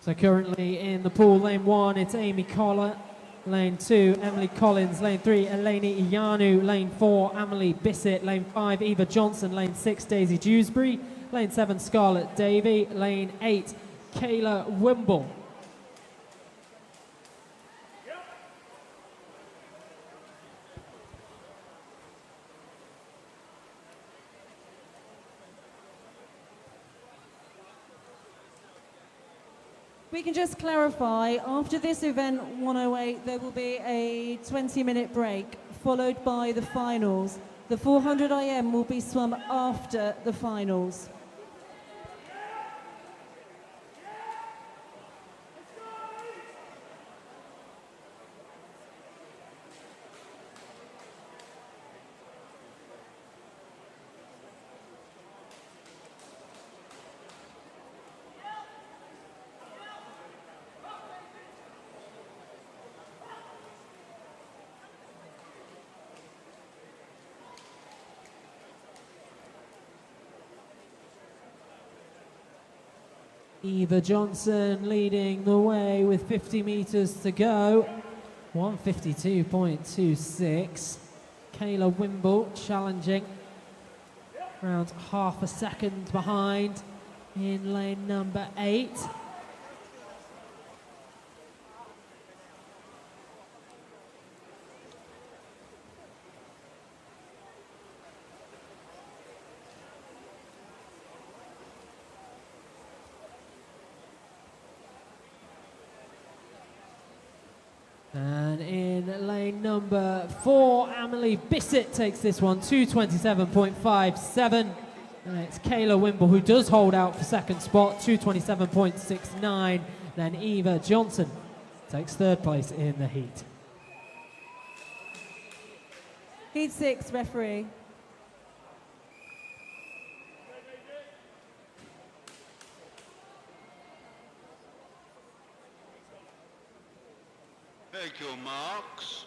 So currently in the pool, lane 1, it's Amy Collar. Lane 2, Emily Collins. Lane 3, Eleni Iyanu. Lane 4, Amelie Bissett. Lane 5, Eva Johnson. Lane 6, Daisy Dewsbury. Lane 7, Scarlett Davey. Lane 8, Kayla Wimble. We can just clarify, after this event 108, there will be a 20-minute break, followed by the finals. The 400 IM will be swum after the finals. Eva Johnson leading the way with 50 meters to go. 1:52.26. Kayla Wimble challenging. Around half a second behind in lane number 8. And in lane number 4, Amelie Bissett takes this one, 2:27.57. And it's Kayla Wimble who does hold out for second spot, 2:27.69. Then Eva Johnson takes third place in the heat. Heat 6, referee. Take your marks.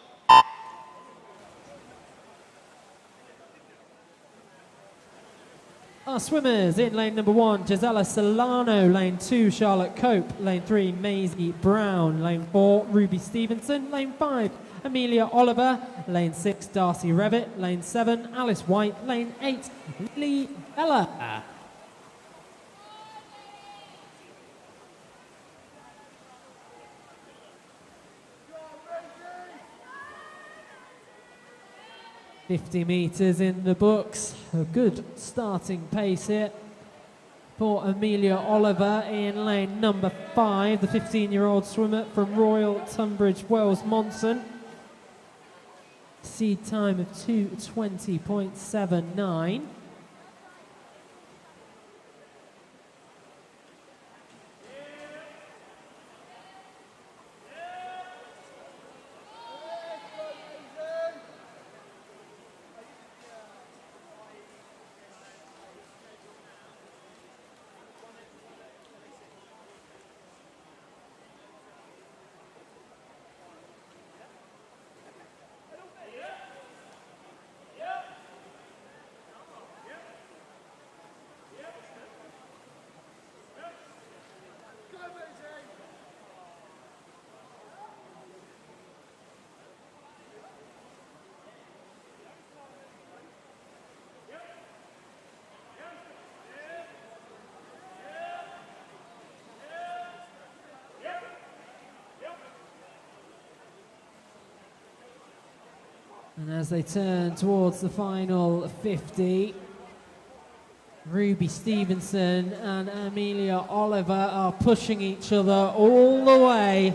Our swimmers in lane number 1, Gisela Solano. Lane 2, Charlotte Cope. Lane 3, Maisie Brown. Lane 4, Ruby Stevenson. Lane 5, Amelia Oliver. Lane 6, Darcy Revitt. Lane 7, Alice White. Lane 8, Lily Bella. 50 metres in the books. A good starting pace here for Amelia Oliver in lane number 5, the 15-year-old swimmer from Royal Tunbridge Wells Monson. Seed time of 2:20.79. And as they turn towards the final 50, Ruby Stevenson and Amelia Oliver are pushing each other all the way,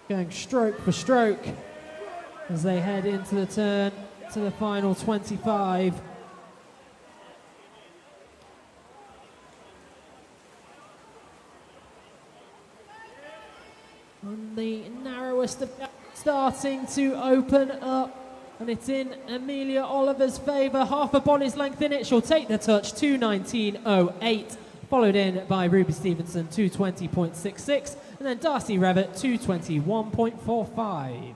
going stroke for stroke as they head into the turn to the final 25. On the narrowest of gaps starting to open up, and it's in Amelia Oliver's favour. Half a body's length in it. She'll take the touch, 2:19.08, followed in by Ruby Stevenson, 2:20.66, and then Darcy Revett, 2:21.45.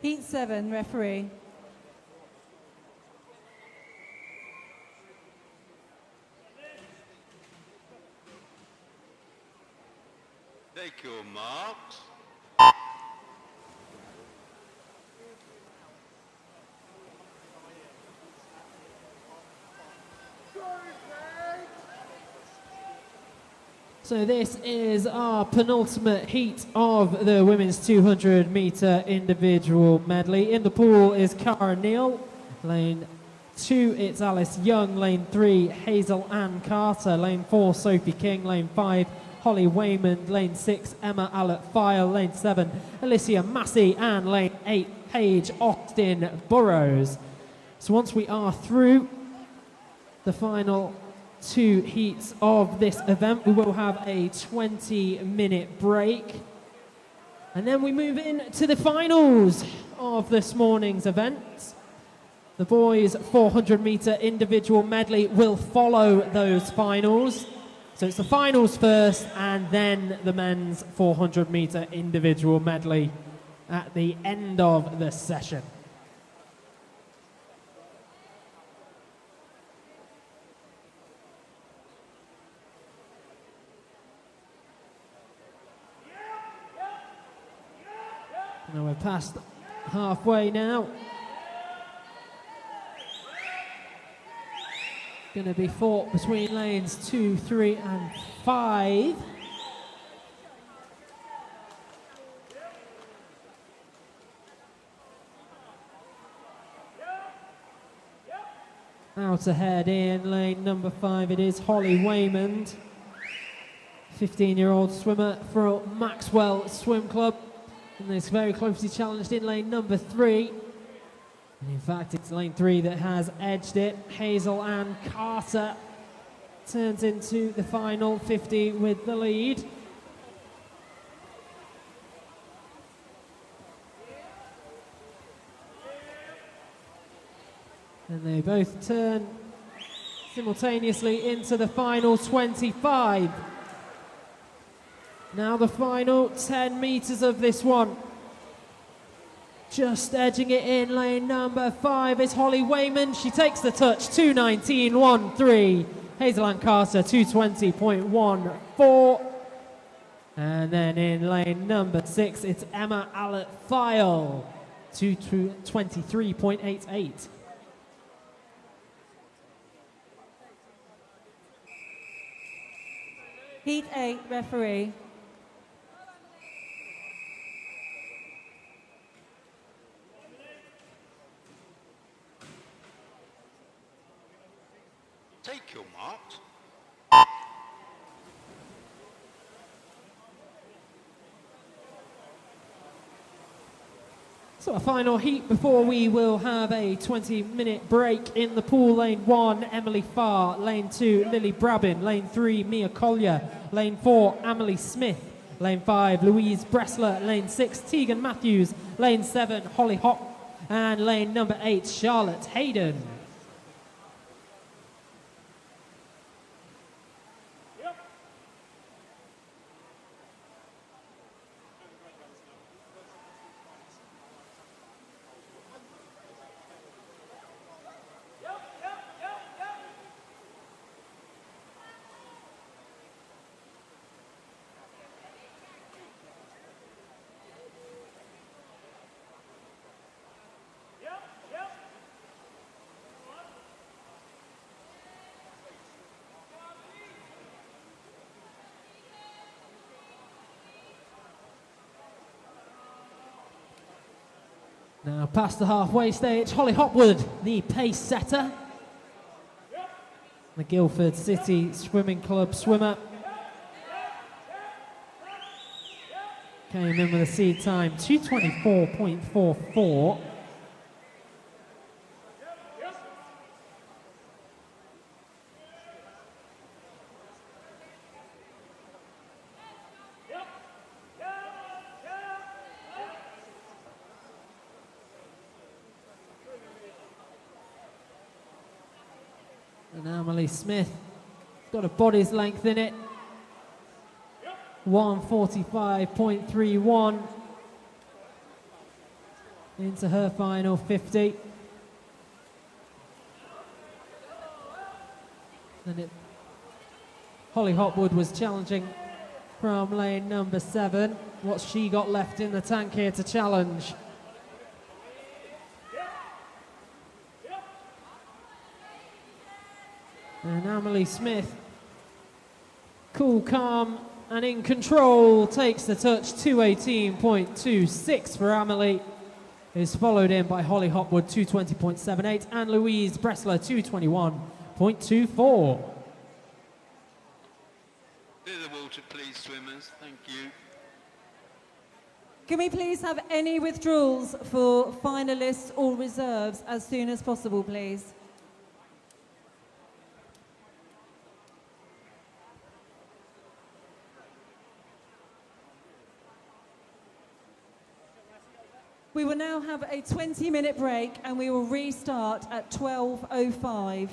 Heat 7, referee. Take your marks. So this is our penultimate heat of the women's 200 metre individual medley. In the pool is Cara Neal. Lane 2, it's Alice Young. Lane 3, Hazel Ann Carter. Lane 4, Sophie King. Lane 5, Holly Wayman. Lane 6, Emma Allett-File. Lane 7, Alicia Massey. And lane 8, Paige Austin Burrows. So once we are through the final 2 heats of this event, we will have a 20-minute break, and then we move into the finals of this morning's event. The boys 400 metre individual medley will follow those finals, so it's the finals first and then the men's 400 metre individual medley at the end of the session. Now we're past halfway now. Going to be fought between lanes 2, 3 and 5. Out ahead in lane number 5, it is Holly Waymond, 15-year-old swimmer for Maxwell Swim Club. And it's very closely challenged in lane number 3. And in fact, it's lane 3 that has edged it. Hazel Ann Carter turns into the final 50 with the lead. And they both turn simultaneously into the final 25. Now the final 10 metres of this one. Just edging it in lane number 5 is Holly Wayman. She takes the touch, 2:19.13. Hazel Ann Carter, 2:20.14. And then in lane number 6, it's Emma Allett-File, 2:23.88. Heat 8, referee. Take your marks. So a final heat before we will have a 20-minute break. In the pool, lane 1, Emily Farr. Lane 2, Lily Brabin. Lane 3, Mia Collier. Lane 4, Emily Smith. Lane 5, Louise Bressler. Lane 6, Tegan Matthews. Lane 7, Holly Hock. And lane number 8, Charlotte Hayden. Now past the halfway stage, Holly Hopwood, the pace setter. The Guildford City Swimming Club swimmer. Came in with a seed time, 2:24.44. And Emily Smith got a body's length in it. 1:45.31 into her final 50. And Holly Hopwood was challenging from lane number 7. What's she got left in the tank here to challenge? And Emily Smith, cool, calm, and in control, takes the touch. 2:18.26 for Emily, is followed in by Holly Hopwood, 2:20.78, and Louise Bressler, 2:21.24. Clear the water, please, swimmers. Thank you. Can we please have any withdrawals for finalists or reserves as soon as possible, please? We will now have a 20-minute break and we will restart at 12:05.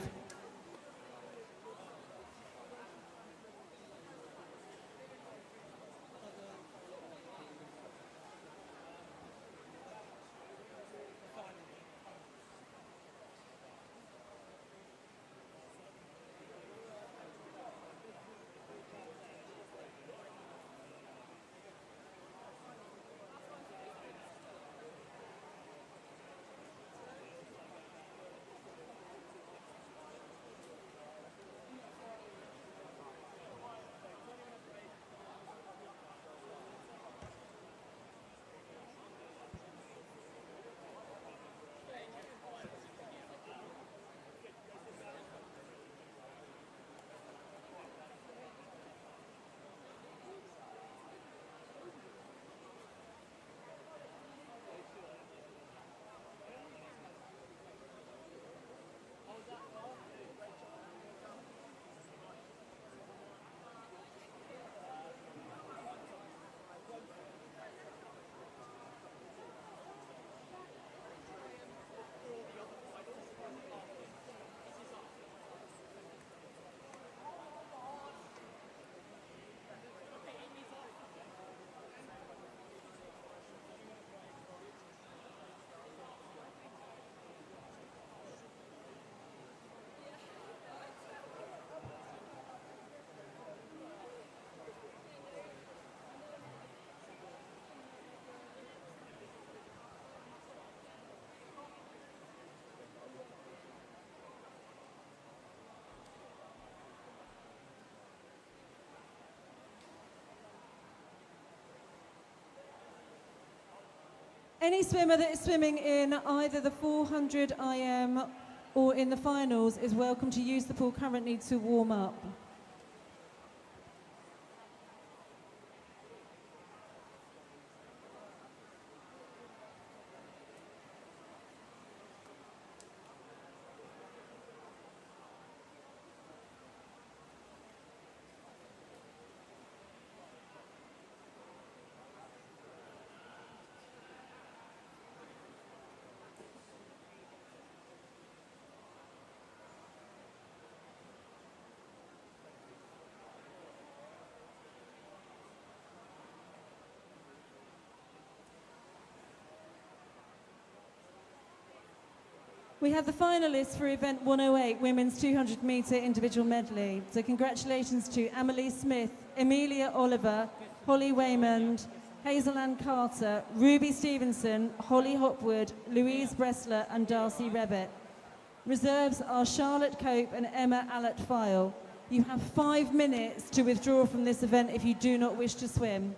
Any swimmer that is swimming in either the 400 IM or in the finals is welcome to use the pool currently to warm up. We have the finalists for event 108, Women's 200 metre individual medley. So congratulations to Emily Smith, Amelia Oliver, Holly Waymond, Hazel Ann Carter, Ruby Stevenson, Holly Hopwood, Louise Bressler and Darcy Rebbett. Reserves are Charlotte Cope and Emma Allett-File. You have 5 minutes to withdraw from this event if you do not wish to swim.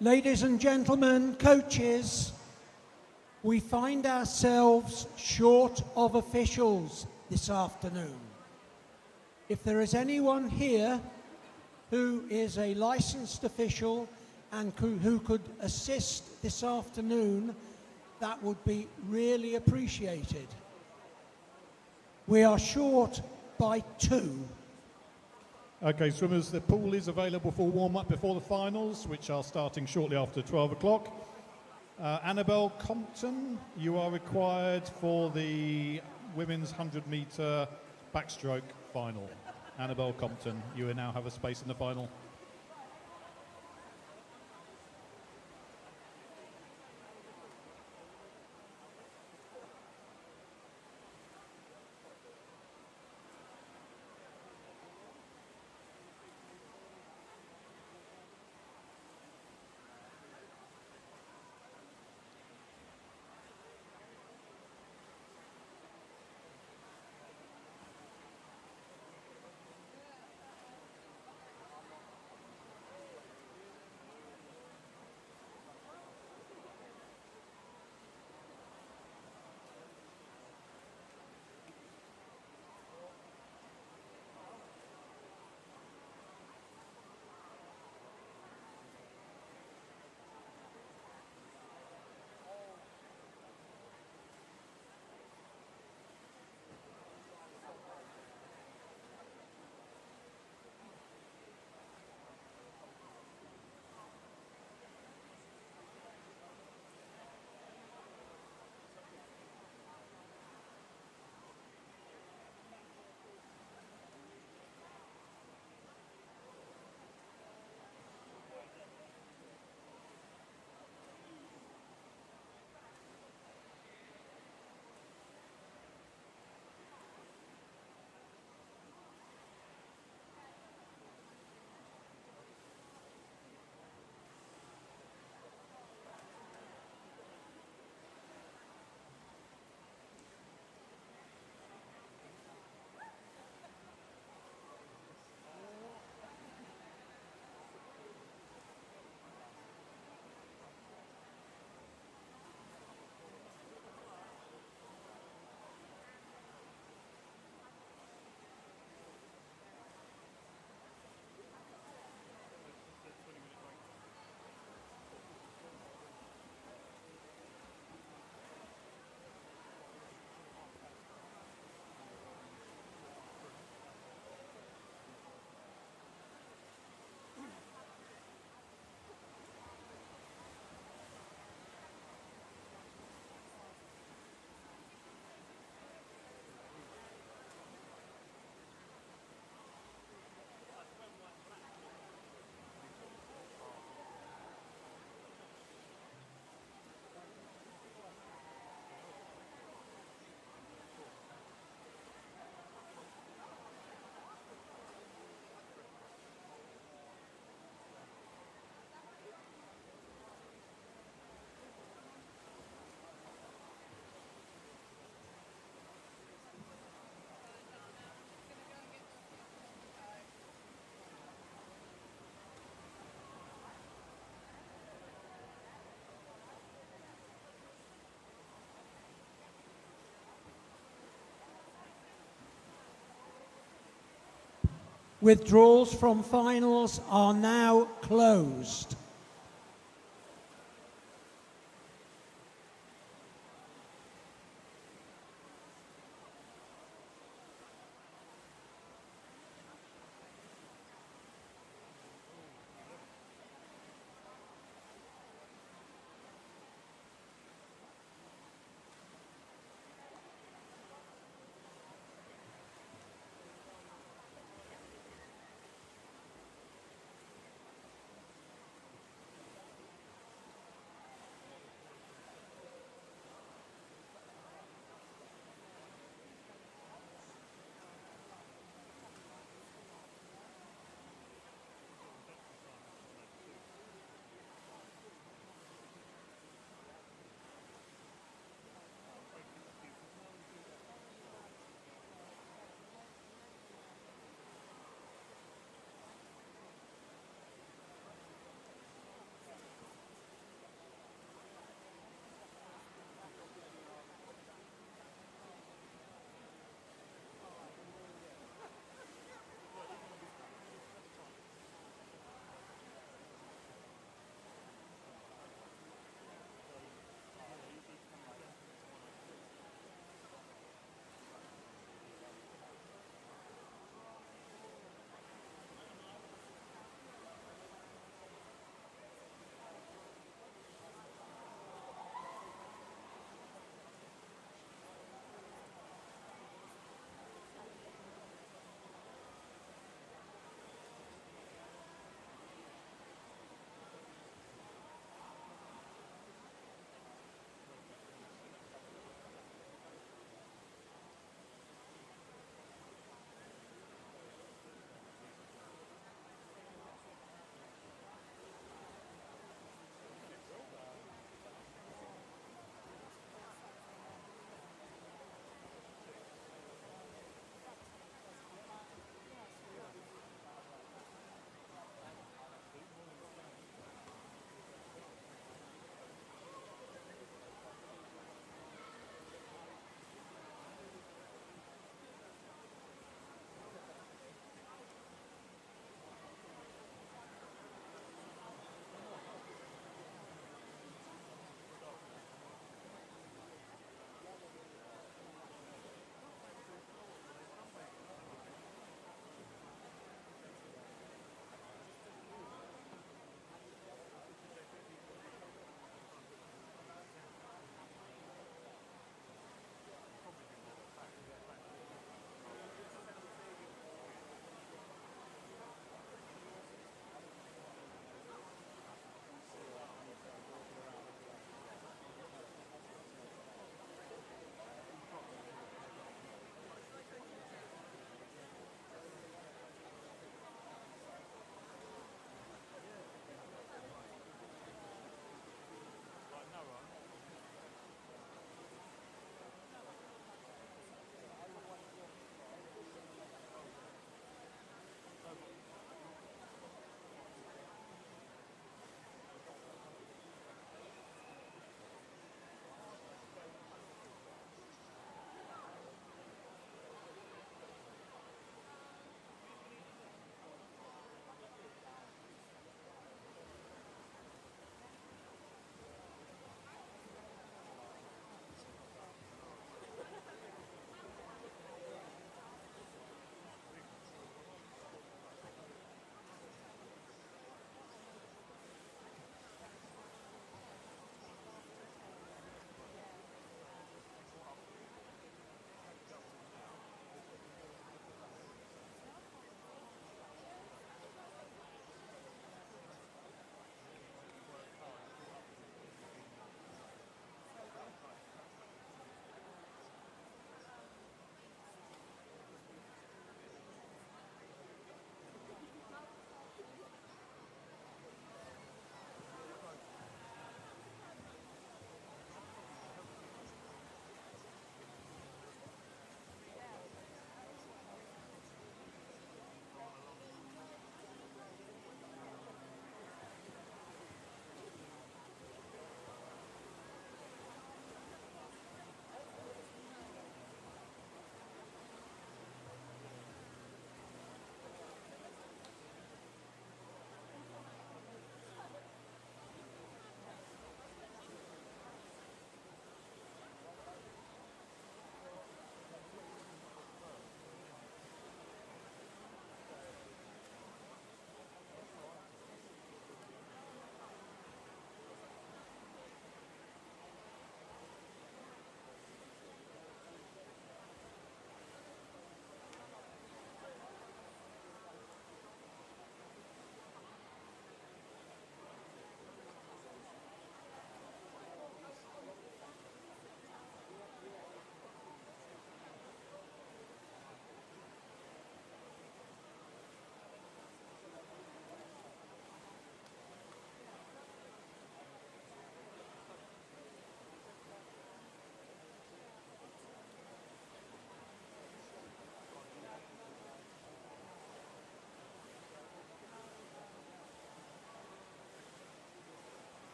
Ladies and gentlemen, coaches, we find ourselves short of officials this afternoon. If there is anyone here who is a licensed official and who could assist this afternoon, that would be really appreciated. We are short by 2. Okay, swimmers, the pool is available for warm-up before the finals, which are starting shortly after 12 o'clock. Annabelle Compton, you are required for the women's 100-metre backstroke final. Annabelle Compton, you will now have a space in the final. Withdrawals from finals are now closed.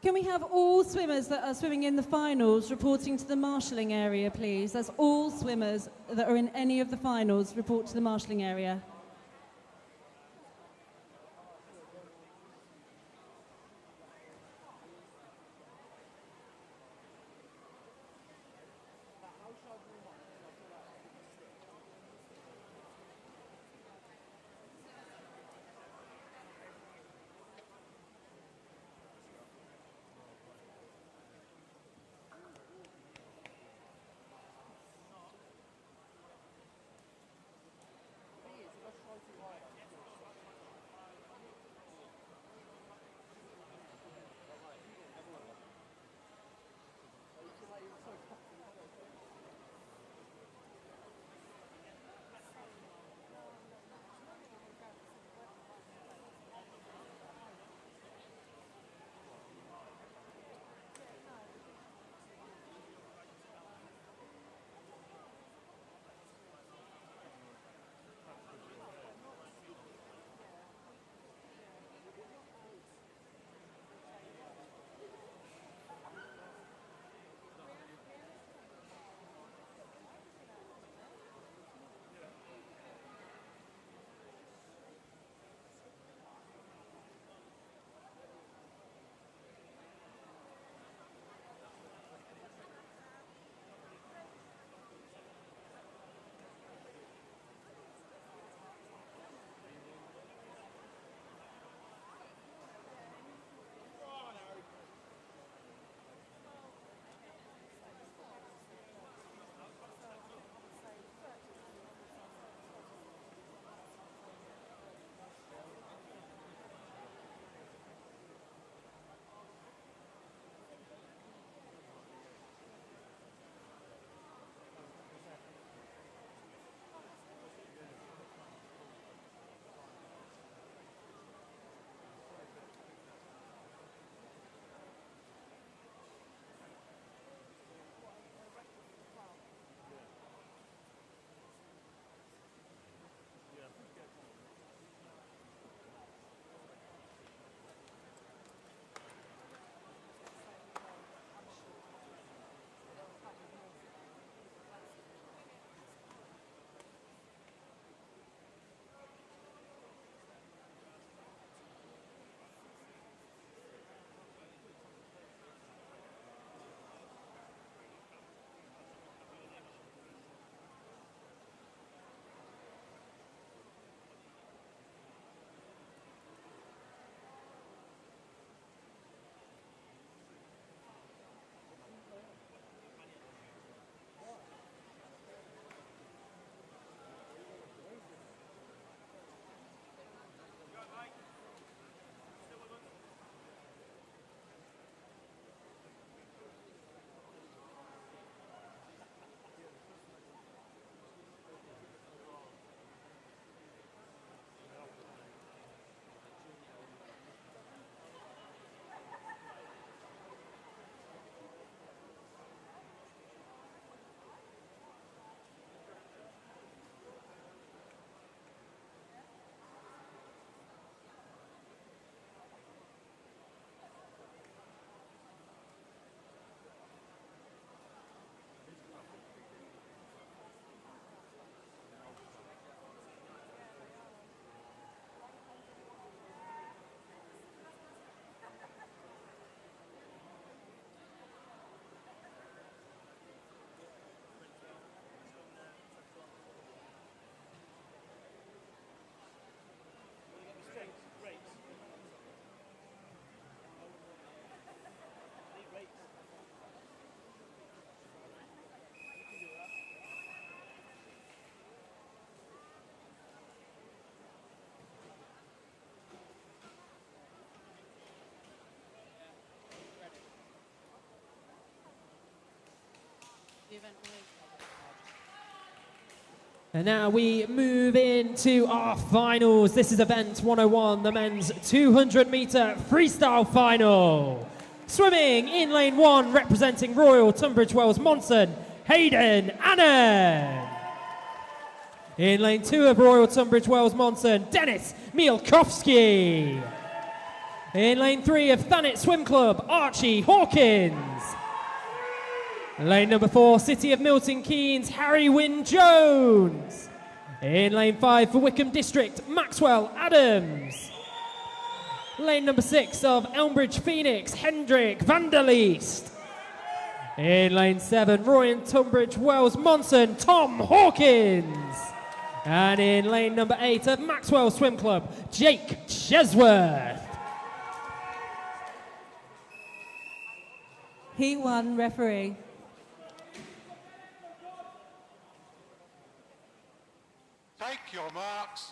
Can we have all swimmers that are swimming in the finals reporting to the marshalling area, please? That's all swimmers that are in any of the finals report to the marshalling area. And now we move into our finals. This is event 101, the men's 200 metre freestyle final. Swimming in lane 1, representing Royal Tunbridge Wells Monson, Hayden Annan. In lane 2 of Royal Tunbridge Wells Monson, Dennis Mielkowski. In lane 3 of Thanet Swim Club, Archie Hawkins. Lane number 4, City of Milton Keynes, Harry Wynne Jones. In lane 5 for Wickham District, Maxwell Adams. Lane number 6 of Elmbridge Phoenix, Hendrik van der Leest. In lane 7, Roy and Tunbridge Wells Monson, Tom Hawkins. And in lane number 8 of Maxwell Swim Club, Jake Chesworth. Heat 1, referee. Take your marks.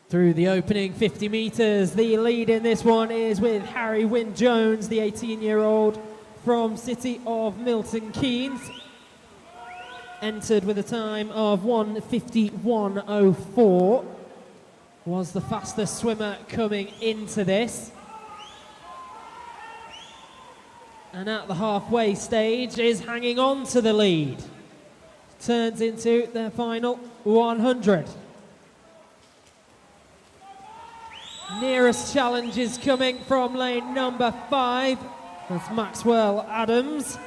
Through the opening 50 metres, the lead in this one is with Harry Wynne Jones, the 18-year-old from City of Milton Keynes. Entered with a time of 1:51.04. Was the fastest swimmer coming into this. And at the halfway stage is hanging on to the lead. Turns into their final 100. Nearest challenge is coming from lane number 5. That's Maxwell Adams.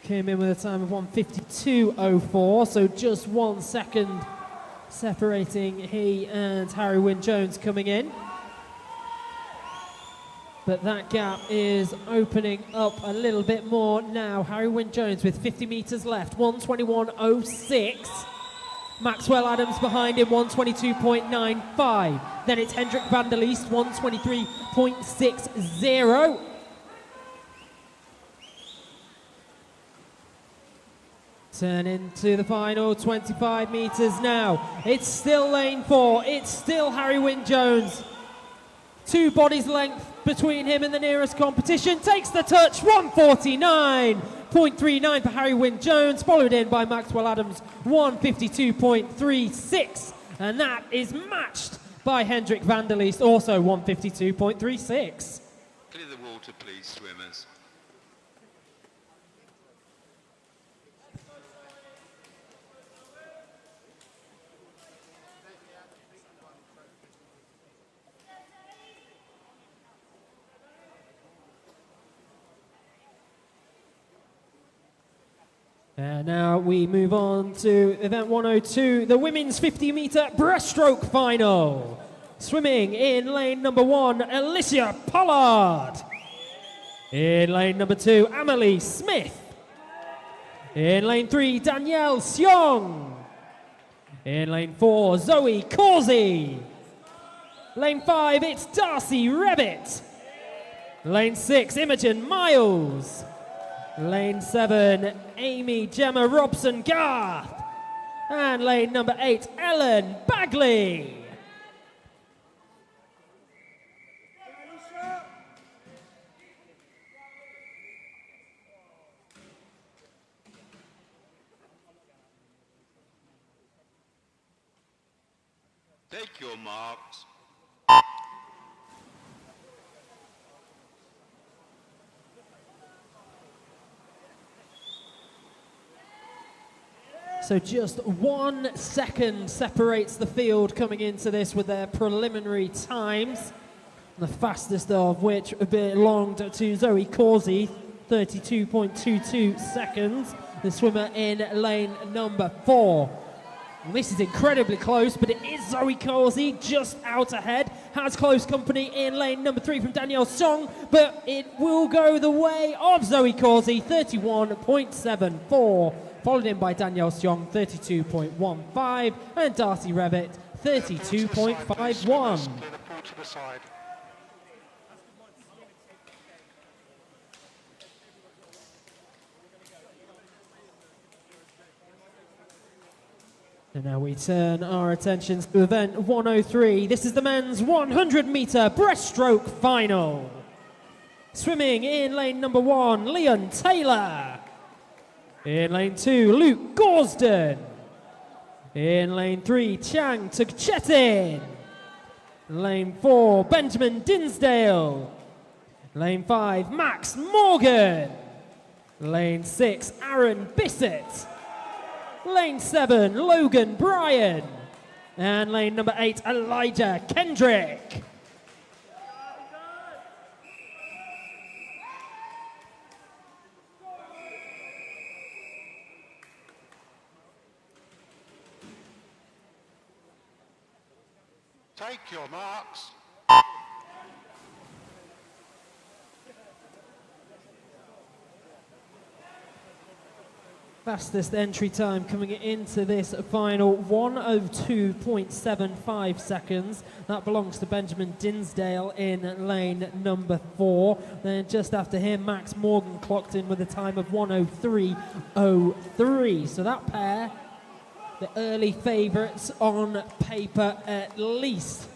Came in with a time of 1:52.04, so just 1 second separating he and Harry Wynne Jones coming in. But that gap is opening up a little bit more now. Harry Wynne Jones with 50 metres left, 1:21.06. Maxwell Adams behind him, 1:22.95. Then it's Hendrik van der Leest, 1:23.60. Turn into the final 25 metres now. It's still lane 4. It's still Harry Wynne Jones. 2 bodies length between him and the nearest competition. Takes the touch, 1:49.39 for Harry Wynne Jones, followed in by Maxwell Adams, 1:52.36. And that is matched by Hendrik van der Leest, also 1:52.36. Clear the water, please, swimmers. And now we move on to event 102, the women's 50-metre breaststroke final. Swimming in lane number 1, Alicia Pollard. In lane number 2, Amelie Smith. In lane 3, Danielle Seong. In lane 4, Zoe Causey. Lane 5, it's Darcy Rebbit. Lane 6, Imogen Miles. Lane 7, Amy Gemma Robson Garth. And lane number 8, Ellen Bagley. Take your marks. So just 1 second separates the field coming into this with their preliminary times, the fastest of which belonged to Zoe Causey, 32.22 seconds, the swimmer in lane number 4. And this is incredibly close, but it is Zoe Causey just out ahead. Has close company in lane number 3 from Danielle Song, but it will go the way of Zoe Causey, 31.74. Followed in by Danielle Seong, 32.15, and Darcy Rebbit, 32.51. Clear the pool to the side. And now we turn our attentions to event 103. This is the men's 100-metre breaststroke final. Swimming in lane number 1, Leon Taylor. In lane 2, Luke Gorsden. In lane 3, Chang Tukchetin. Lane 4, Benjamin Dinsdale. Lane 5, Max Morgan. Lane 6, Aaron Bissett. Lane 7, Logan Bryan. And lane number 8, Elijah Kendrick. Take your marks. Fastest entry time coming into this final, 1:02.75 seconds. That belongs to Benjamin Dinsdale in lane number 4. Then just after him, Max Morgan clocked in with a time of 1:03.03. So that pair, the early favourites on paper at least.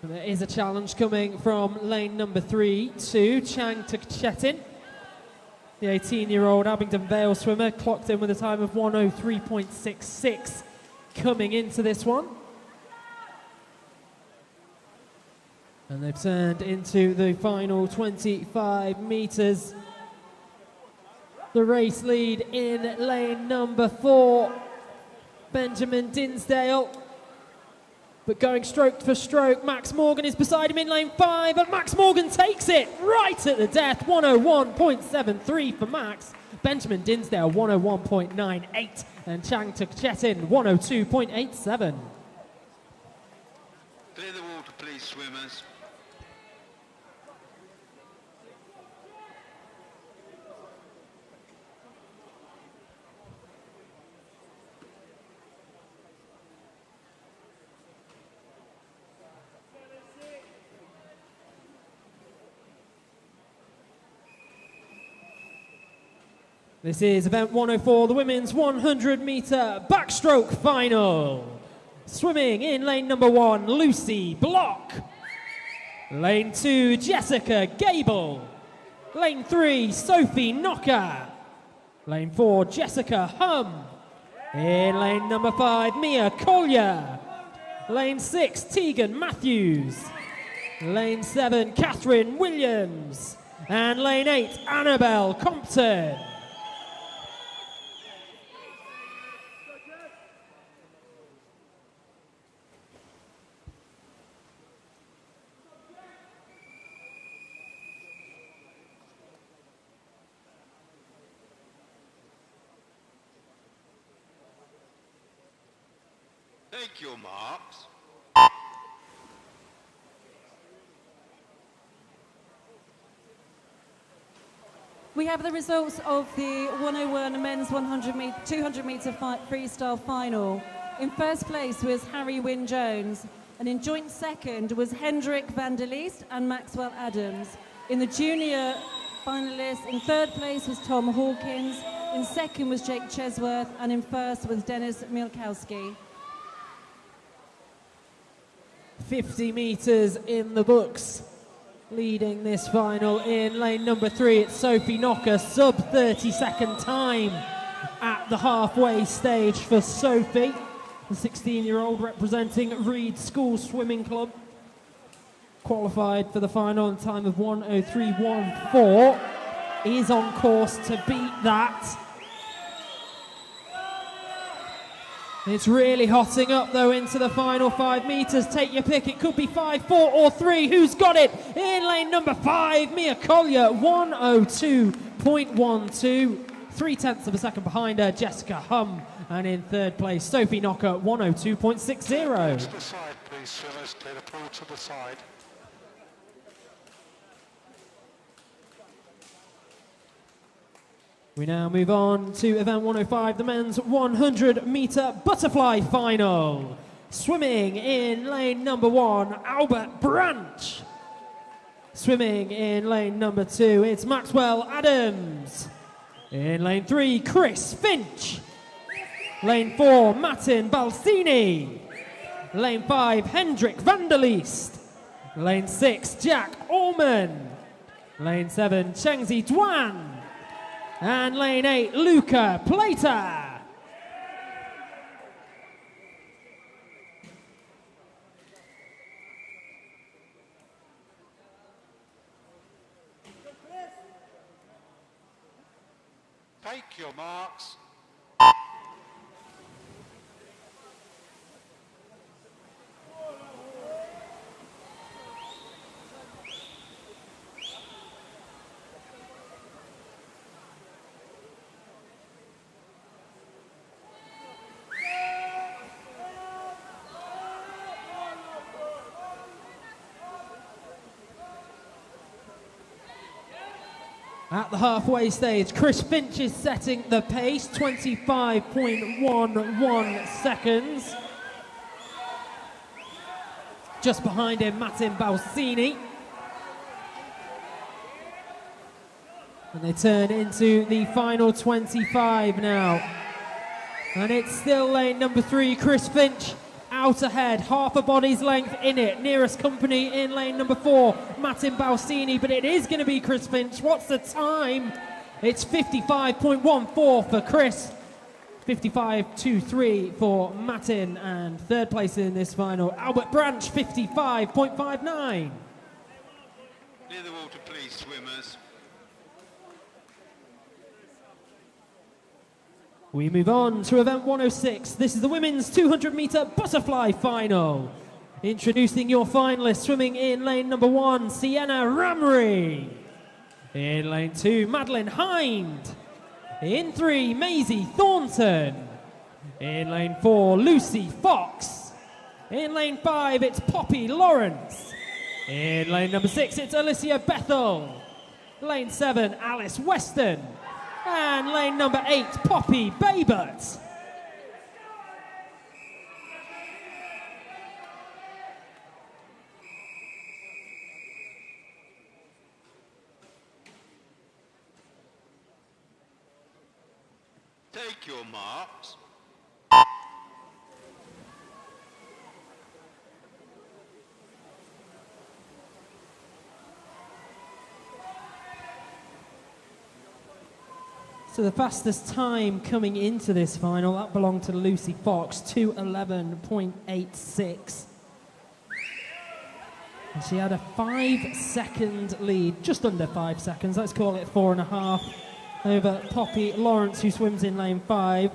And there is a challenge coming from lane number 3 to Chang Tukchetin. The 18-year-old Abingdon Vale swimmer clocked in with a time of 1:03.66 coming into this one. And they've turned into the final 25 metres. The race lead in lane number 4, Benjamin Dinsdale. But going stroke for stroke, Max Morgan is beside him in lane 5, and Max Morgan takes it right at the death. 1:01.73 for Max. Benjamin Dinsdale, 1:01.98, and Chang Tukchetin, 1:02.87. Clear the water, please, swimmers. This is event 104, the women's 100-metre backstroke final. Swimming in lane number 1, Lucy Block. Lane 2, Jessica Gable. Lane 3, Sophie Knocker. Lane 4, Jessica Hum. In lane number 5, Mia Collier. Lane 6, Tegan Matthews. Lane 7, Catherine Williams. And lane 8, Annabelle Compton. Take your marks. We have the results of the 101 men's 200 metre freestyle final. In first place was Harry Wynne Jones, and in joint second was Hendrik van der Leest and Maxwell Adams. In the junior finalists, in third place was Tom Hawkins, in second was Jake Chesworth, and in first was Dennis Mielkowski. 50 metres in the books. Leading this final in lane number 3, it's Sophie Knocker, sub 30-second time at the halfway stage for Sophie, the 16-year-old representing Reed School Swimming Club. Qualified for the final in time of 1:03.14, is on course to beat that. It's really hotting up though into the final 5 metres. Take your pick, it could be 5, 4 or 3. Who's got it? In lane number 5, Mia Collier, 1:02.12. 0.3 of a second behind her, Jessica Hum. And in third place, Sophie Knocker, 1:02.60. To the side, please, swimmers. Clear the pool to the side. We now move on to event 105, the men's 100-metre butterfly final. Swimming in lane number 1, Albert Branch. Swimming in lane number 2, it's Maxwell Adams. In lane 3, Chris Finch. Lane 4, Martin Balsini. Lane 5, Hendrik van der Leest. Lane 6, Jack Allman. Lane 7, Chengzi Duan. And lane 8, Luca Plater. Take your marks. At the halfway stage, Chris Finch is setting the pace, 25.11 seconds. Just behind him, Martin Balsini. And they turn into the final 25 now. And it's still lane number 3, Chris Finch. Out ahead, half a body's length in it. Nearest company in lane number 4, Martin Balsini, but it is going to be Chris Finch. What's the time? It's 55.14 for Chris, 55.23 for Martin, and third place in this final, Albert Branch, 55.59. Near the water, please, swimmers. We move on to event 106. This is the women's 200-meter butterfly final. Introducing your finalists, swimming in lane number 1, Sienna Ramry. In lane 2, Madeline Hind. In 3, Maisie Thornton. In lane 4, Lucy Fox. In lane 5, it's Poppy Lawrence. In lane number 6, it's Alicia Bethel. Lane 7, Alice Weston. And lane number 8, Poppy Babert. Take your marks. So the fastest time coming into this final, that belonged to Lucy Fox, 2:11.86. And she had a 5-second lead, just under 5 seconds, let's call it 4.5, over Poppy Lawrence, who swims in lane 5.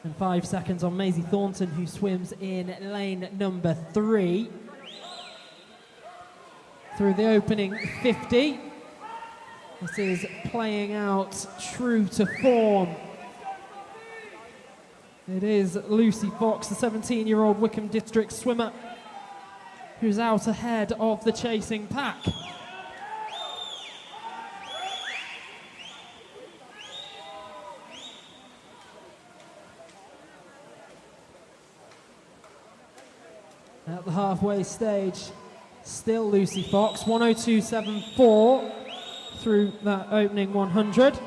And 5 seconds on Maisie Thornton, who swims in lane number 3. Through the opening 50. This is playing out true to form. It is Lucy Fox, the 17-year-old Wickham District swimmer, who's out ahead of the chasing pack. At the halfway stage, still Lucy Fox, 1:02.74 through that opening 100.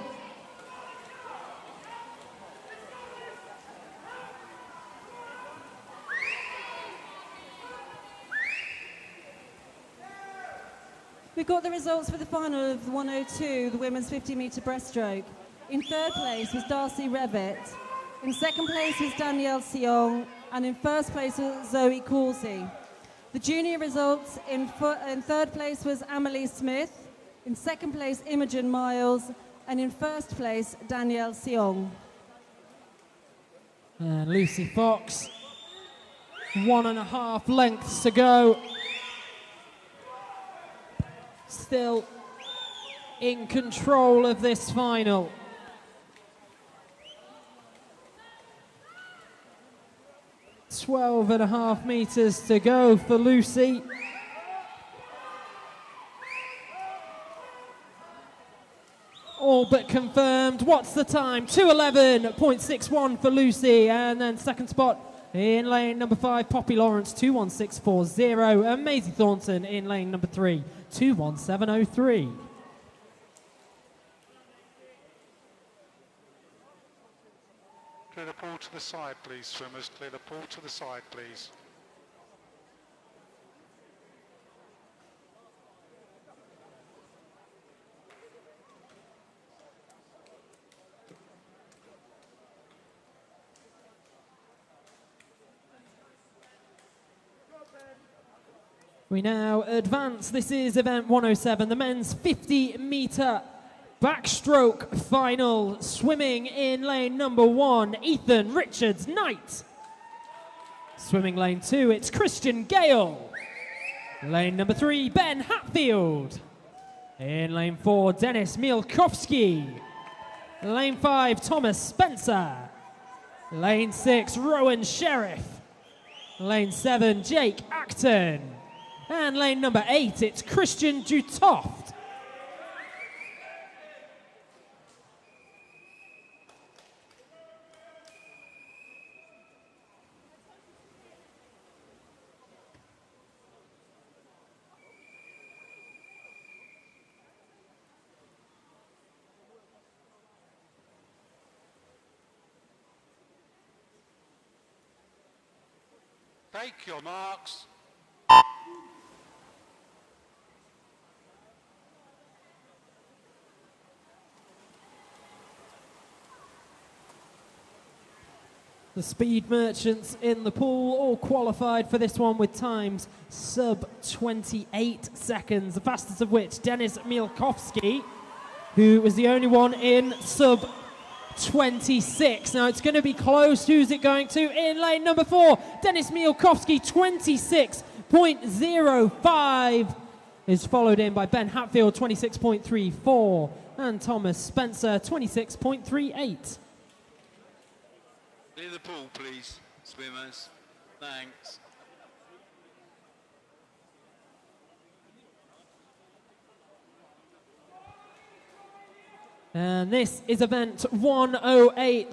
We've got the results for the final of the 102, the women's 50-metre breaststroke. In third place was Darcy Revitt. In second place was Danielle Siong. And in first place was Zoe Causey. The junior results, in third place was Amelie Smith. In second place, Imogen Miles. And in first place, Danielle Siong. And Lucy Fox, 1.5 lengths to go. Still in control of this final. .12.5 meters to go for Lucy. All but confirmed. What's the time? 2:11.61 for Lucy. And then second spot in lane number 5, Poppy Lawrence, 2:16.40. And Maisie Thornton in lane number 3, 2:17.03. Clear the pool to the side, please, swimmers. Clear the pool to the side, please. We now advance. This is event 107, the men's 50-meter backstroke final. Swimming in lane number 1, Ethan Richards Knight. Swimming lane 2, it's Christian Gale. Lane number 3, Ben Hatfield. In lane 4, Dennis Mielkowski. Lane 5, Thomas Spencer. Lane 6, Rowan Sheriff. Lane 7, Jake Acton. And lane number 8, it's Christian Dutoft. Take your marks. The speed merchants in the pool all qualified for this one with times sub 28 seconds, the fastest of which Dennis Mielkowski, who was the only one in sub 26. Now it's going to be close. Who's it going to? In lane number 4, Dennis Mielkowski, 26.05 is followed in by Ben Hatfield, 26.34, and Thomas Spencer, 26.38. Clear the pool, please, swimmers. Thanks. And this is event 108.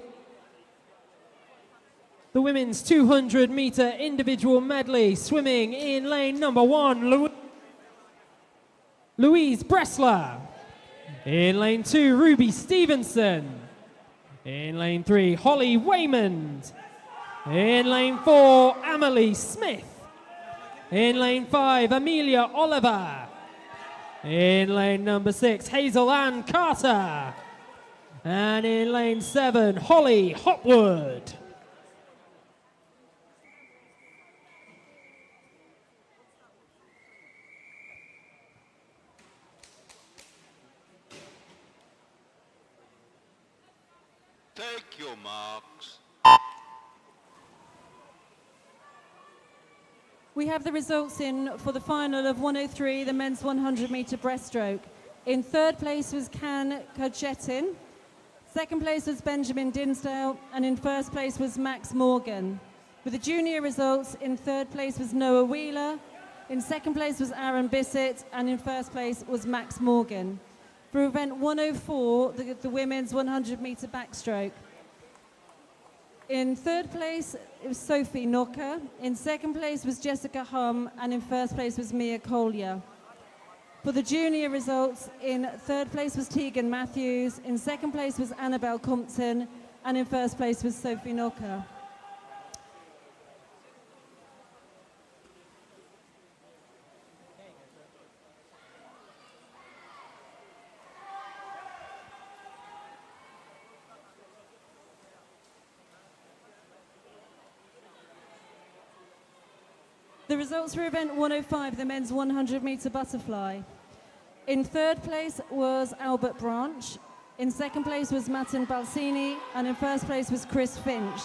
The women's 200-meter individual medley. Swimming in lane number 1, Louise Bressler. In lane 2, Ruby Stevenson. In lane 3, Holly Waymond. In lane 4, Amelie Smith. In lane 5, Amelia Oliver. In lane number 6, Hazel Ann Carter. And in lane 7, Holly Hopwood. Take your marks. We have the results in for the final of 103, the men's 100-meter breaststroke. In third place was Can Kochetin. Second place was Benjamin Dinsdale, and in first place was Max Morgan. With the junior results, in third place was Noah Wheeler, in second place was Aaron Bissett, and in first place was Max Morgan. For event 104, the women's 100-meter backstroke. In third place, it was Sophie Knocker. In second place was Jessica Hum, and in first place was Mia Collier. For the junior results, in third place was Tegan Matthews, in second place was Annabelle Compton, and in first place was Sophie Knocker. The results for event 105, the men's 100-meter butterfly. In third place was Albert Branch. In second place was Matten Balsini, and in first place was Chris Finch.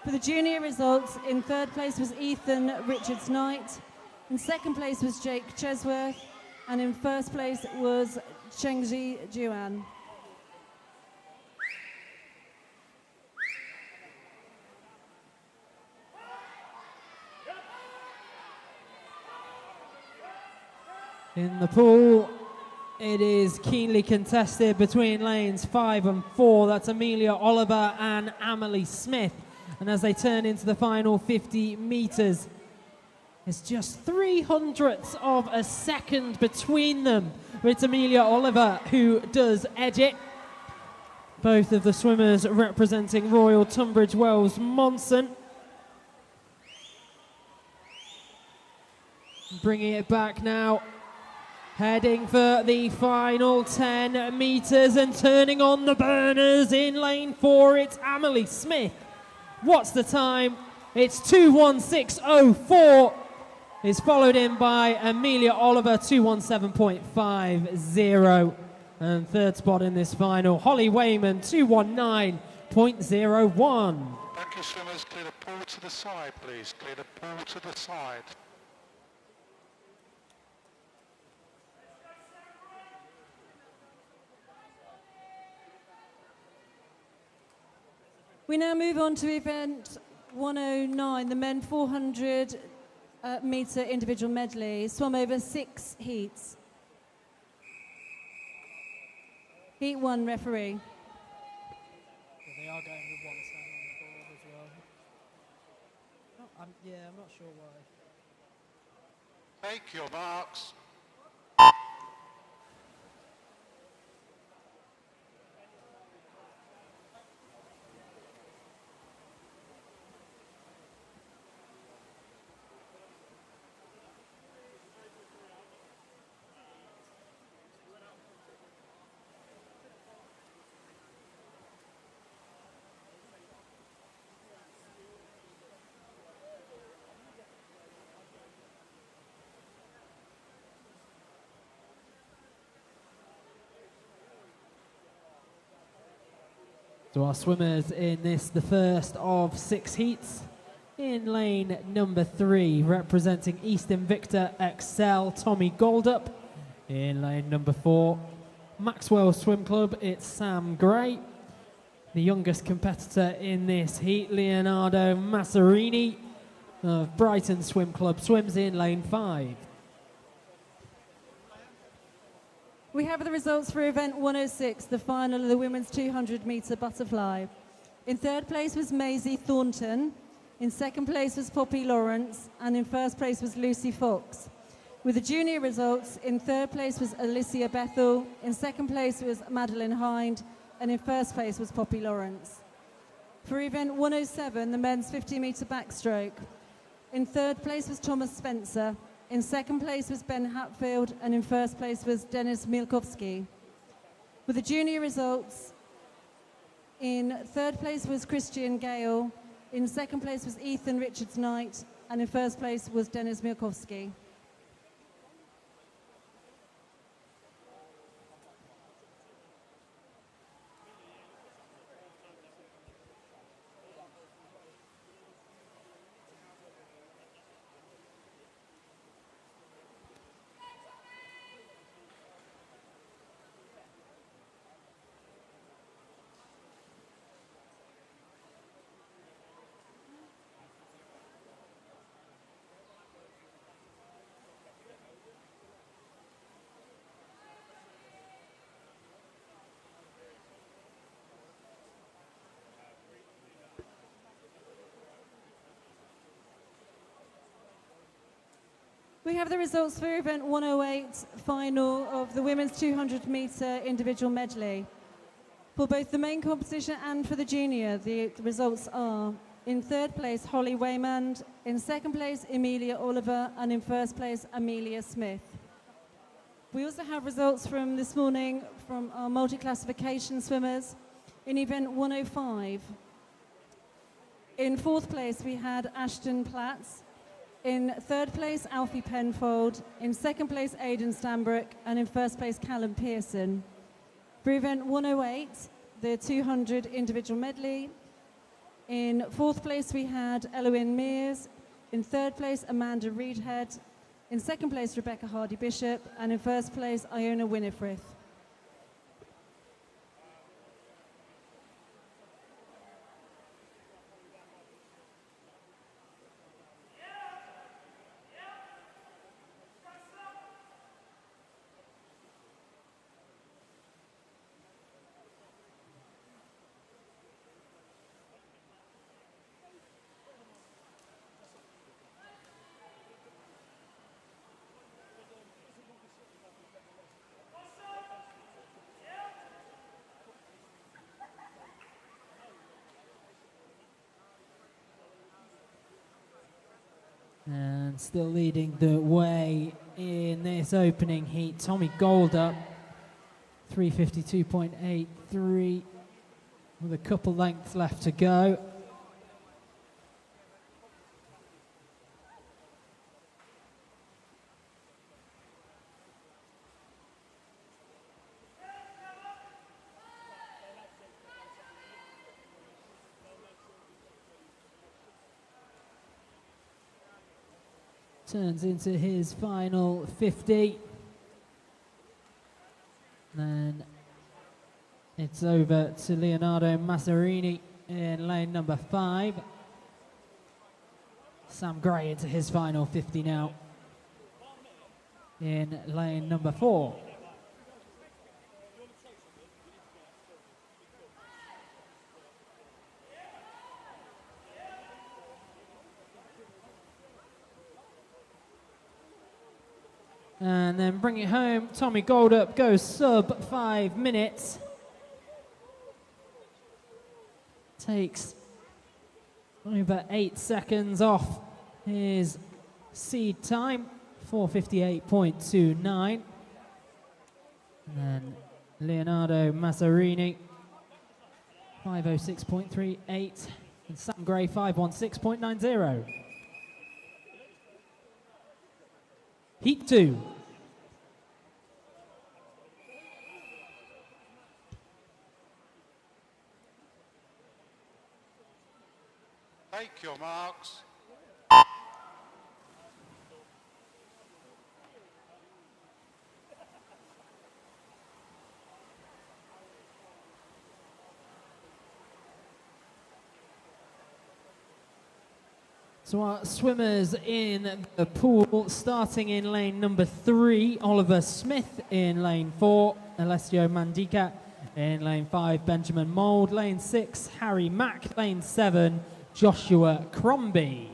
For the junior results, in third place was Ethan Richards Knight. In second place was Jake Chesworth, and in first place was Chengji Juan. In the pool, it is keenly contested between lanes 5 and 4. That's Amelia Oliver and Amelie Smith. And as they turn into the final 50 meters, it's just 300ths of a second between them. It's Amelia Oliver who does edge it. Both of the swimmers representing Royal Tunbridge Wells Monson. Bringing it back now. Heading for the final 10 meters and turning on the burners in lane 4, it's Amelie Smith. What's the time? It's 2:16.04. is followed in by Amelia Oliver, 217.50. And third spot in this final, Holly Wayman, 219.01. Thank you, swimmers. Clear the pool to the side, please. Clear the pool to the side. We now move on to event 109, the men 400 metre individual medley, swum over 6 heats. Heat 1, referee. They are going with one stand on the board as well. I'm not sure why. Take your marks. So our swimmers in this, the first of 6 heats. In lane number 3, representing East Invicta Excel, Tommy Goldup. In lane number 4, Maxwell Swim Club, it's Sam Gray. The youngest competitor in this heat, Leonardo Massarini of Brighton Swim Club, swims in lane 5. We have the results for event 106, the final of the women's 200 metre butterfly. In third place was Maisie Thornton, in second place was Poppy Lawrence, and in first place was Lucy Fox. With the junior results, in third place was Alicia Bethel, in second place was Madeline Hind, and in first place was Poppy Lawrence. For event 107, the men's 50 metre backstroke, in third place was Thomas Spencer, in second place was Ben Hatfield, and in first place was Denis Milkowski. With the junior results, in third place was Christian Gale, in second place was Ethan Richards-Knight, and in first place was Denis Milkowski. We have the results for event 108, final of the women's 200 metre individual medley. For both the main competition and for the junior, the results are: in third place, Holly Waymand, in second place, Amelia Oliver, and in first place, Amelia Smith. We also have results from this morning from our multi-classification swimmers. In event 105, in fourth place, we had Ashton Platts. In third place, Alfie Penfold. In second place, Aidan Stanbrook. And in first place, Callum Pearson. For event 108, the 200 individual medley. In fourth place, we had Eloise Mears. In third place, Amanda Reedhead. In second place, Rebecca Hardy-Bishop. And in first place, Iona Winifrith. And still leading the way in this opening heat, Tommy Goldup, 352.83, with a couple lengths left to go. turns into his final 50. Then it's over to Leonardo Massarini in lane number 5. Sam Gray into his final 50 now in lane number 4. And then bring it home, Tommy Goldup goes sub 5 minutes. Takes over 8 seconds off his seed time, 4:58.29. And then Leonardo Massarini, 5:06.38. And Sam Gray, 5:16.90. Heat 2. Take your marks. So our swimmers in the pool, starting in lane number 3, Oliver Smith in lane 4, Alessio Mandika in lane 5, Benjamin Mould, lane 6, Harry Mack, lane 7, Joshua Crombie.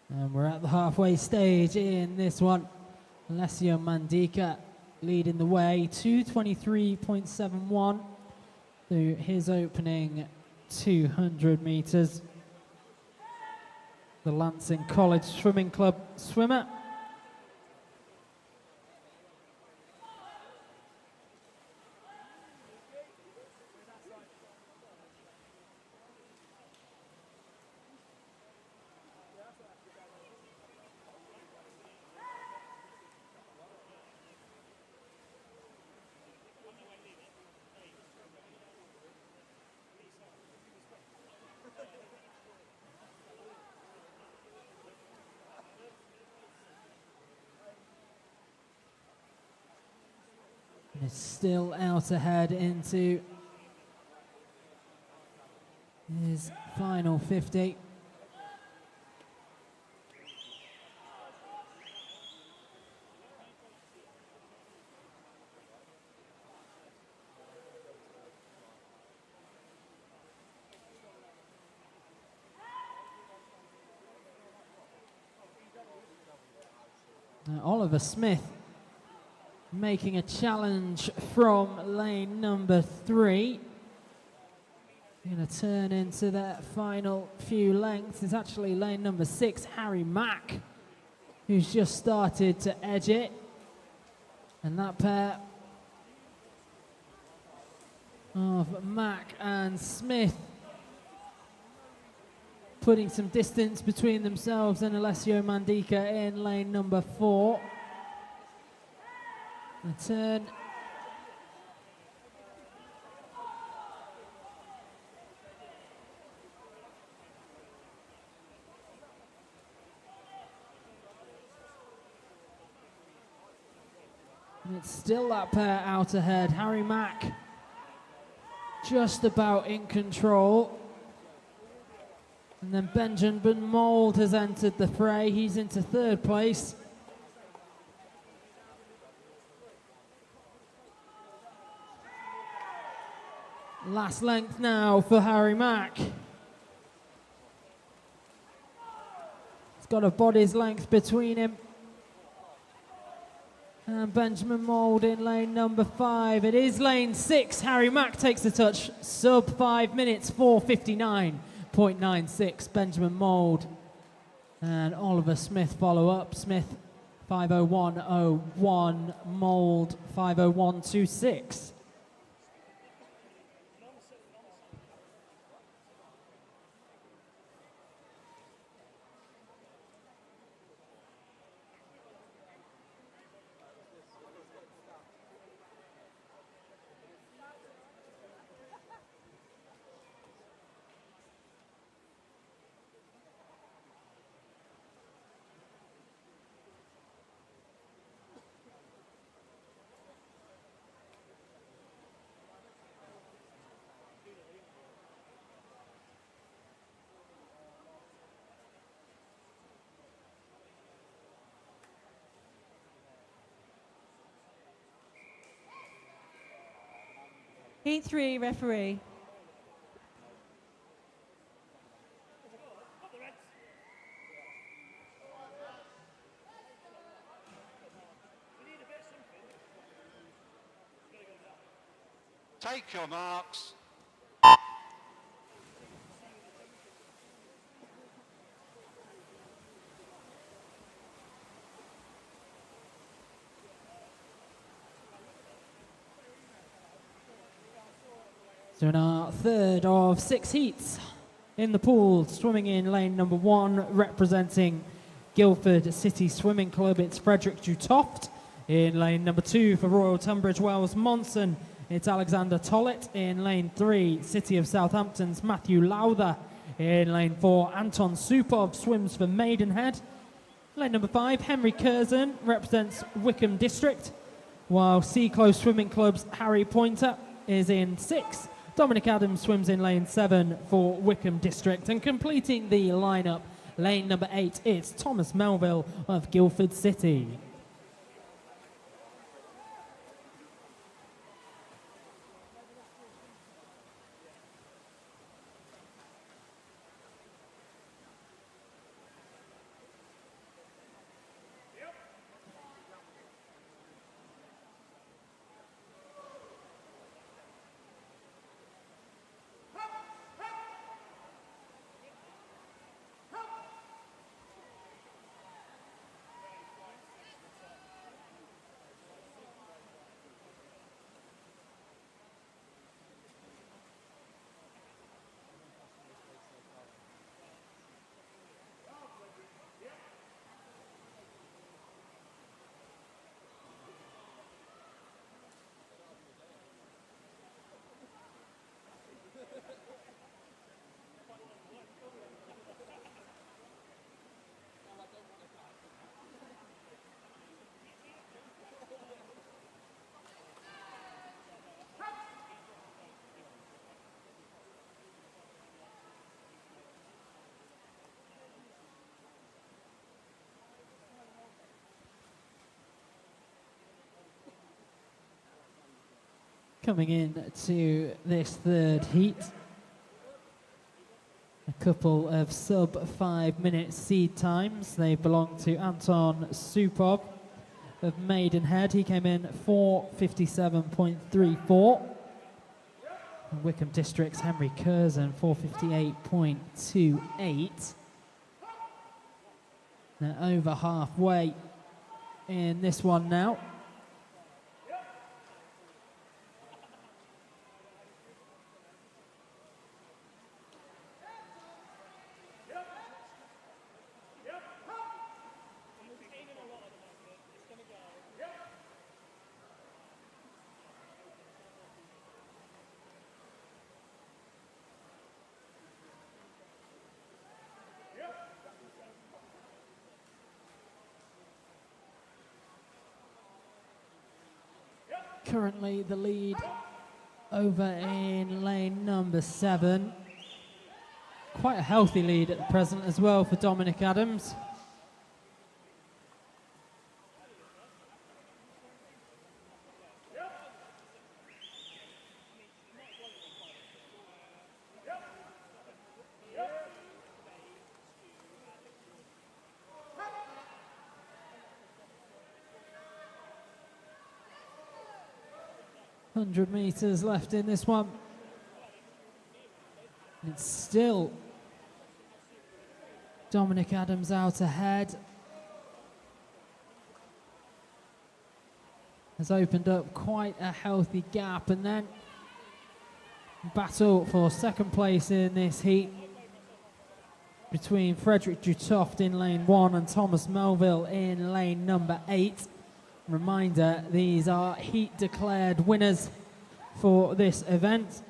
And we're at the halfway stage in this one. Alessio Mandika leading the way, 2:23.71 through his opening 200 meters. The Lansing College Swimming Club swimmer. And is still out ahead into his final 50. Now, Oliver Smith making a challenge from lane number 3. Going to turn into that final few lengths. It's actually lane number 6, Harry Mack, who's just started to edge it. And that pair of Mack and Smith putting some distance between themselves and Alessio Mandika in lane number 4. The turn. And it's still that pair out ahead. Harry Mack just about in control. And then Benjamin Mould has entered the fray. He's into 3rd place. Last length now for Harry Mack. He's got a body's length between him and Benjamin Mould in lane number 5. It is lane 6. Harry Mack takes the touch. Sub 5 minutes, 4:59.96. Benjamin Mould and Oliver Smith follow up. Smith 5:01.01. Mould 5:01.26. Heat 3, referee. Take your marks. So in our 3rd of 6 heats in the pool, swimming in lane number 1, representing Guildford City Swimming Club, it's Frederick Dutoft. In lane number 2 for Royal Tunbridge Wells Monson, it's Alexander Tollett. In lane 3, City of Southampton's Matthew Lowther. In lane 4, Anton Supov swims for Maidenhead. Lane number 5, Henry Curzon represents Wickham District, while Seaclose Swimming Club's Harry Pointer is in 6. Dominic Adams swims in lane 7 for Wickham District. And completing the lineup, lane number 8, it's Thomas Melville of Guildford City. Coming in to this 3rd heat, a couple of sub 5 minute seed times. They belong to Anton Supov of Maidenhead. He came in 4:57.34. Wickham District's Henry Curzon 4:58.28. They're over halfway in this one now. Currently the lead over in lane number 7. Quite a healthy lead at the present as well for Dominic Adams. .100 meters left in this one. It's still Dominic Adams out ahead. Has opened up quite a healthy gap, and then battle for second place in this heat between Frederick Dutoft in lane 1 and Thomas Melville in lane number 8. Reminder, these are heat declared winners for this event.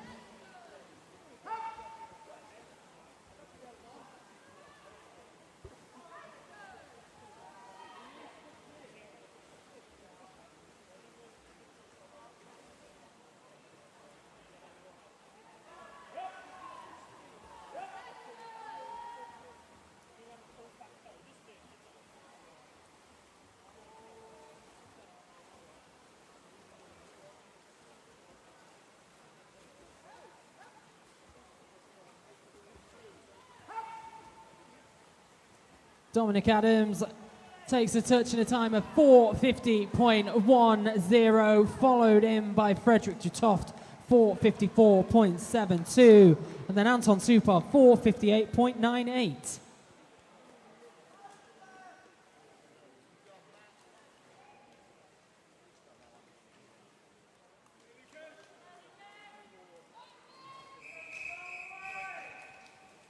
Dominic Adams takes a touch in a time of 4:50.10, followed in by Frederick Dutoft, 4:54.72, and then Anton Supov, 4:58.98.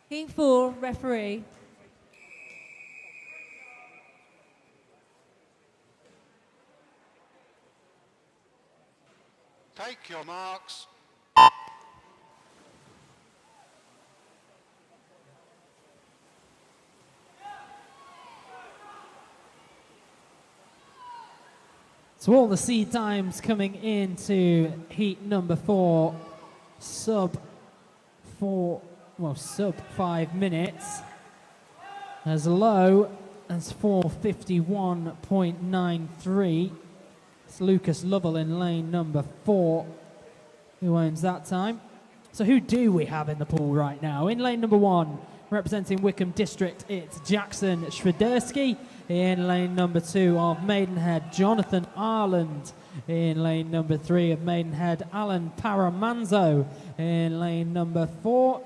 Heat 4, referee. Take your marks. So all the seed times coming into heat number 4, sub 5 minutes. As low as 4:51.93. It's Lucas Lovell in lane number 4 who owns that time. So who do we have in the pool right now? In lane number 1, representing Wickham District, it's Jackson Schwederski. In lane number 2 of Maidenhead, Jonathan Arland. In lane number 3 of Maidenhead, Alan Paramanzo. In lane number 4,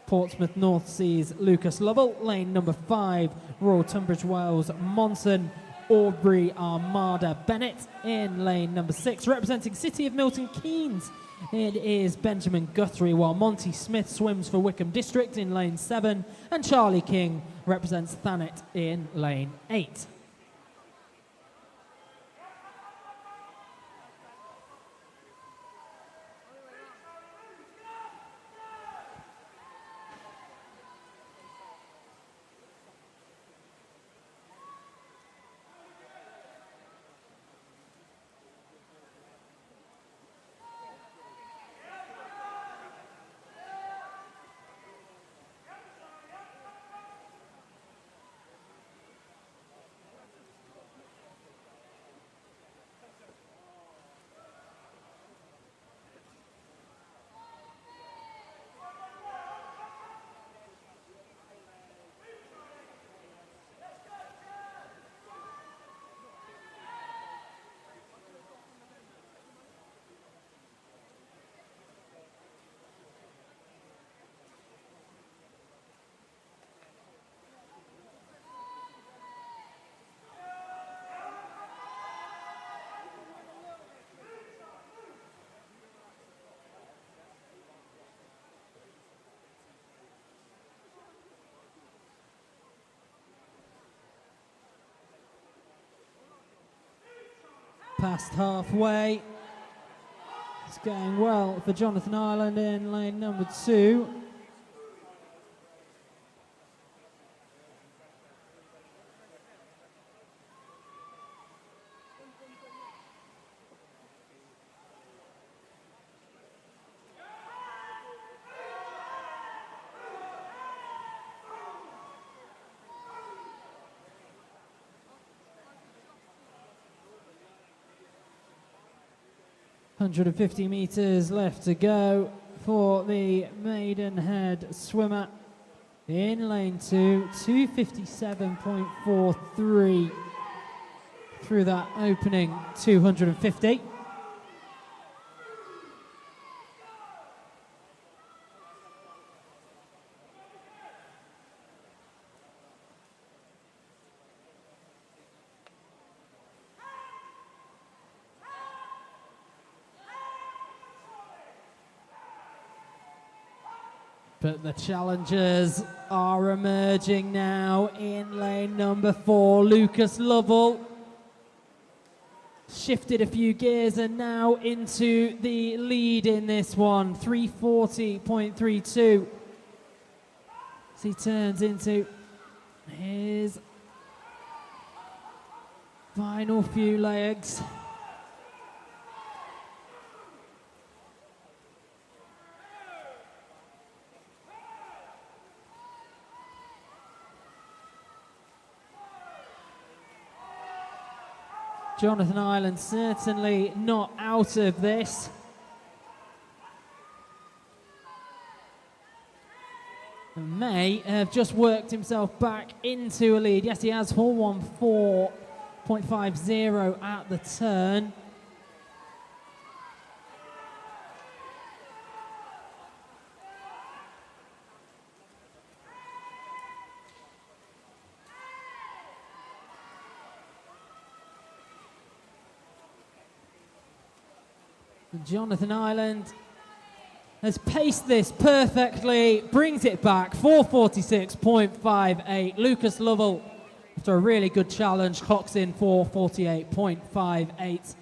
Portsmouth North Seas, Lucas Lovell. Lane number 5, Royal Tunbridge Wells, Monson, Aubrey Armada Bennett. In lane number 6, representing City of Milton Keynes, it is Benjamin Guthrie, while Monty Smith swims for Wickham District in lane 7, and Charlie King represents Thanet in lane 8. past halfway. It's going well for Jonathan Ireland in lane number 2. .150 meters left to go for the Maidenhead swimmer in lane 2, 257.43 through that opening 250. But the challengers are emerging now in lane number 4. Lucas Lovell shifted a few gears and now into the lead in this one, 340.32. As he turns into his final few legs. Jonathan Ireland certainly not out of this. And may have just worked himself back into a lead. Yes, he has 414.50 at the turn. Jonathan Ireland has paced this perfectly, brings it back, 446.58. Lucas Lovell, after a really good challenge, clocks in 448.58.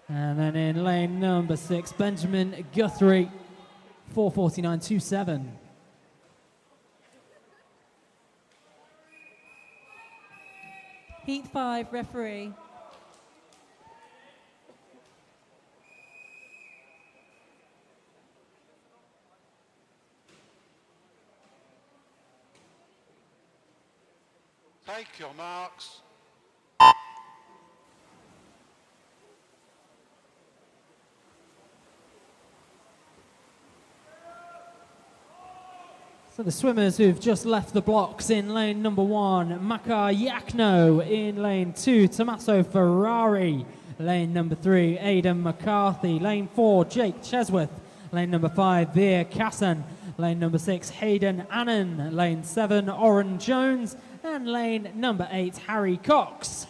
And then in lane number 6, Benjamin Guthrie, 449.27. Heat 5, referee. Take your marks. So the swimmers who've just left the blocks in lane number 1, Makar Yakno. In lane 2, Tommaso Ferrari. Lane number 3, Aidan McCarthy. Lane 4, Jake Chesworth. Lane number 5, Veer Kassan. Lane number 6, Hayden Annan. Lane 7, Oren Jones. And lane number 8, Harry Cox.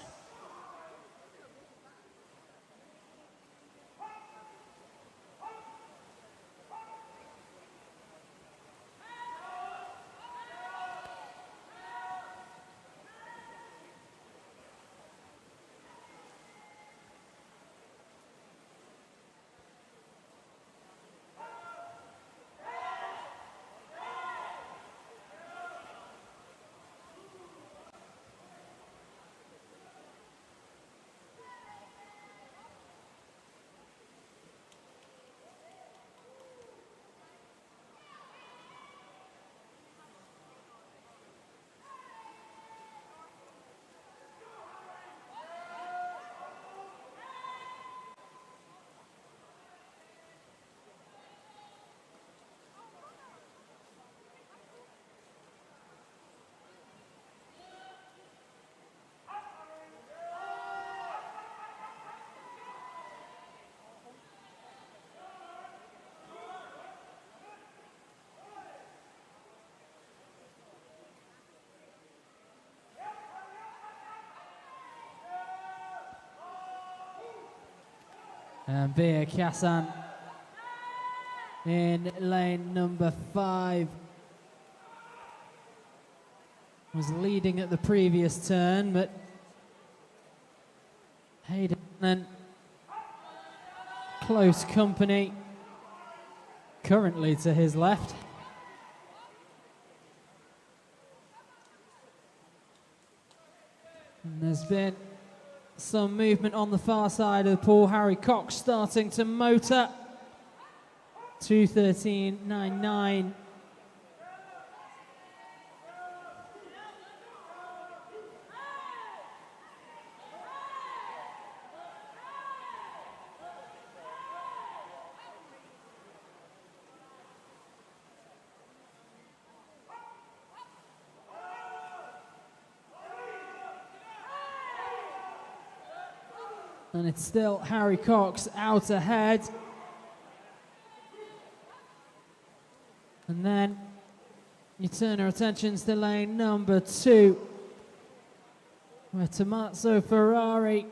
And Veer Kassan in lane number 5 was leading at the previous turn, but Hayden And close company currently to his left. And there's been some movement on the far side of the pool. Harry Cox starting to motor. 2:13.99. And it's still Harry Cox out ahead. And then you turn our attentions to lane number 2, where Tommaso Ferrari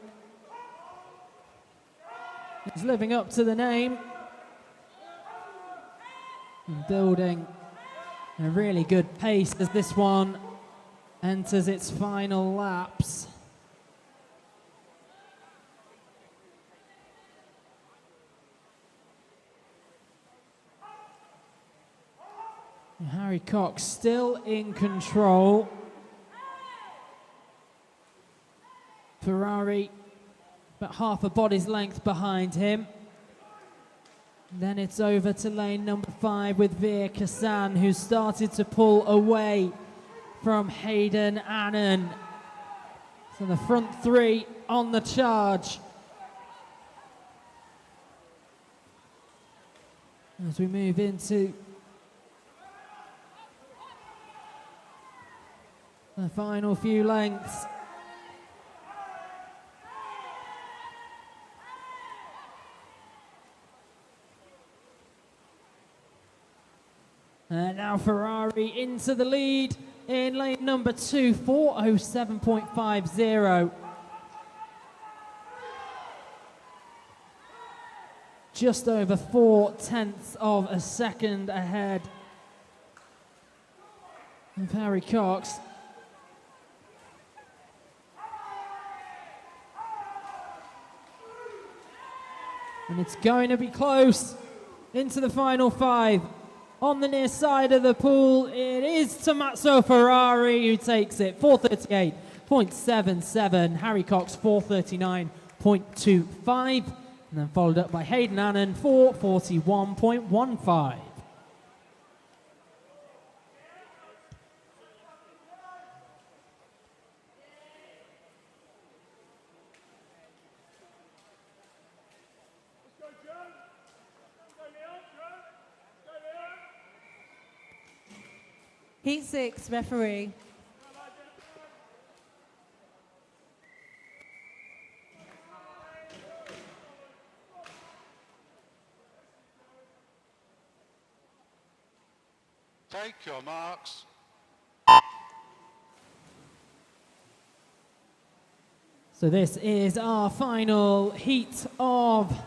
is living up to the name and building a really good pace as this one enters its final laps. Harry Cox still in control. Ferrari about half a body's length behind him. Then it's over to lane number 5 with Veer Kassan, who started to pull away from Hayden Annan. So the front 3 on the charge. As we move into the final few lengths. And now Ferrari into the lead in lane number 2, 4:07.50. Just over 0.4 of a second ahead of Harry Cox. And it's going to be close into the final 5. On the near side of the pool, it is Tommaso Ferrari who takes it. 4:38.77. Harry Cox, 4:39.25. And then followed up by Hayden Annan, 4:41.15. Heat 6, referee. Take your marks. So this is our final heat of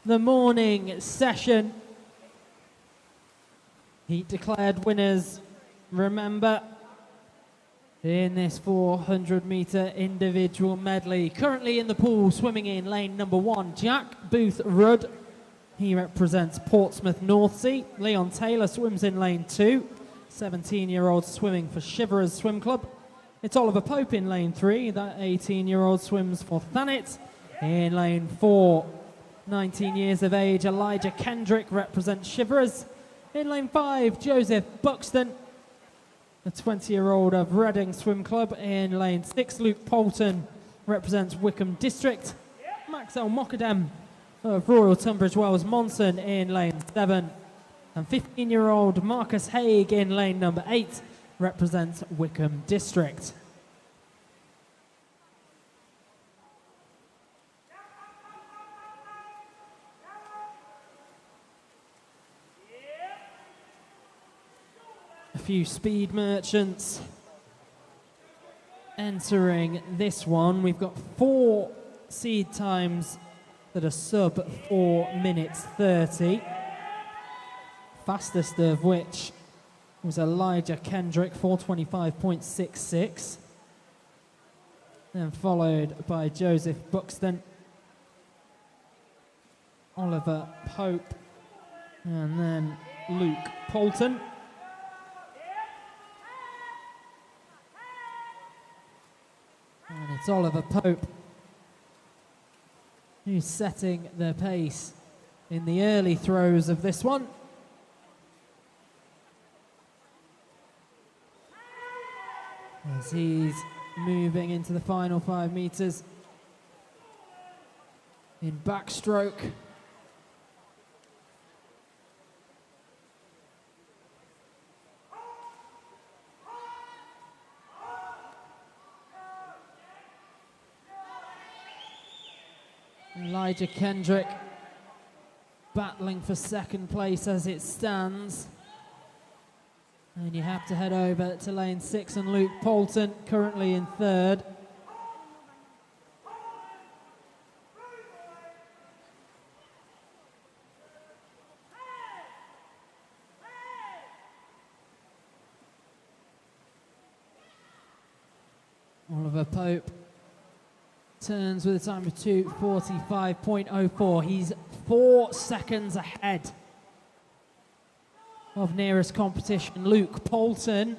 the morning session. Heat declared winners, remember, in this 400-metre individual medley. Currently in the pool, swimming in lane number 1, Jack Booth Rudd. He represents Portsmouth North Sea. Leon Taylor swims in lane 2, 17-year-old swimming for Shiverers Swim Club. It's Oliver Pope in lane 3, that 18-year-old swims for Thanet. In lane 4, 19 years of age, Elijah Kendrick represents Shiverers. In lane 5, Joseph Buxton, the 20-year-old of Reading Swim Club. In lane 6, Luke Poulton represents Wickham District. Maxwell Mockadam of Royal Tunbridge Wells Monson in lane 7. And 15-year-old Marcus Haig in lane number 8 represents Wickham District. A few speed merchants entering this one. We've got 4 seed times that are sub 4 minutes 30. Fastest of which was Elijah Kendrick, 4:25.66. Then followed by Joseph Buxton Oliver Pope, and then Luke Poulton. And it's Oliver Pope who's setting the pace in the early throws of this one. As he's moving into the final 5 meters in backstroke. Elijah Kendrick battling for second place as it stands. And you have to head over to lane 6 and Luke Poulton currently in third. Oliver Pope turns with a time of 2:45.04. He's 4 seconds ahead of nearest competition, Luke Poulton.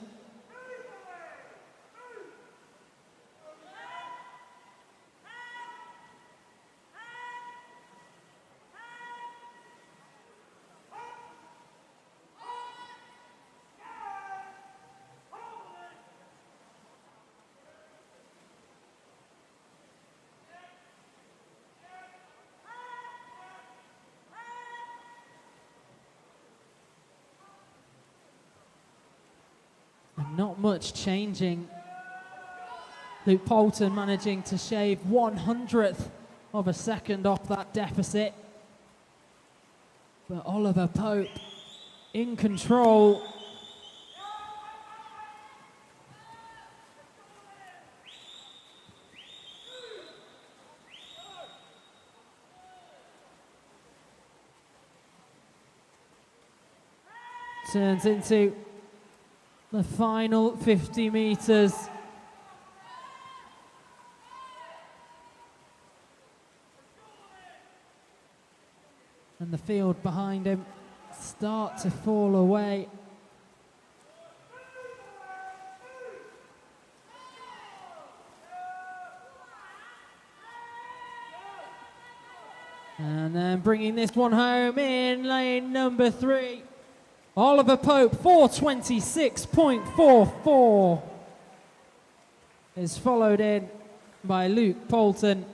Not much changing. Luke Poulton managing to shave 1/100th of a second off that deficit. But Oliver Pope in control. Turns into the final 50 meters. And the field behind him start to fall away. And then bringing this one home in lane number 3. Oliver Pope, 4:26.44, is followed in by Luke Poulton,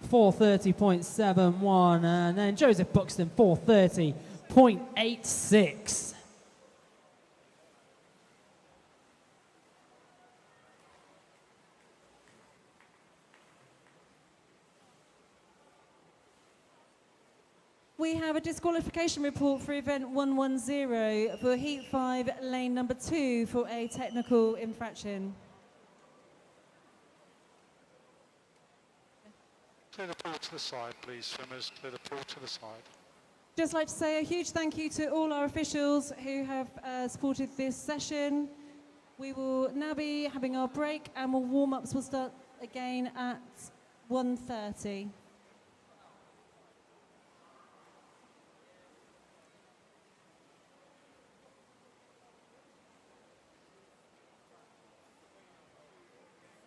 4:30.71, and then Joseph Buxton, 4:30.86. We have a disqualification report for event 110 for heat 5, lane number 2 for a technical infraction. Clear the pool to the side, please, swimmers. Clear the pool to the side. Just like to say a huge thank you to all our officials who have supported this session. We will now be having our break and warm-ups will start again at 1:30.